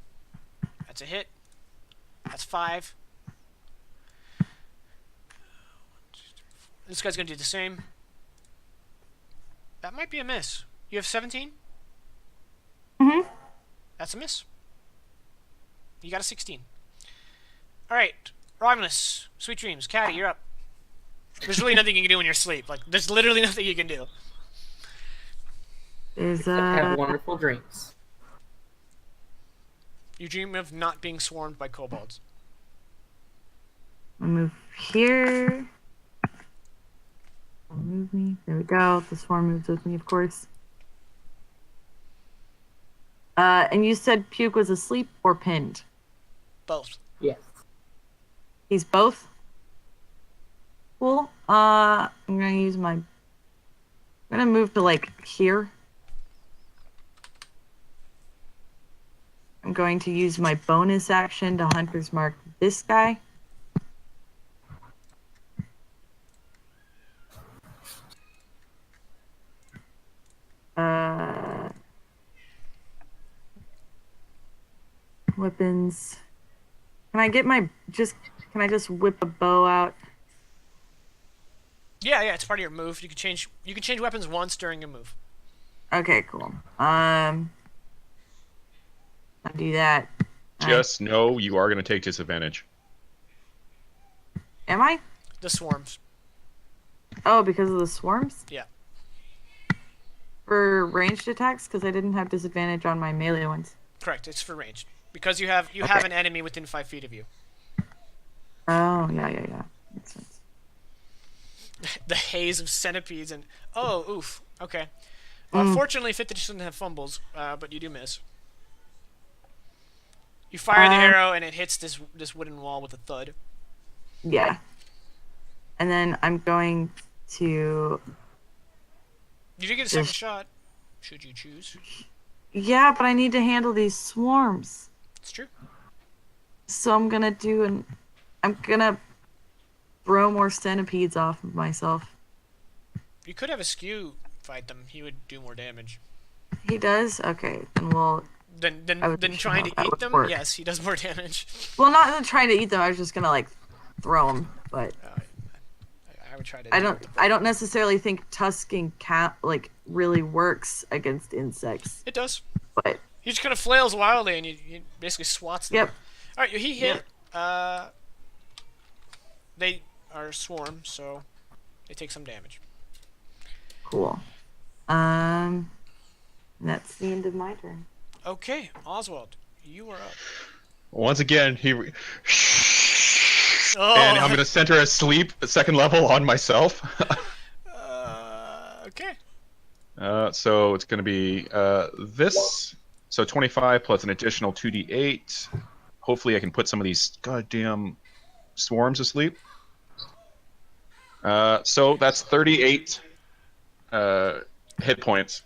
That's a hit. That's 5. This guy's gonna do the same. That might be a miss. You have 17?
Mhm.
That's a miss. You got a 16. Alright. Romulus. Sweet dreams. Caddy, you're up. There's really nothing you can do in your sleep. Like, there's literally nothing you can do.
There's
Have wonderful dreams.
You dream of not being swarmed by kobolds.
I'll move here. I'll move me. There we go. The swarm moves with me, of course. And you said Puke was asleep or pinned?
Both.
Yes.
He's both? Cool. I'm gonna use my... I'm gonna move to, like, here. I'm going to use my bonus action to Hunter's Mark this guy. Weapons. Can I get my can I just whip a bow out?
Yeah, it's part of your move. You can change weapons once during your move.
Okay, cool. I'll do that.
Just know you are going to take disadvantage.
Am I?
The swarms.
Oh, because of the swarms?
Yeah.
For ranged attacks, because I didn't have disadvantage on my melee ones.
Correct. It's for ranged. Because you have an enemy within 5 feet of you.
Oh, yeah. Makes sense.
The haze of centipedes and... Oh, oof. Okay.
Mm.
Fortunately, 5th edition doesn't have fumbles, but you do miss. You fire the arrow, and it hits this wooden wall with a thud.
Yeah. And then I'm going to...
You do get a second shot, should you choose.
Yeah, but I need to handle these swarms.
It's true.
So I'm gonna I'm gonna throw more centipedes off of myself.
You could have a skew fight them. He would do more damage.
He does? Okay, then we'll...
Than
wasn't sure
trying
how
to
that
eat
would
them?
work.
Yes, he does more damage.
Well, not trying to eat them. I was just gonna like throw them, but
I would try to.
I don't necessarily think tusking cat like really works against insects.
It does.
But
He just kind of flails wildly, and he basically swats them.
yep.
All right, he hit. They are swarm, so they take some damage.
Cool. That's the end of my turn.
Okay, Oswald, you are up.
Once again,
Oh.
and I'm going to center a sleep at 2nd level on myself.
Okay.
So it's going to be this. So 25 plus an additional 2d8. Hopefully I can put some of these goddamn swarms asleep. So that's 38 hit points.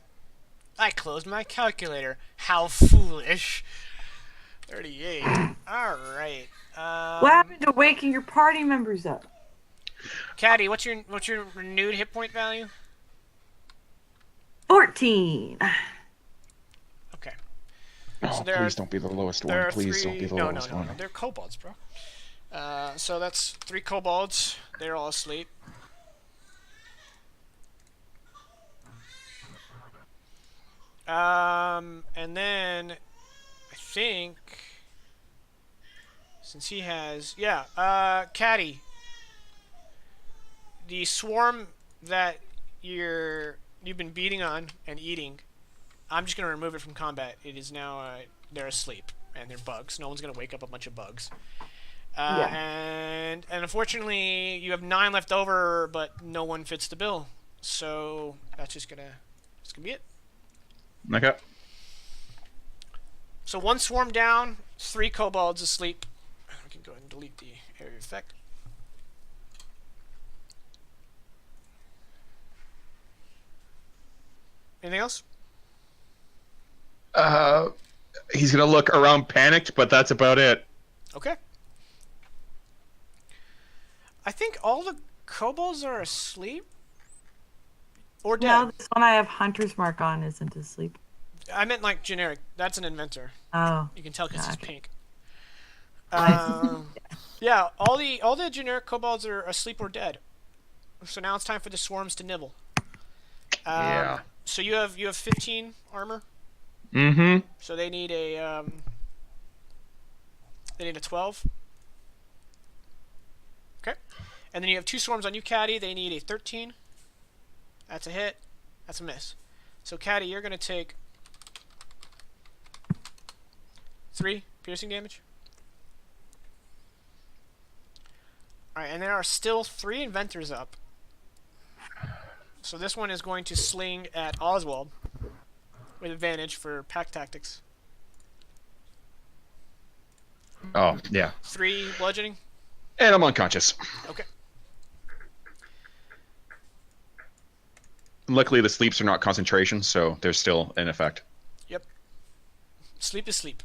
I closed my calculator. How foolish. 38. All right.
What happened to waking your party members up?
Caddy, what's your renewed hit point value?
14.
Okay.
Oh,
there
please
are-
don't be the lowest
There
one.
are
Please
three...
don't be the
no,
lowest one.
They're kobolds, bro. So that's 3 kobolds. They're all asleep. And then I think since he has Caddy, the swarm that you've been beating on and eating, I'm just gonna remove it from combat. It is now they're asleep and they're bugs. No one's gonna wake up a bunch of bugs. And unfortunately, you have 9 left over, but no one fits the bill. So that's gonna be it.
Okay.
So 1 swarm down, 3 kobolds asleep. We can go ahead and delete the area effect. Anything else?
He's gonna look around panicked, but that's about it.
Okay. I think all the kobolds are asleep. Or dead.
No, this one I have Hunter's Mark on isn't asleep.
I meant like generic. That's an inventor.
Oh.
You can tell because it's
Okay.
pink. Yeah, all the generic kobolds are asleep or dead. So now it's time for the swarms to nibble.
Yeah.
So you have 15 armor.
Mm-hmm.
So they need a 12. Okay. And then you have 2 swarms on you, Caddy. They need a 13. That's a hit. That's a miss. So Caddy, you're gonna take 3 piercing damage. Alright, and there are still 3 inventors up. So this one is going to sling at Oswald with advantage for pack tactics.
Oh, yeah.
3 bludgeoning.
And I'm unconscious.
Okay.
Luckily, the sleeps are not concentration, so they're still in effect.
Yep. Sleep is sleep.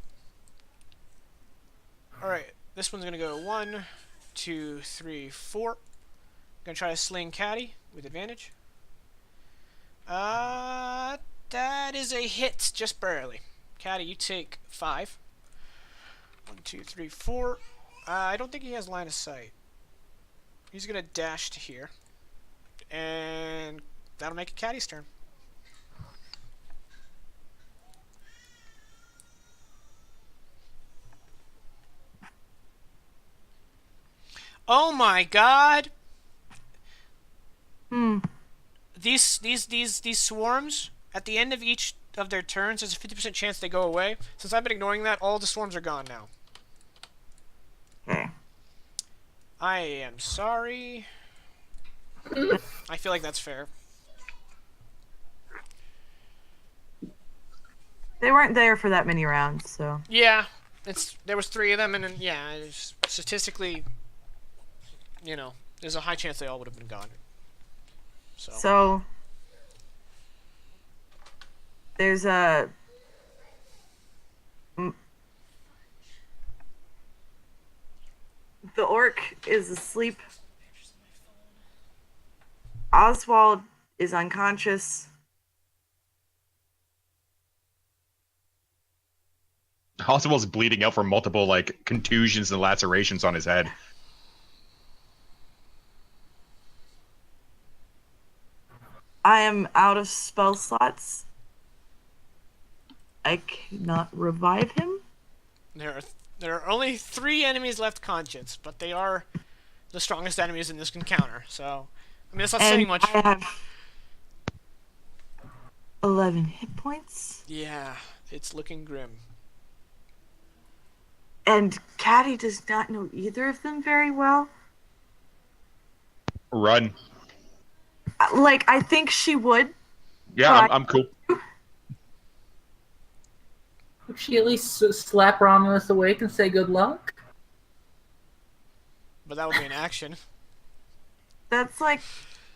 Alright, this one's gonna go 1, 2, 3, 4. Gonna try to sling Caddy with advantage. That is a hit, just barely. Caddy, you take 5. 1, 2, 3, 4. I don't think he has line of sight. He's gonna dash to here. And that'll make it Caddy's turn. Oh my god! These swarms, at the end of each of their turns, there's a 50% chance they go away. Since I've been ignoring that, all the swarms are gone now.
Okay.
I am sorry. I feel like that's fair.
They weren't there for that many rounds, so.
Yeah, there was 3 of them, and then, yeah, statistically, you know, there's a high chance they all would have been gone.
So there's a the orc is asleep. Oswald is unconscious.
Oswald's bleeding out from multiple like contusions and lacerations on his head.
I am out of spell slots. I cannot revive him.
There are only 3 enemies left conscious, but they are the strongest enemies in this encounter. So, I mean, that's not saying much.
I have 11 hit points.
Yeah, it's looking grim.
And Caddy does not know either of them very well.
Run.
Like, I think she would.
Yeah,
but
I'm cool.
Would she at least slap Romulus awake and say good luck?
But that would be an action.
That's like,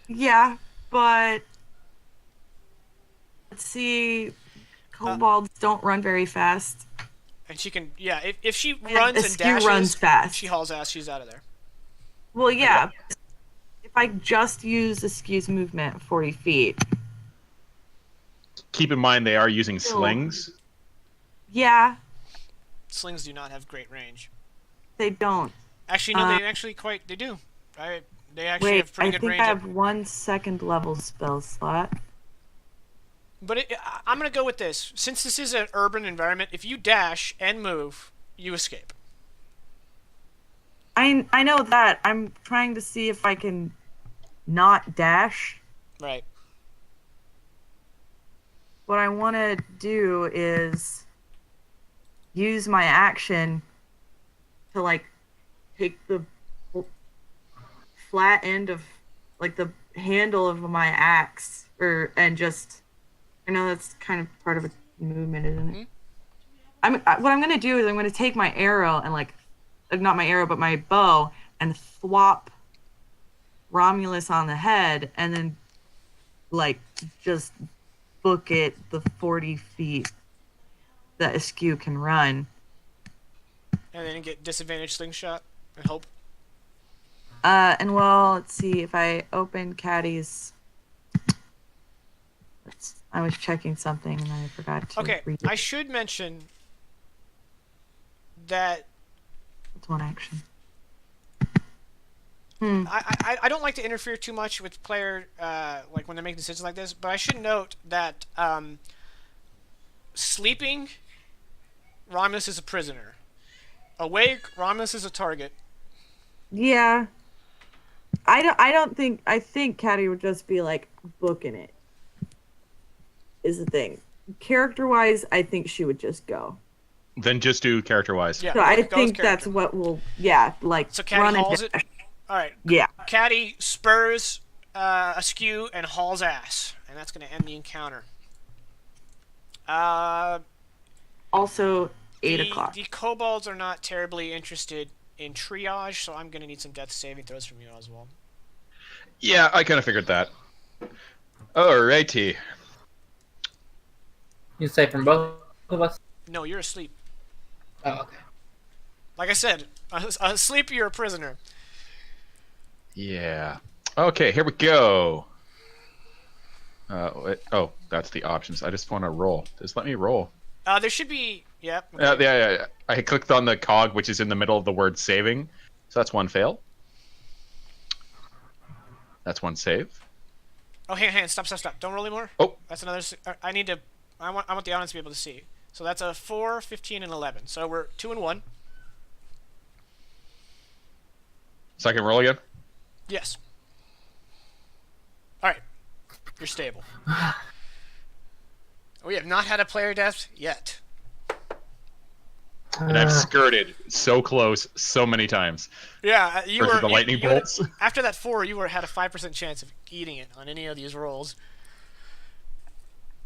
yeah, but let's see. Kobolds don't run very fast.
And she can, yeah, if she runs and
Askew
dashes,
runs fast.
she hauls ass, she's out of there.
Well, yeah. If I just use Askew's movement 40 feet.
Keep in mind they are using slings.
Yeah,
Slings do not have great range.
they don't.
Actually, no, they do. They actually
Wait,
have pretty
I
good
think
range.
I have 1 second level spell slot.
But I'm going to go with this. Since this is an urban environment, if you dash and move, you escape.
I know that. I'm trying to see if I can not dash.
Right.
What I want to do is use my action to, like, take the flat end of, like, the handle of my axe, and just, I know that's kind of part of a movement, isn't it? What I'm going to do is I'm going to take my arrow and, like, not my arrow, but my bow, and thwop Romulus on the head, and then, like, just book it the 40 feet that Askew can run.
And then get disadvantage slingshot and hope.
And well, let's see if I open Caddy's. I was checking something and then I forgot to read it.
I should mention that
It's one action.
I don't like to interfere too much with player like when they're making decisions like this, but I should note that sleeping, Romulus is a prisoner. Awake, Romulus is a target.
Yeah. I think Caddy would just be like booking it. Is the thing. Character-wise, I think she would just go.
Then just do character-wise.
Yeah,
So I think that's what will, like,
so Caddy
run
hauls it.
dash.
All right.
Yeah.
Caddy spurs Askew and hauls ass, and that's going to end the encounter.
Also, 8 o'clock.
The kobolds are not terribly interested in triage, so I'm going to need some death saving throws from you, Oswald.
Yeah, I kind of figured that. Alrighty.
You say from both of us?
No, you're asleep.
Oh, okay.
Like I said, asleep, you're a prisoner.
Yeah. Okay, here we go. Oh, that's the options. I just want to roll. Just let me roll.
There should be... Yep.
Yeah. I clicked on the cog, which is in the middle of the word saving. So that's one fail. That's one save.
Oh, hang on. Stop. Don't roll anymore.
Oh.
That's another... I need to... I want the audience to be able to see. So that's a 4, 15, and 11. So we're 2 and 1.
Second roll again?
Yes. Alright. You're stable. We have not had a player death yet.
And I've skirted so close so many times.
Yeah, you
Versus
were...
the lightning bolts.
After that 4, you had a 5% chance of eating it on any of these rolls.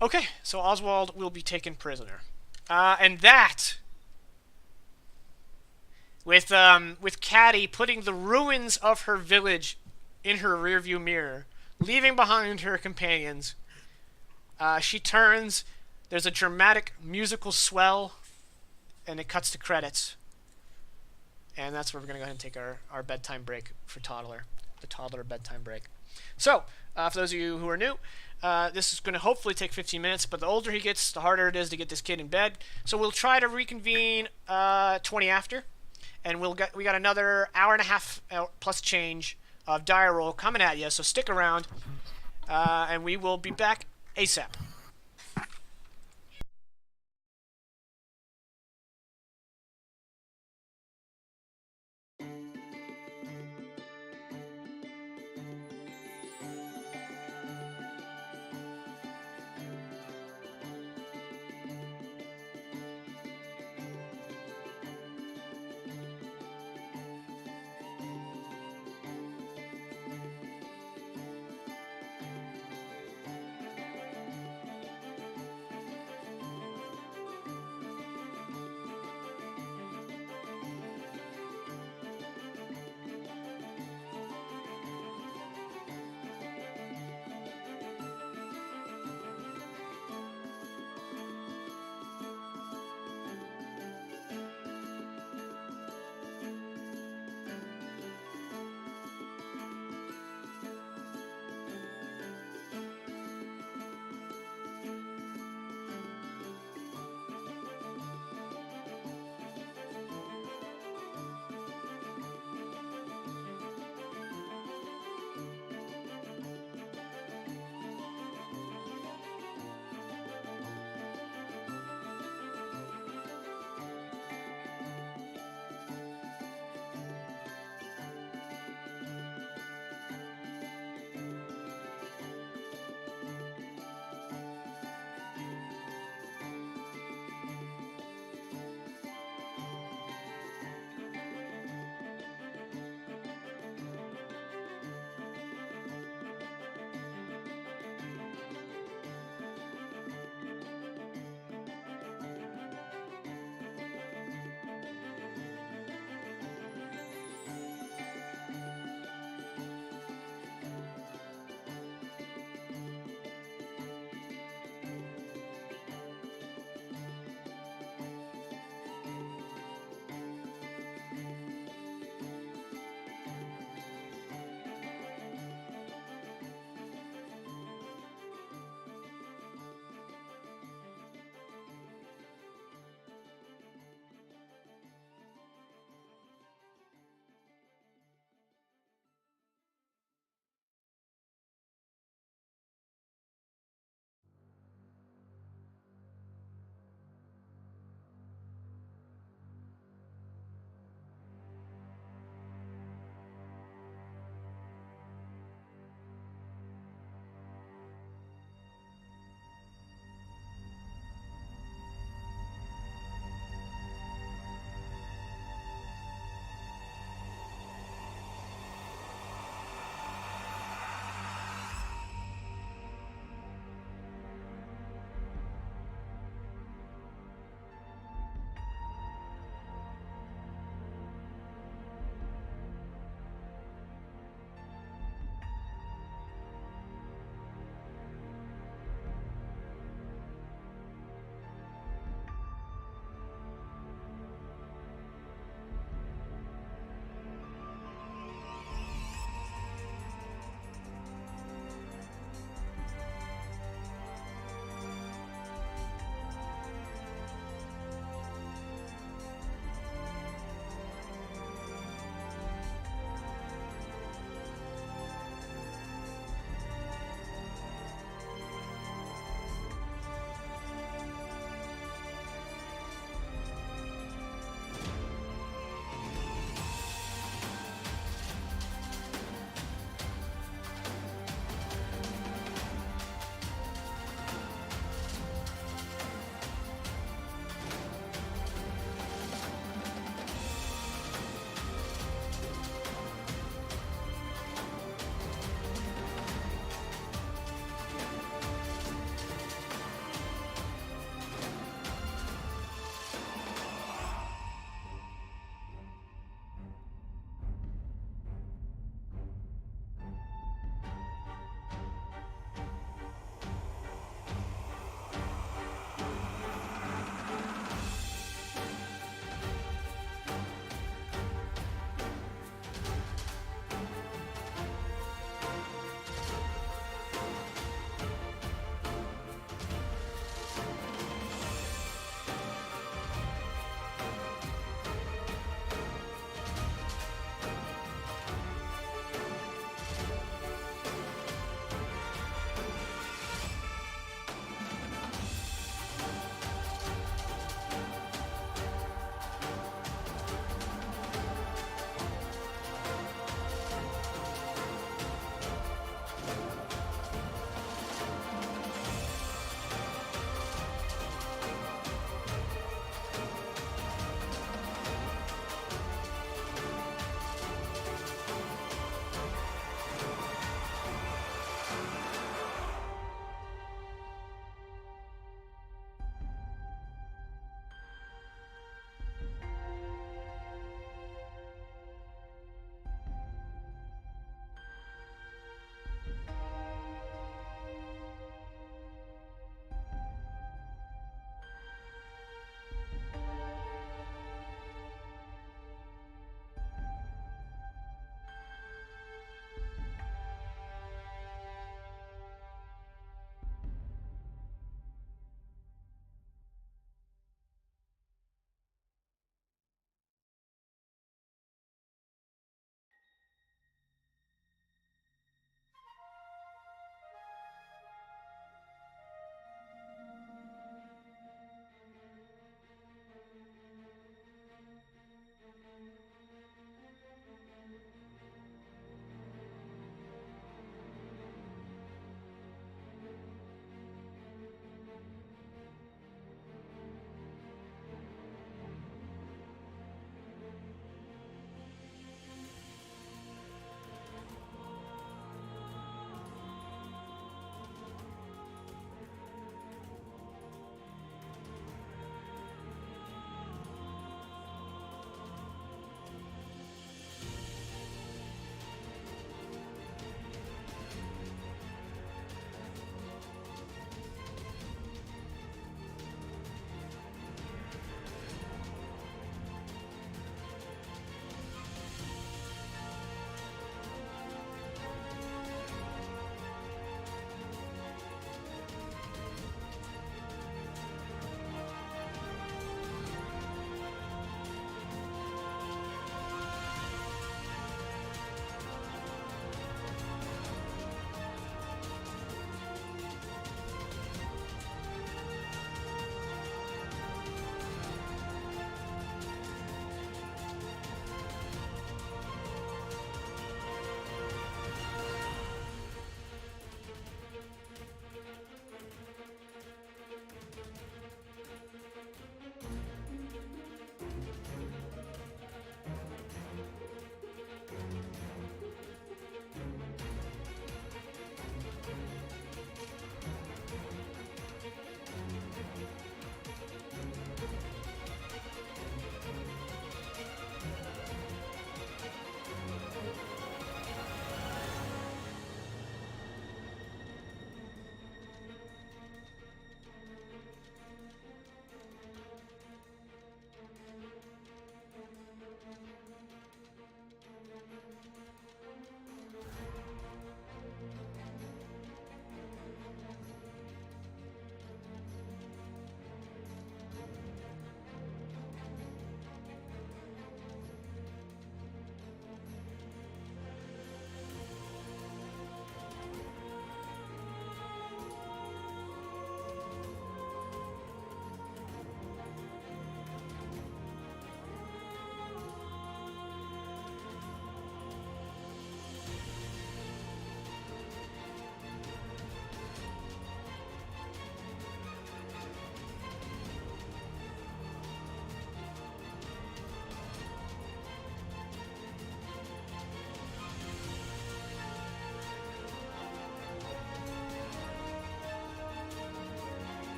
Okay, so Oswald will be taken prisoner. And that... With Caddy putting the ruins of her village in her rearview mirror, leaving behind her companions, she turns. There's a dramatic musical swell, and it cuts to credits. And that's where we're going to go ahead and take our bedtime break for Toddler. The Toddler bedtime break. So, for those of you who are new, this is going to hopefully take 15 minutes, but the older he gets, the harder it is to get this kid in bed. So we'll try to reconvene 20 after. And we got another hour and a half plus change of die roll coming at you, so stick around, and we will be back ASAP.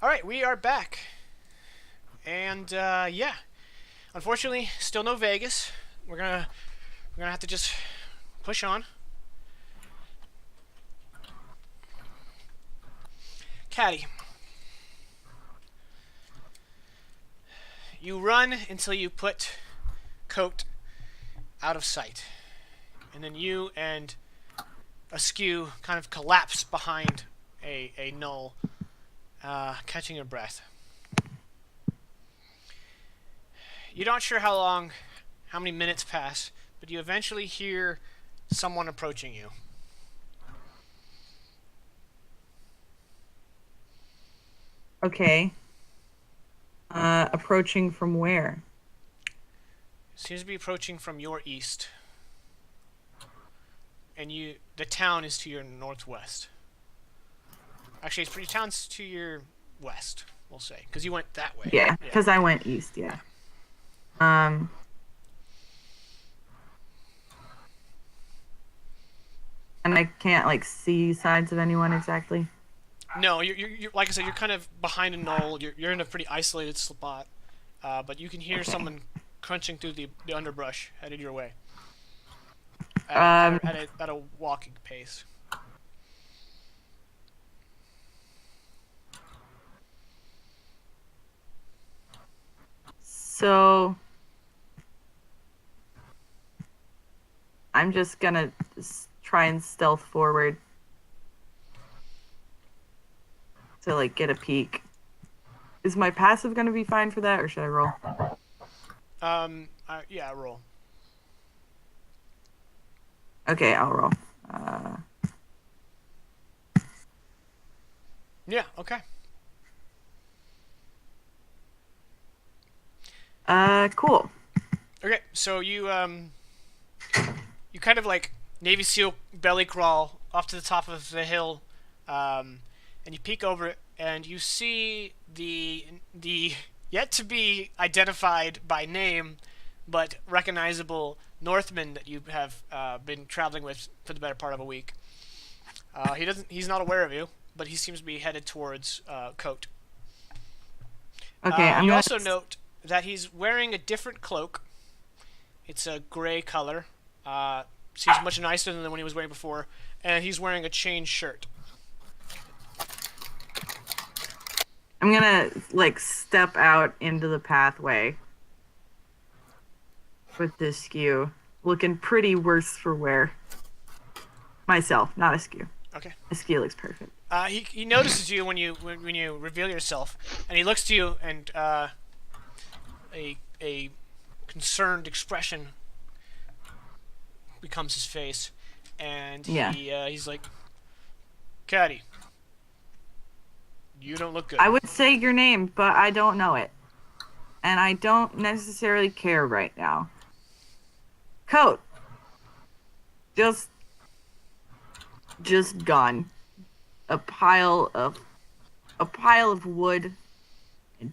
All right, we are back, and yeah, unfortunately, still no Vegas. We're gonna have to just push on. Caddy, you run until you put Coat out of sight, and then you and Askew kind of collapse behind a knoll, catching your breath. You're not sure how many minutes pass, but you eventually hear someone approaching you.
Okay. Approaching from where?
Seems to be approaching from your east. And the town is to your northwest. Actually, your town's to your west, we'll say, because you went that way.
Yeah, because I went east, yeah. And I can't, like, see sides of anyone exactly?
No, you're like I said, you're kind of behind a knoll. You're in a pretty isolated spot, but you can hear someone crunching through the underbrush headed your way at a walking pace.
So I'm just gonna try and stealth forward to like get a peek. Is my passive gonna be fine for that, or should I roll?
Yeah, roll.
Okay, I'll roll.
Yeah, okay.
Cool.
Okay, so you kind of like Navy SEAL belly crawl off to the top of the hill, and you peek over it, and you see the yet to be identified by name, but recognizable Northman that you have been traveling with for the better part of a week. He's not aware of you, but he seems to be headed towards Coat.
Okay,
you also note that he's wearing a different cloak. It's a gray color. Seems much nicer than the one he was wearing before, and he's wearing a chain shirt.
I'm gonna like step out into the pathway with this skew, looking pretty worse for wear. Myself, not Askew.
Okay.
Askew looks perfect.
He notices you when you reveal yourself, and he looks to you, and a concerned expression becomes his face, and he's like, Caddy, you don't look good.
I would say your name, but I don't know it. And I don't necessarily care right now. Coat. Just gone. A pile of wood and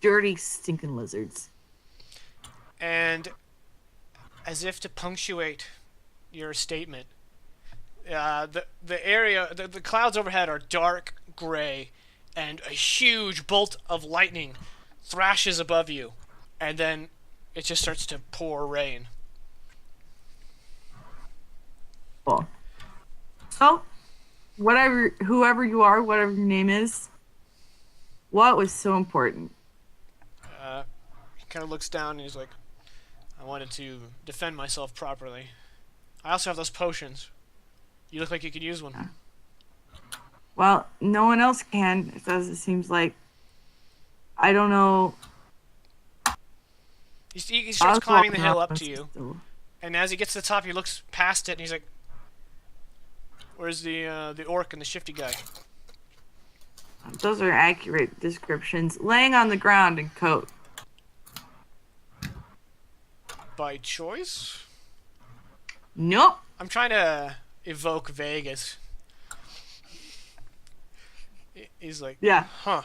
dirty stinking lizards.
And as if to punctuate your statement, the area, the clouds overhead are dark gray, and a huge bolt of lightning thrashes above you, and then it just starts to pour rain.
Cool. So, whoever you are, whatever your name is, what was so important?
He kind of looks down and he's like, I wanted to defend myself properly. I also have those potions. You look like you could use one.
Well, no one else can, it seems like. I don't know.
He starts climbing the hill up to you, and as he gets to the top, he looks past it, and he's like, where's the orc and the shifty guy?
Those are accurate descriptions. Laying on the ground in Coat.
By choice?
Nope.
I'm trying to evoke Vegas. He's like,
yeah.
Huh.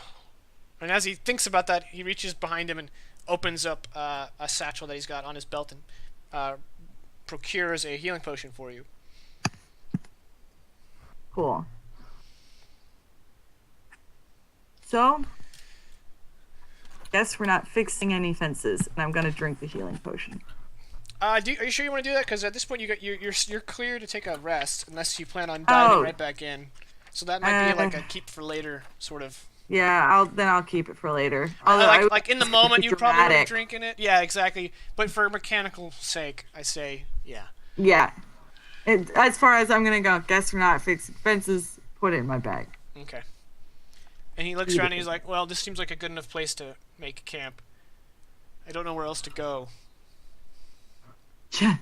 And as he thinks about that, he reaches behind him and opens up a satchel that he's got on his belt and procures a healing potion for you.
Cool. So, guess we're not fixing any fences, and I'm gonna drink the healing potion.
Are you sure you want to do that? Because at this point, you're clear to take a rest, unless you plan on diving right back in. So that might be like a keep for later sort of.
Yeah, I'll keep it for later.
Like in the moment, you probably would be drinking it. Yeah, exactly. But for mechanical sake, I say yeah.
Yeah. As far as I'm gonna go, guess we're not fixing fences. Put it in my bag.
Okay. And he looks around and he's like, "Well, this seems like a good enough place to make camp. I don't know where else to go."
Yeah.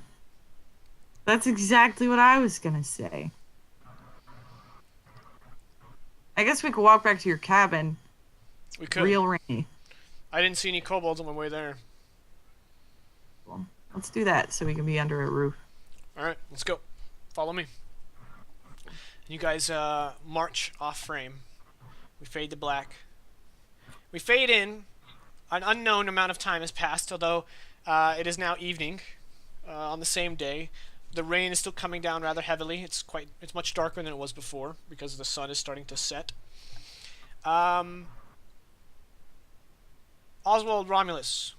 That's exactly what I was gonna say. I guess we could walk back to your cabin.
We could.
Real rainy.
I didn't see any kobolds on my way there.
Well, let's do that so we can be under a roof.
Alright, let's go. Follow me. You guys march off frame. We fade to black. We fade in. An unknown amount of time has passed, although it is now evening on the same day. The rain is still coming down rather heavily. It's much darker than it was before because the sun is starting to set. Oswald, Romulus,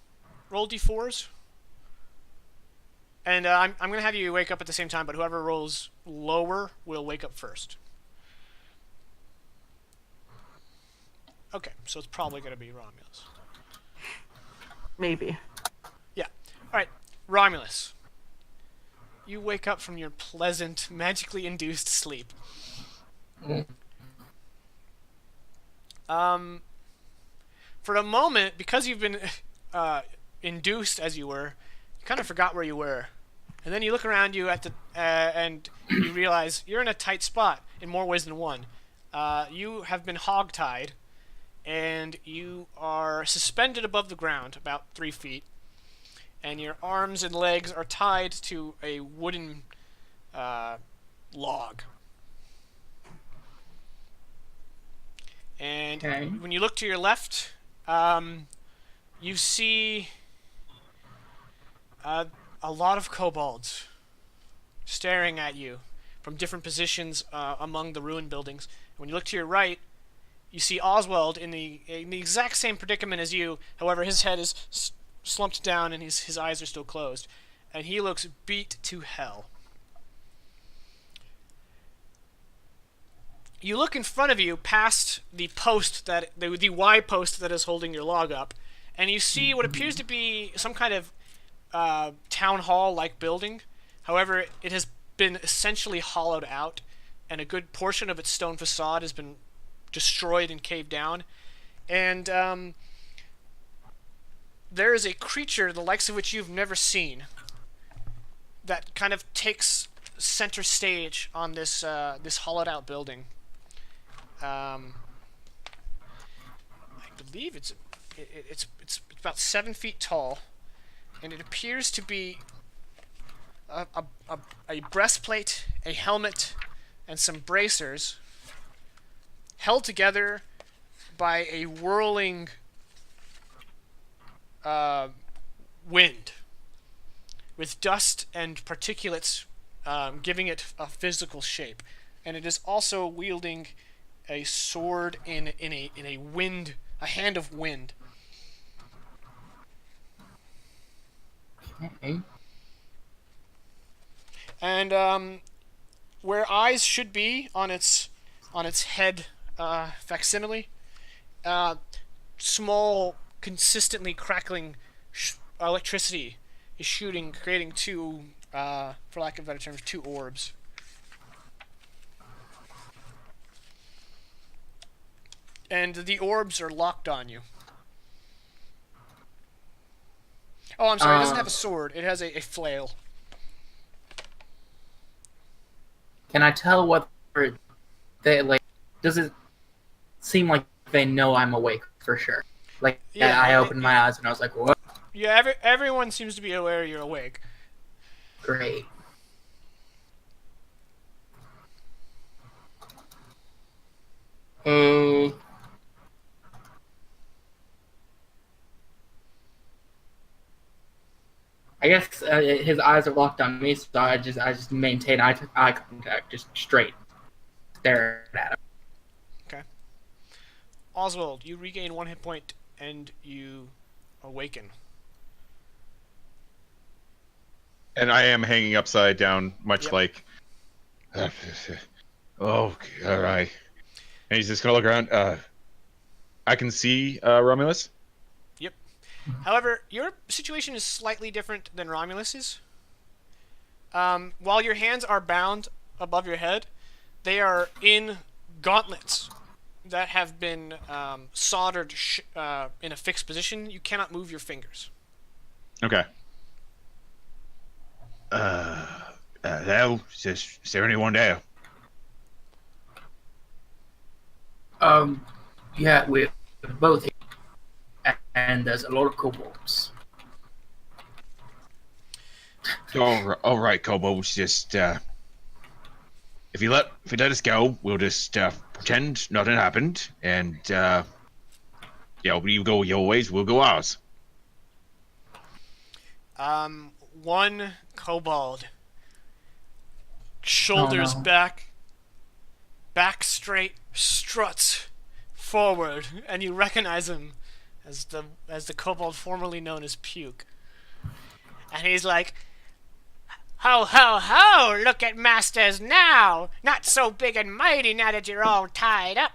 roll d4s. And I'm going to have you wake up at the same time, but whoever rolls lower will wake up first. Okay, so it's probably going to be Romulus.
Maybe.
Yeah. Alright, Romulus. You wake up from your pleasant, magically induced sleep. For a moment, because you've been induced as you were, you kind of forgot where you were. And then you look around you at the and you realize you're in a tight spot in more ways than one. You have been hogtied, and you are suspended above the ground about 3 feet. And your arms and legs are tied to a wooden log. And when you look to your left, you see a lot of kobolds staring at you from different positions among the ruined buildings. And when you look to your right, you see Oswald in the exact same predicament as you. However, his head is slumped down and his eyes are still closed, and he looks beat to hell. You look in front of you past the post the Y post that is holding your log up, and you see what appears to be some kind of town hall like building. However, it has been essentially hollowed out, and a good portion of its stone facade has been destroyed and caved down. And there is a creature the likes of which you've never seen that kind of takes center stage on this this hollowed out building. I believe it's about 7 feet tall, and it appears to be a breastplate, a helmet, and some bracers held together by a whirling wind, with dust and particulates giving it a physical shape, and it is also wielding a sword in a wind, a hand of wind.
Okay.
And where eyes should be on its head facsimile, small, consistently crackling electricity is shooting, creating two, for lack of better terms, two orbs. And the orbs are locked on you. Oh, I'm sorry, it doesn't have a sword. It has a flail.
Can I tell whether they, like, does it seem like they know I'm awake for sure? Like, yeah, I opened my eyes and I was like, what?
Yeah, everyone seems to be aware you're awake.
Great. I guess his eyes are locked on me, so I just maintain eye contact, just straight stare at him.
Okay. Oswald, you regain 1 hit point and you awaken.
And I am hanging upside down, much
Yep.
like. Oh, all right. And he's just gonna look around. I can see Romulus.
Yep. However, your situation is slightly different than Romulus's. While your hands are bound above your head, they are in gauntlets that have been soldered in a fixed position. You cannot move your fingers.
Okay. Hello? Is there anyone there?
Yeah, we're both here. And there's a lot of kobolds.
All right, kobolds. Just if you let us go, we'll just pretend nothing happened, and you go your ways, we'll go ours.
One kobold, shoulders back straight, struts forward, and you recognize him as the kobold formerly known as Puke. And he's like, "Ho, ho, ho! Look at masters now! Not so big and mighty now that you're all tied up."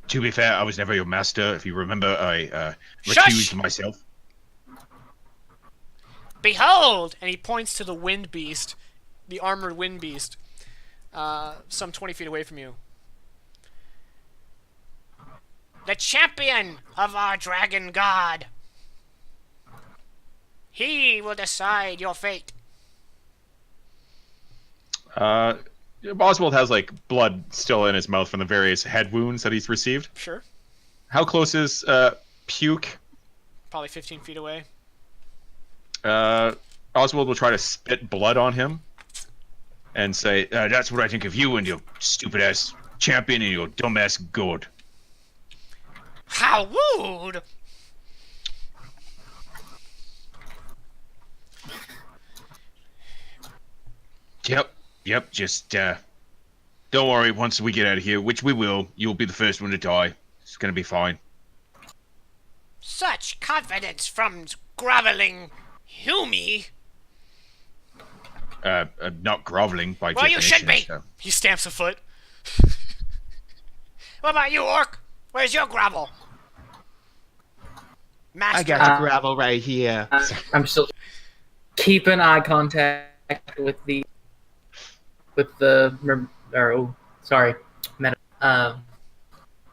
To be fair, I was never your master. If you remember, I
Shush!
recused myself.
"Behold!" And he points to the wind beast, the armored wind beast, some 20 feet away from you. "The champion of our dragon god. He will decide your fate."
Oswald has like blood still in his mouth from the various head wounds that he's received.
Sure.
How close is Puke?
Probably 15 feet away.
Oswald will try to spit blood on him and say, "That's what I think of you and your stupid ass champion and your dumb ass god."
How rude!
Yep. Just don't worry. Once we get out of here, which we will, you'll be the first one to die. It's gonna be fine.
Such confidence from groveling Humi.
Not groveling by
Well, you
definition.
should be.
So.
He stamps a foot. What about you, Orc? Where's your grovel? Master.
I got the gravel right here.
I'm still keeping eye contact with the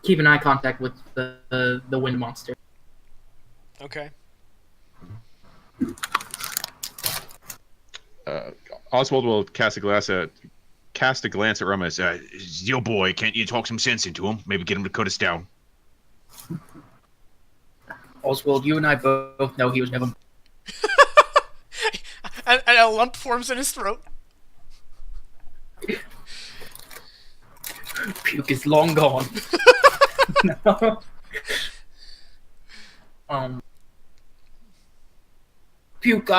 keeping eye contact with the wind monster.
Okay.
Oswald will cast a glance at Romulus. Your boy, can't you talk some sense into him? Maybe get him to cut us down.
Oswald, you and I both know he was never.
And a lump forms in his throat.
Puke is long gone. No. Puke,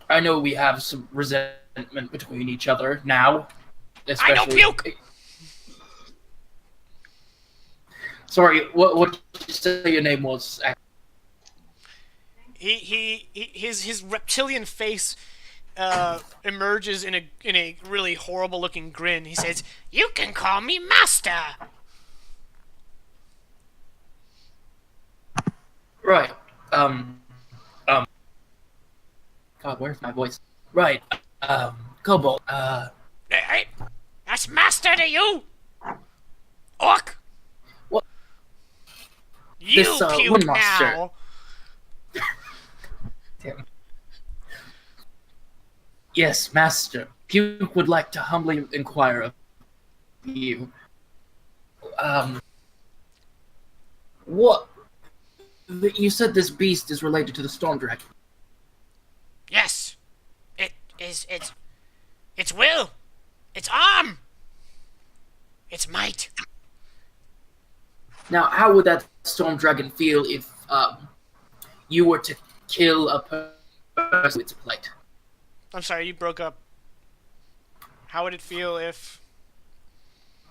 I know we have some resentment between each other now.
I know Puke!
Sorry, what did you say your name was?
His reptilian face emerges in a really horrible looking grin. He says, "You can call me Master."
Right. God, where's my voice? Right. Kobold.
Hey, that's Master to you, Orc.
What?
You
This,
puke
wind monster.
now.
Damn. Yes, Master. Puke would like to humbly inquire of you. What? You said this beast is related to the storm dragon.
Yes, it is. Its will, its arm, its might.
Now, how would that storm dragon feel if you were to kill a person with its plight?
I'm sorry, you broke up. How would it feel if?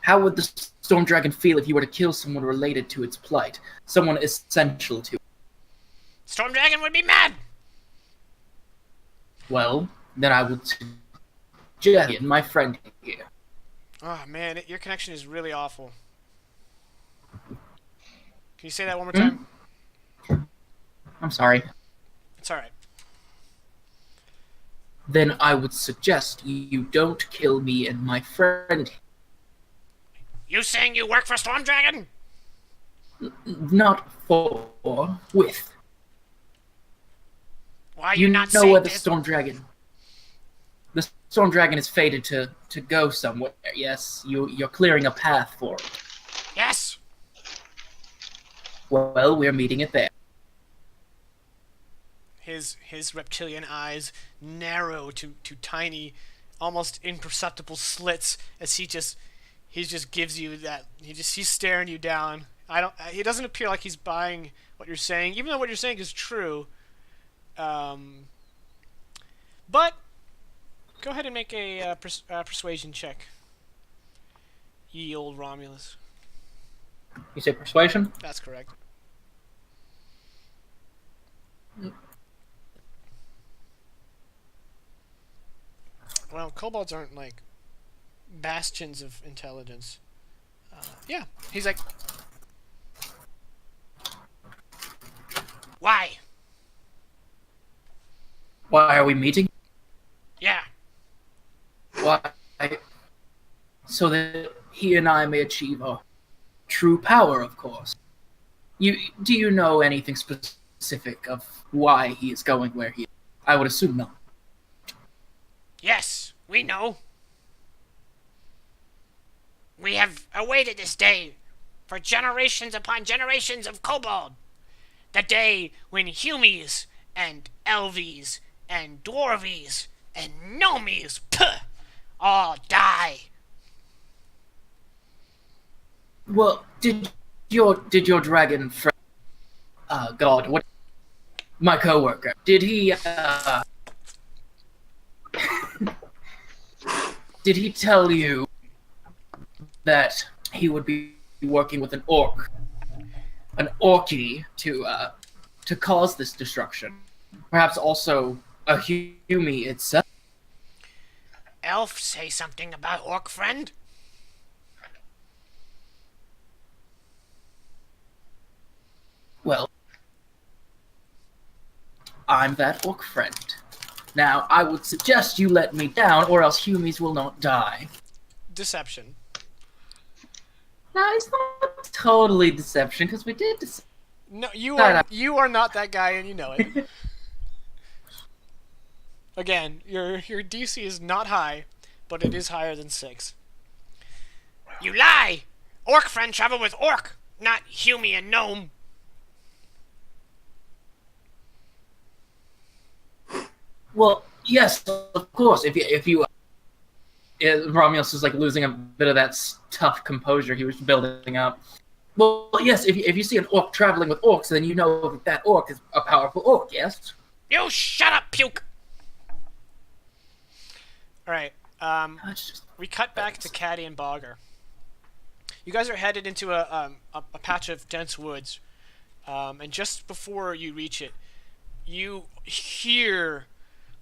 How would the storm dragon feel if you were to kill someone related to its plight? Someone essential to it?
Storm Dragon would be mad!
Well, then I would suggest my friend here.
Oh man, your connection is really awful. Can you say that one more time?
I'm sorry.
It's alright.
Then I would suggest you don't kill me and my friend.
You saying you work for Storm Dragon?
Not for, with.
Why are
You
you not
know
saying
where the
this?
storm dragon. The storm dragon is fated to go somewhere. Yes, you're clearing a path for it.
Yes!
Well, we're meeting it there.
His reptilian eyes narrow to tiny, almost imperceptible slits as he just gives you that. He's staring you down. He doesn't appear like he's buying what you're saying, even though what you're saying is true. But go ahead and make a persuasion check. Ye old Romulus.
You say persuasion?
That's correct. Well, kobolds aren't like bastions of intelligence. Yeah, he's like, why?
Why are we meeting?
Yeah.
Why? So that he and I may achieve our true power, of course. Do you know anything specific of why he is going where he is? I would assume not.
Yes, we know. We have awaited this day for generations upon generations of kobold. The day when humies and elvies and dwarvies and gnomies all die.
Well, did your dragon friend, God, what? My coworker, did he did he tell you that he would be working with an orky to cause this destruction? Perhaps also a humie itself.
Elf, say something about orc friend.
Well, I'm that orc friend. Now, I would suggest you let me down, or else humies will not die.
Deception.
No, it's not totally deception, because we did
No, you are not that guy, and you know it. Again, your DC is not high, but it is higher than 6. You lie! Orc friend travel with orc, not humie and gnome.
Well, yes, of course. If you Romulus is like losing a bit of that tough composure he was building up. Well, yes, if you see an orc traveling with orcs, then you know that orc is a powerful orc. Yes.
You shut up, puke. All right. We cut back to Caddy and Bogger. You guys are headed into a patch of dense woods, and just before you reach it, you hear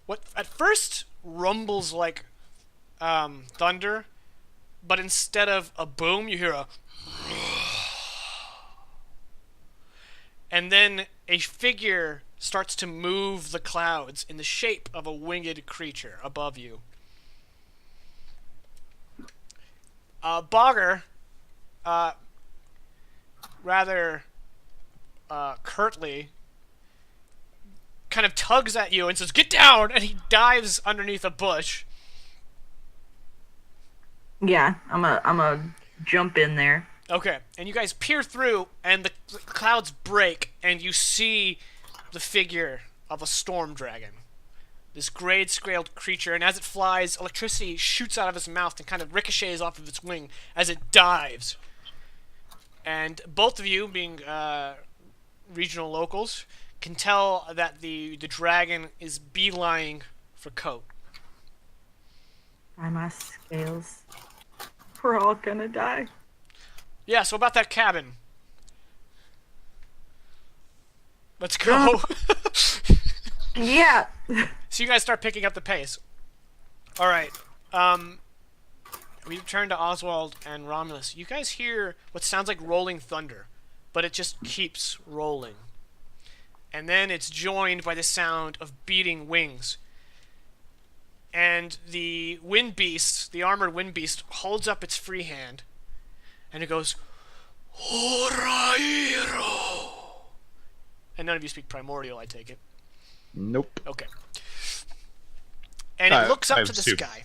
what at first rumbles like thunder, but instead of a boom, you hear a and then a figure starts to move the clouds in the shape of a winged creature above you. Bogger, rather curtly, kind of tugs at you and says, "Get down!" and he dives underneath a bush.
Yeah, I'm a jump in there.
Okay, and you guys peer through, and the clouds break, and you see the figure of a storm dragon. This grade-scaled creature, and as it flies, electricity shoots out of its mouth and kind of ricochets off of its wing as it dives. And both of you, being regional locals, can tell that the dragon is beelining for Coat.
By my scales. We're all gonna die.
Yeah, so about that cabin. Let's go.
Yeah.
So you guys start picking up the pace. All right. We turn to Oswald and Romulus. You guys hear what sounds like rolling thunder, but it just keeps rolling. And then it's joined by the sound of beating wings. And the wind beast, the armored wind beast, holds up its free hand, and it goes, Horairo. And none of you speak Primordial, I take it.
Nope.
Okay. And it looks up
I'm
to the
stupid.
sky.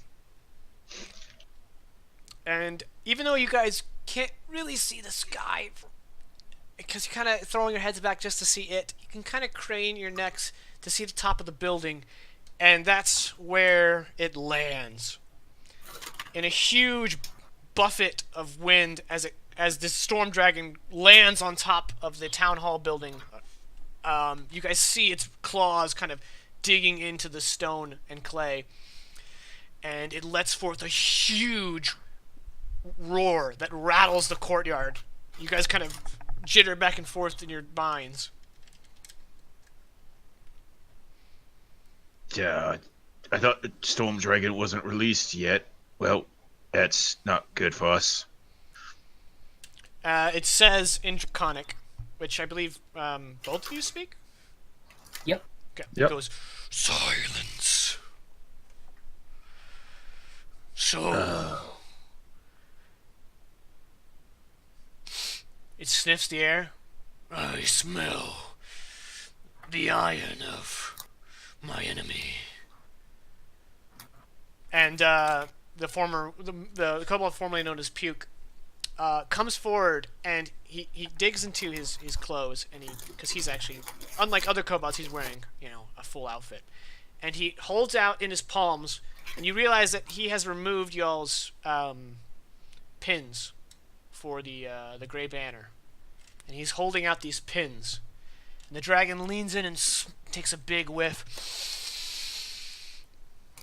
And even though you guys can't really see the sky, because you're kind of throwing your heads back just to see it, you can kind of crane your necks to see the top of the building, and that's where it lands. In a huge buffet of wind as this storm dragon lands on top of the town hall building. You guys see its claws kind of digging into the stone and clay, and it lets forth a huge roar that rattles the courtyard. You guys kind of jitter back and forth in your minds.
Yeah, I thought the Storm Dragon wasn't released yet. Well, that's not good for us.
It says in Draconic, which I believe both of you speak?
Yep.
Okay.
Yep.
It goes, silence. So... It sniffs the air. I smell the iron of my enemy. And the kobold formerly known as Puke comes forward, and he digs into his clothes, and because he's actually, unlike other kobolds, he's wearing, a full outfit. And he holds out in his palms, and you realize that he has removed y'all's pins for the Grey Banner. And he's holding out these pins. And the dragon leans in and takes a big whiff.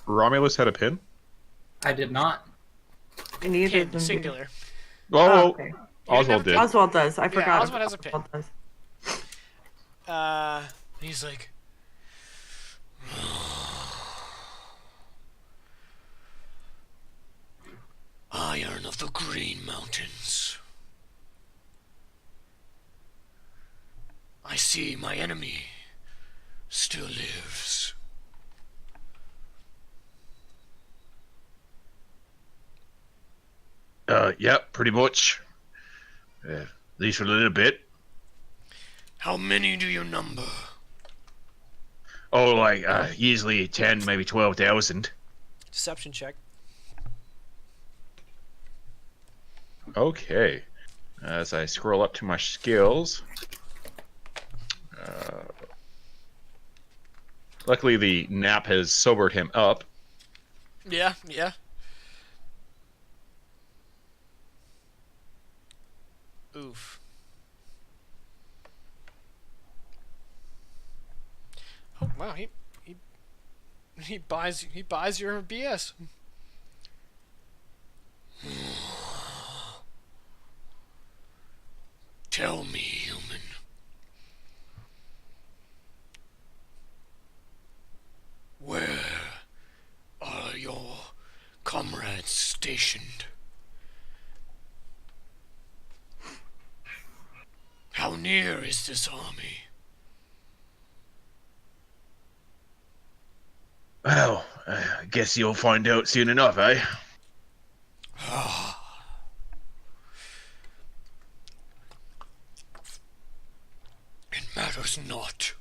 Romulus had a pin?
I did not.
And neither of
Pin,
them do.
singular.
Oh,
Okay.
Oswald did.
Oswald does. I forgot.
Oswald has a pin.
Oswald does.
He's like... Iron of the Green Mountains. I see my enemy still lives.
Yeah, pretty much. At least for a little bit.
How many do you number?
Oh, like, easily 10, maybe 12,000.
Deception check.
Okay. As I scroll up to my skills. Luckily, the nap has sobered him up.
Yeah. Oof. Oh wow, he buys your BS. Tell me, human. Where are your comrades stationed? How near is this army?
Well, I guess you'll find out soon enough, eh?
It matters not,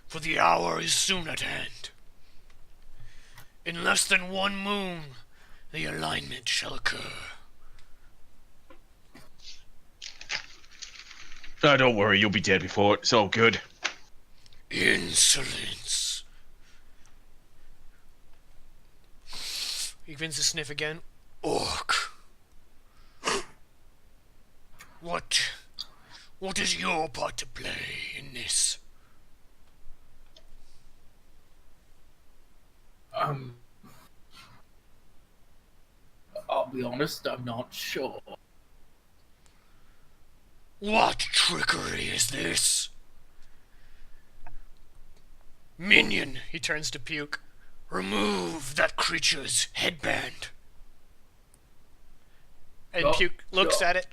for the hour is soon at hand. In less than one moon, the alignment shall occur.
Oh, don't worry, you'll be dead before it. It's all good.
Insolence. He begins to sniff again. Orc. What is your part to play in this?
I'll be honest, I'm not sure.
What trickery is this? Minion, he turns to Puke. Remove that creature's headband. And
Oh,
Puke looks
sure.
at it.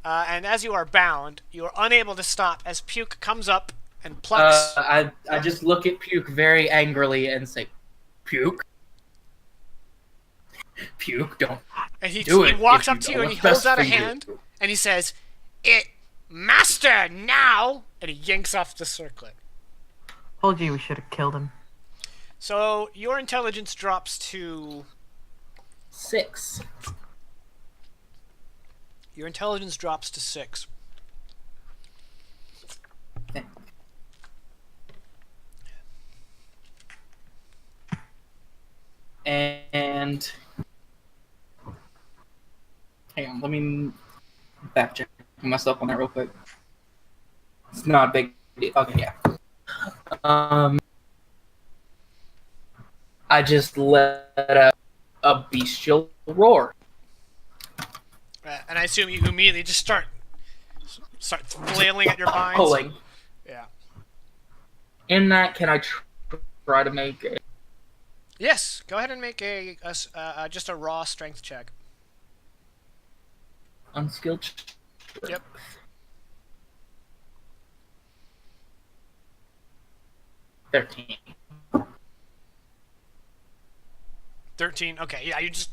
And as you are bound, you are unable to stop as Puke comes up and plucks.
I just look at Puke very angrily and say, Puke? Puke, don't
And he
do it
walks
if
up
you
to you
know
and he
what's
holds
best
out a
for you.
hand and he says, "It, master, now!" And he yanks off the circlet.
Told you we should have killed him.
So your intelligence drops to
6.
Your intelligence drops to 6.
And hang on, let me backcheck myself on that real quick. It's not a big deal. Okay, yeah. I just let out a bestial roar.
And I assume you immediately just start flailing at your binds.
Pulling.
Yeah.
In that, can I try to make a...
Yes. Go ahead and make just a raw strength check.
unskilled strength?
Yep.
$13.
13. Okay, yeah, you just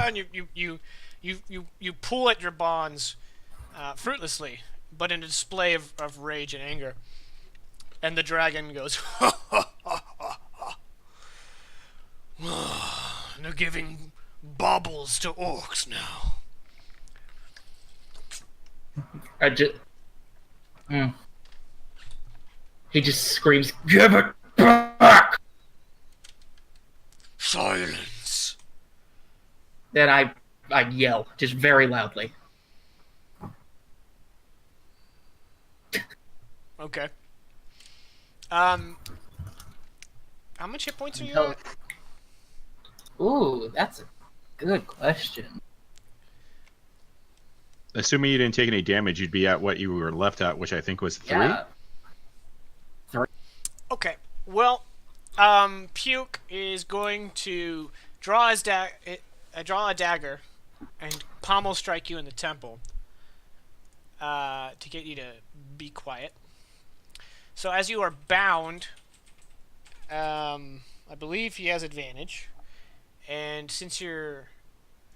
and you pull at your bonds fruitlessly, but in a display of rage and anger. And the dragon goes, they're giving baubles to orcs now.
I just... He just screams, "Give it back!"
Silence.
Then I yell, just very loudly.
Okay. How much hit points are you at?
Ooh, that's a good question.
Assuming you didn't take any damage, you'd be at what you were left at, which I think was 3.
Yeah.
Okay. Well, Puke is going to draw his draw a dagger and pommel strike you in the temple to get you to be quiet. So as you are bound, I believe he has advantage, and since you're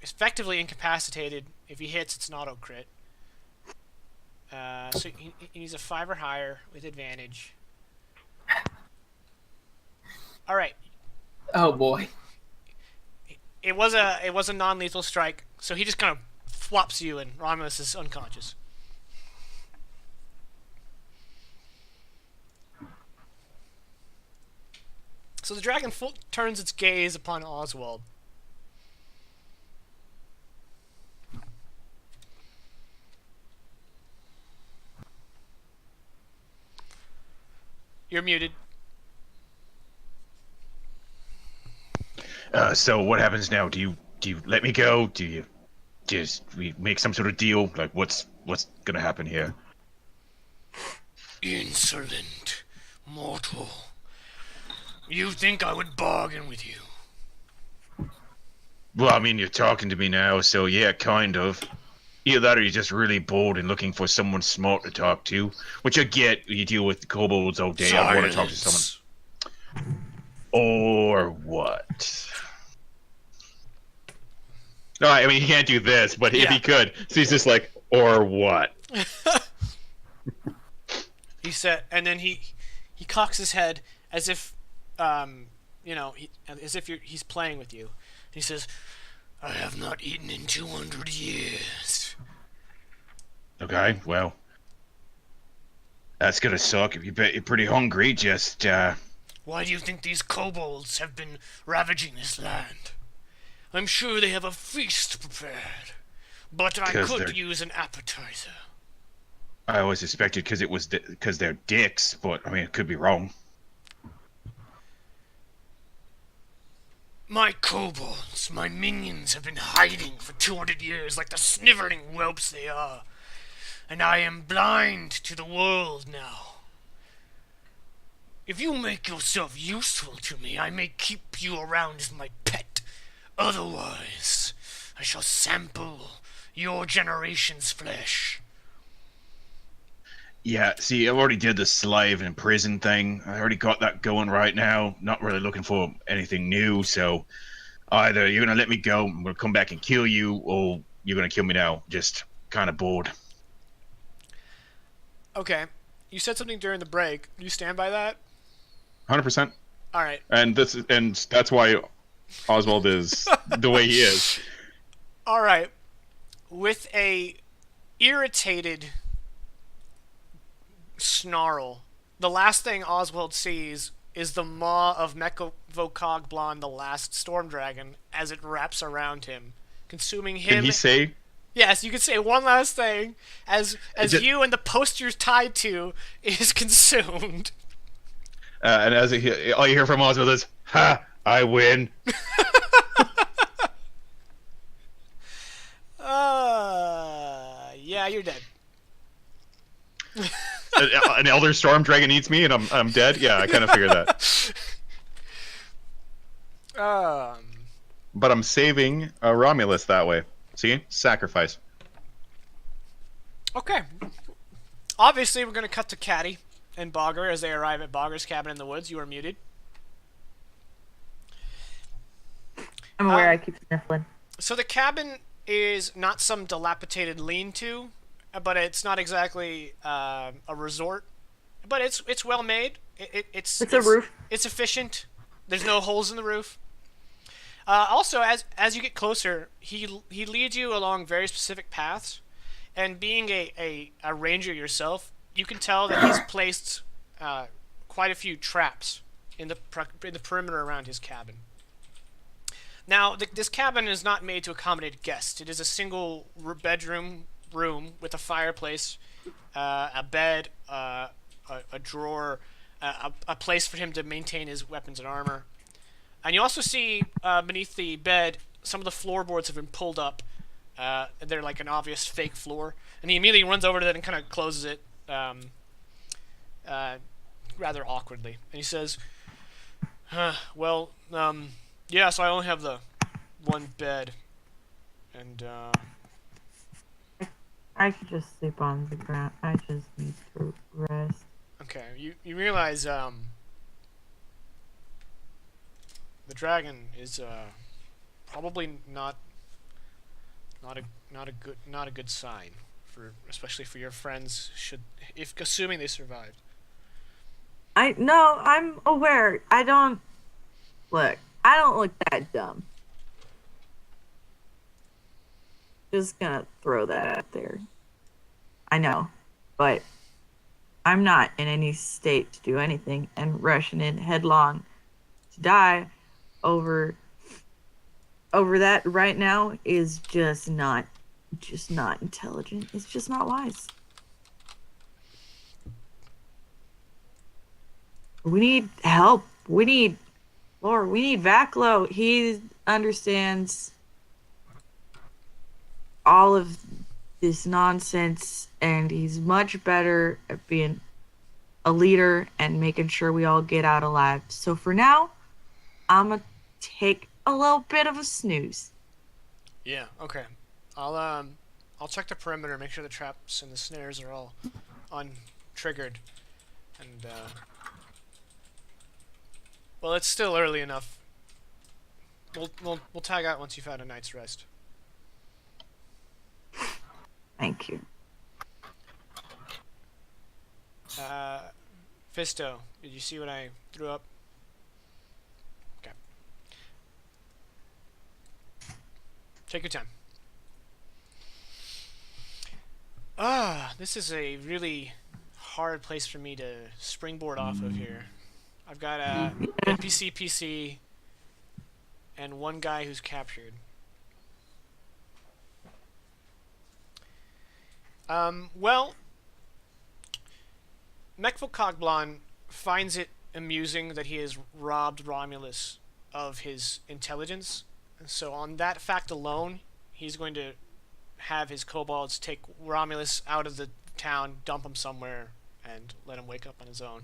effectively incapacitated, if he hits, it's an auto crit. So he needs a 5 or higher with advantage. All right.
Oh boy.
It was a non-lethal strike, so he just kind of flops you, and Romulus is unconscious. So the dragon turns its gaze upon Oswald. You're muted.
So what happens now? Do you let me go? Do you we make some sort of deal? Like what's gonna happen here?
Insolent mortal. You think I would bargain with you?
Well, I mean, you're talking to me now, so yeah, kind of. Either that or you're just really bored and looking for someone smart to talk to, which I get. You deal with kobolds all day. I want to talk to someone. Or what?
No, I mean, he can't do this, but if
Yeah.
he could, so he's just like, or what?
He said, and then he cocks his head as if, as if he's playing with you. He says, "I have not eaten in 200 years."
Okay, well, that's gonna suck. If you bet you're pretty hungry, just
Why do you think these kobolds have been ravaging this land? I'm sure they have a feast prepared, but I
'Cause
could
they're-
use an appetizer.
I always suspected because they're dicks, but I mean, it could be wrong.
My kobolds, my minions have been hiding for 200 years like the sniveling whelps they are. And I am blind to the world now. If you make yourself useful to me, I may keep you around as my pet. Otherwise, I shall sample your generation's flesh.
Yeah, see, I already did the slave and prison thing. I already got that going right now. Not really looking for anything new, so either you're gonna let me go, I'm gonna come back and kill you, or you're gonna kill me now. Just kind of bored.
Okay, you said something during the break. Do you stand by that?
100%.
All right.
And that's why Oswald is the way he is.
All right. With a irritated snarl, the last thing Oswald sees is the maw of Mechovocogblon, the last storm dragon, as it wraps around him, consuming him.
Can he say?
Yes, you can say one last thing as you and the post you're tied to is consumed.
And as all you hear from Oswald is, "Ha! I win."
Yeah, you're dead.
An elder storm dragon eats me, and I'm dead. Yeah, I kind of figured that. But I'm saving Romulus that way. See, sacrifice.
Okay. Obviously, we're going to cut to Caddy and Bogger as they arrive at Bogger's cabin in the woods. You are muted.
I'm aware I keep sniffling.
So the cabin is not some dilapidated lean-to, but it's not exactly a resort. But it's well made. It's
a roof.
It's efficient. There's no holes in the roof. Also, as you get closer, he leads you along very specific paths, and being a ranger yourself, you can tell that he's placed quite a few traps in the perimeter around his cabin. Now, this cabin is not made to accommodate guests. It is a single bedroom room with a fireplace, a bed, a drawer, a place for him to maintain his weapons and armor. And you also see beneath the bed, some of the floorboards have been pulled up. They're like an obvious fake floor. And he immediately runs over to it and kind of closes it rather awkwardly. And he says, yeah, so I only have the one bed. And,
I could just sleep on the ground. I just need to rest.
Okay, you realize, the dragon is probably not a good sign especially for your friends assuming they survived.
I'm aware. I don't look that dumb. Just gonna throw that out there. I know, but I'm not in any state to do anything, and rushing in headlong to die over that right now is just not intelligent. It's just not wise. We need help. We need Vaclo. He understands all of this nonsense, and he's much better at being a leader and making sure we all get out alive. So for now, I'm gonna take a little bit of a snooze.
Yeah, okay. I'll check the perimeter, make sure the traps and the snares are all untriggered. And well, it's still early enough. We'll tag out once you've had a night's rest.
Thank you.
Fisto, did you see what I threw up? Okay. Take your time. This is a really hard place for me to springboard off of here. I've got a NPC PC and one guy who's captured. Well, Mechovocogblon finds it amusing that he has robbed Romulus of his intelligence. So on that fact alone, he's going to have his kobolds take Romulus out of the town, dump him somewhere, and let him wake up on his own.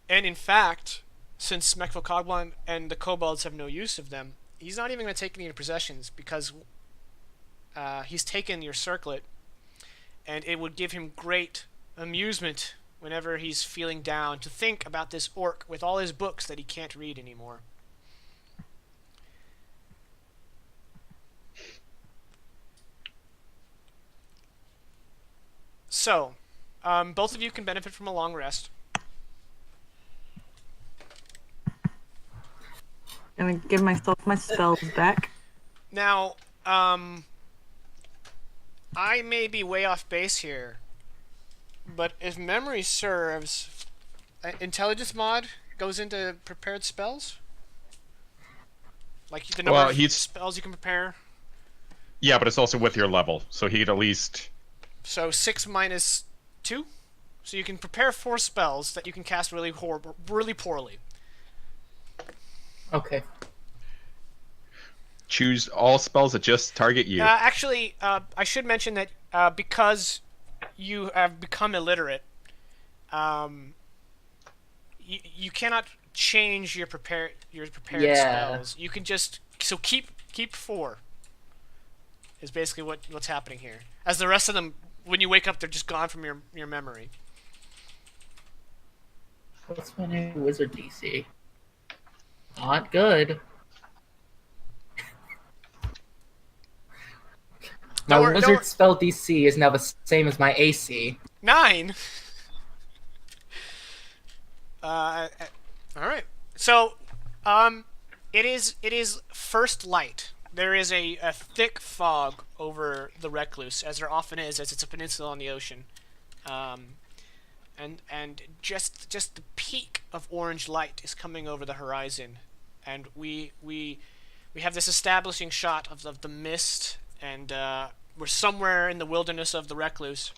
And in fact, since Mekvokoglan and the kobolds have no use of them, he's not even going to take any possessions, because he's taken your circlet, and it would give him great amusement whenever he's feeling down to think about this orc with all his books that he can't read anymore. So, both of you can benefit from a long rest.
Gonna give myself my spells back.
Now, I may be way off base here, but if memory serves, intelligence mod goes into prepared spells? Like the number of spells you can prepare?
Yeah, but it's also with your level, so he'd at least...
So 6 minus 2? So you can prepare 4 spells that you can cast really poorly.
Okay.
Choose all spells that just target you.
Actually, I should mention that because you have become illiterate, you cannot change your prepared spells. You can just keep 4. Is basically what's happening here. As the rest of them, when you wake up, they're just gone from your memory.
What's my new wizard DC? Not good. My wizard spell DC is now the same as my AC.
9. All right. So, it is first light. There is a thick fog over the Recluse, as there often is, as it's a peninsula on the ocean, and just the peak of orange light is coming over the horizon, and we have this establishing shot of the mist, and we're somewhere in the wilderness of the Recluse,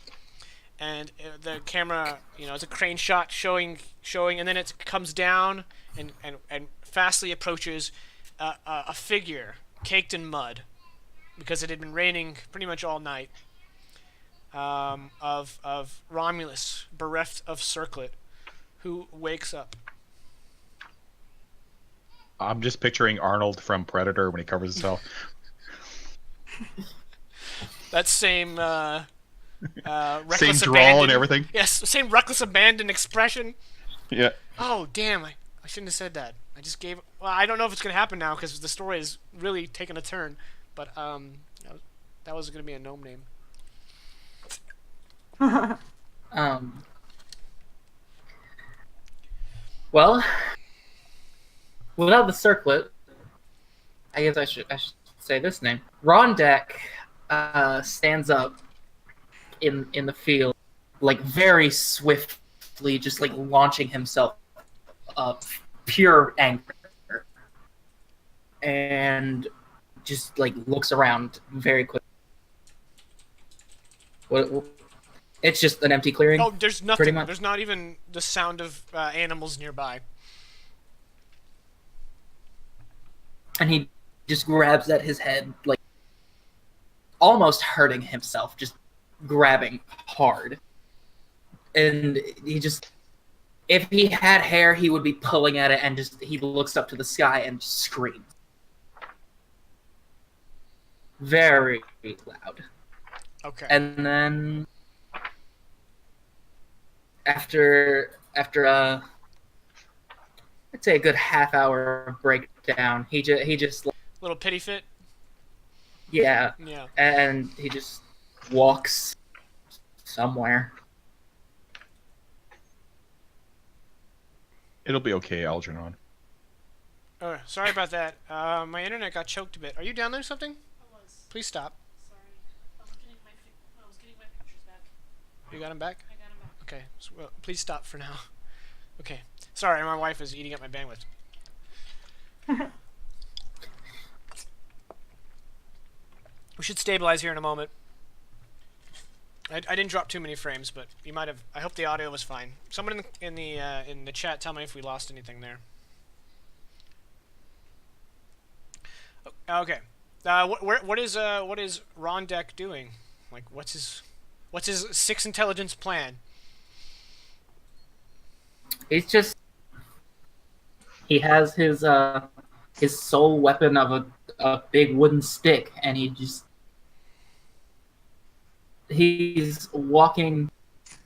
and the camera, it's a crane shot showing, and then it comes down and fastly approaches a figure caked in mud, because it had been raining pretty much all night, of Romulus, bereft of circlet, who wakes up.
I'm just picturing Arnold from Predator when he covers himself.
That same reckless
same drawl
abandon.
And everything.
Yes, same reckless abandon expression.
Yeah.
Oh damn! I shouldn't have said that. I just gave. Well, I don't know if it's gonna happen now because the story is really taking a turn. But that was gonna be a gnome name.
Well, without the circlet, I guess I should say this name. Rondek stands up in the field, like very swiftly, just like launching himself up, pure anger, and just like looks around very quickly. What? It's just an empty clearing.
Oh, there's nothing.
Pretty much.
There's not even the sound of animals nearby.
And he just grabs at his head, like almost hurting himself, just grabbing hard. And he just, if he had hair, he would be pulling at it, and just he looks up to the sky and screams. Very loud.
Okay.
And then after I'd say a good half-hour breakdown, he just
Little pity fit.
yeah, and he just walks somewhere.
It'll be okay, Algernon.
Oh, sorry about that. My internet got choked a bit. Are you down there or something?
I was.
Please stop.
Sorry. I was getting my pictures back.
You got him back?
I got them back.
Okay. So, well, please stop for now. Okay. Sorry, my wife is eating up my bandwidth. We should stabilize here in a moment. I didn't drop too many frames, but you might have. I hope the audio was fine. Someone in the chat, tell me if we lost anything there. Okay. What is Ron Deck doing? Like, what's his six intelligence plan?
He has his sole weapon of a big wooden stick, and he's walking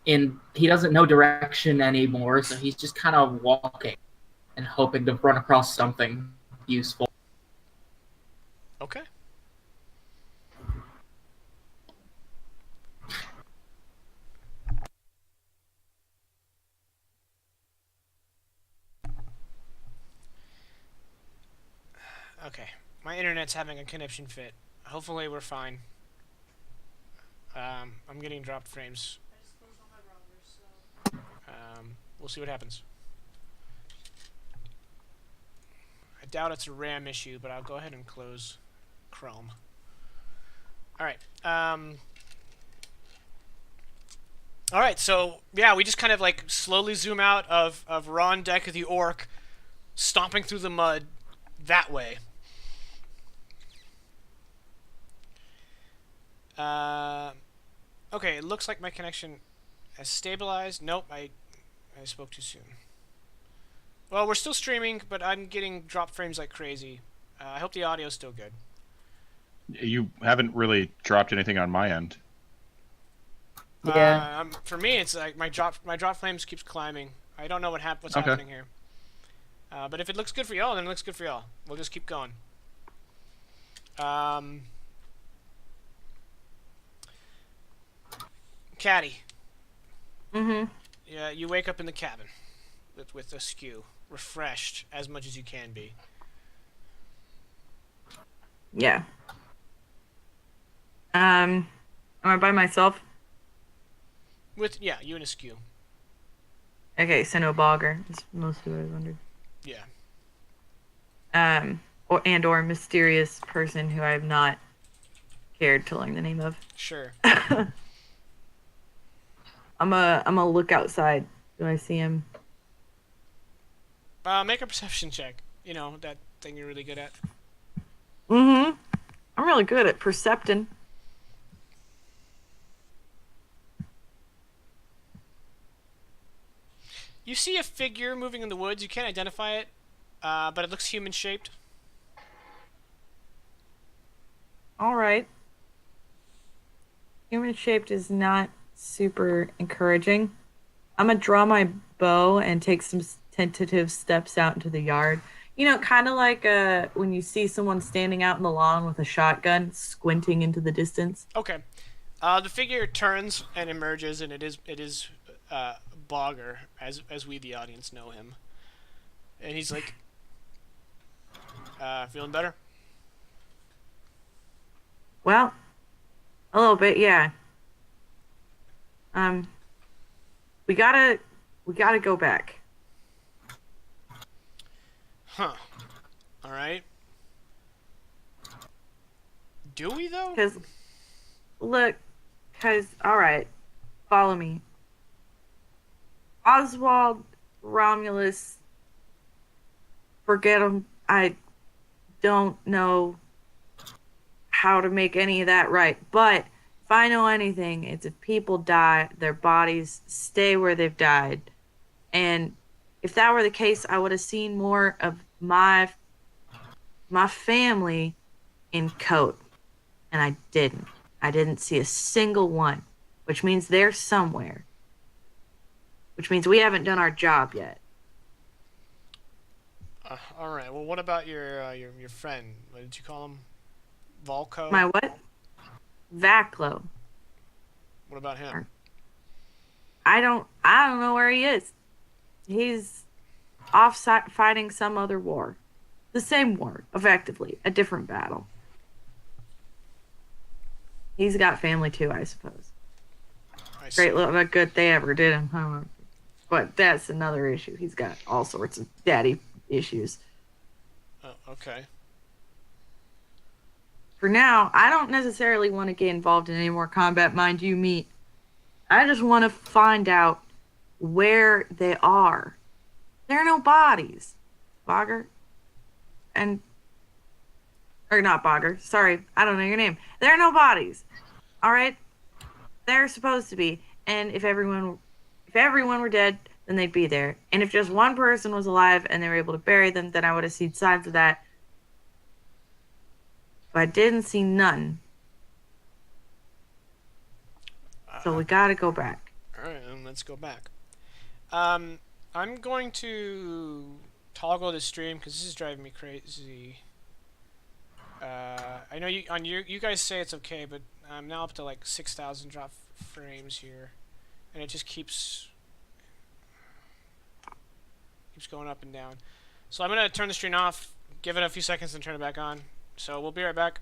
in. He doesn't know direction anymore, so he's just kind of walking and hoping to run across something useful.
Okay. Okay. My internet's having a connection fit. Hopefully we're fine. I'm getting dropped frames.
I just closed all my browsers, so.
We'll see what happens. I doubt it's a RAM issue, but I'll go ahead and close Chrome. Alright. Alright, so, yeah, we just kind of, like, slowly zoom out of Ron Deck of the Orc, stomping through the mud that way. Okay, it looks like my connection has stabilized. Nope, I spoke too soon. Well, we're still streaming, but I'm getting drop frames like crazy. I hope the audio's still good.
You haven't really dropped anything on my end.
Yeah.
For me, it's like my drop frames keeps climbing. I don't know what's
Okay.
happening here. But if it looks good for y'all, then it looks good for y'all. We'll just keep going. Caddy.
Mm-hmm.
Yeah, you wake up in the cabin with a skew, refreshed as much as you can be.
Yeah. Am I by myself?
You and a skew.
Okay, so no bogger. That's mostly what I was wondering.
Yeah.
Or a mysterious person who I have not cared to learn the name of.
Sure.
I'm a look outside. Do I see him?
Make a perception check. You know, that thing you're really good at.
Mm-hmm. I'm really good at percepting.
You see a figure moving in the woods. You can't identify it, but it looks human-shaped.
All right. Human shaped is not super encouraging. I'm gonna draw my bow and take some tentative steps out into the yard. You know, kind of like when you see someone standing out in the lawn with a shotgun, squinting into the distance.
Okay. The figure turns and emerges, and it is Bogger, as we the audience know him. And he's like, feeling better?
Well, a little bit, yeah. We gotta go back.
Huh. Alright. Do we, though?
Alright, follow me. Oswald, Romulus, forget him. I don't know how to make any of that right. But if I know anything, it's if people die, their bodies stay where they've died. And if that were the case, I would have seen more of my family in Coat. And I didn't. I didn't see a single one, which means they're somewhere. Which means we haven't done our job yet.
All right. Well, what about your friend? What did you call him? Volko?
My what? Vaclo.
What about him?
I don't know where he is. He's off fighting some other war. The same war, effectively. A different battle. He's got family too, I suppose.
I see.
Great little good they ever did him. Huh? But that's another issue. He's got all sorts of daddy issues.
Oh, okay.
For now, I don't necessarily want to get involved in any more combat. Mind you, meet I just want to find out where they are. There are no bodies. Bogger? Or not Bogger. Sorry, I don't know your name. There are no bodies. All right? They're supposed to be. And if everyone were dead, then they'd be there. And if just one person was alive and they were able to bury them, then I would have seen signs of that. But I didn't see none. So we gotta go back.
Alright, let's go back. I'm going to toggle the stream because this is driving me crazy. I know you guys say it's okay, but I'm now up to like 6,000 drop frames here, and it just keeps going up and down. So I'm gonna turn the stream off, give it a few seconds, and turn it back on. So we'll be right back.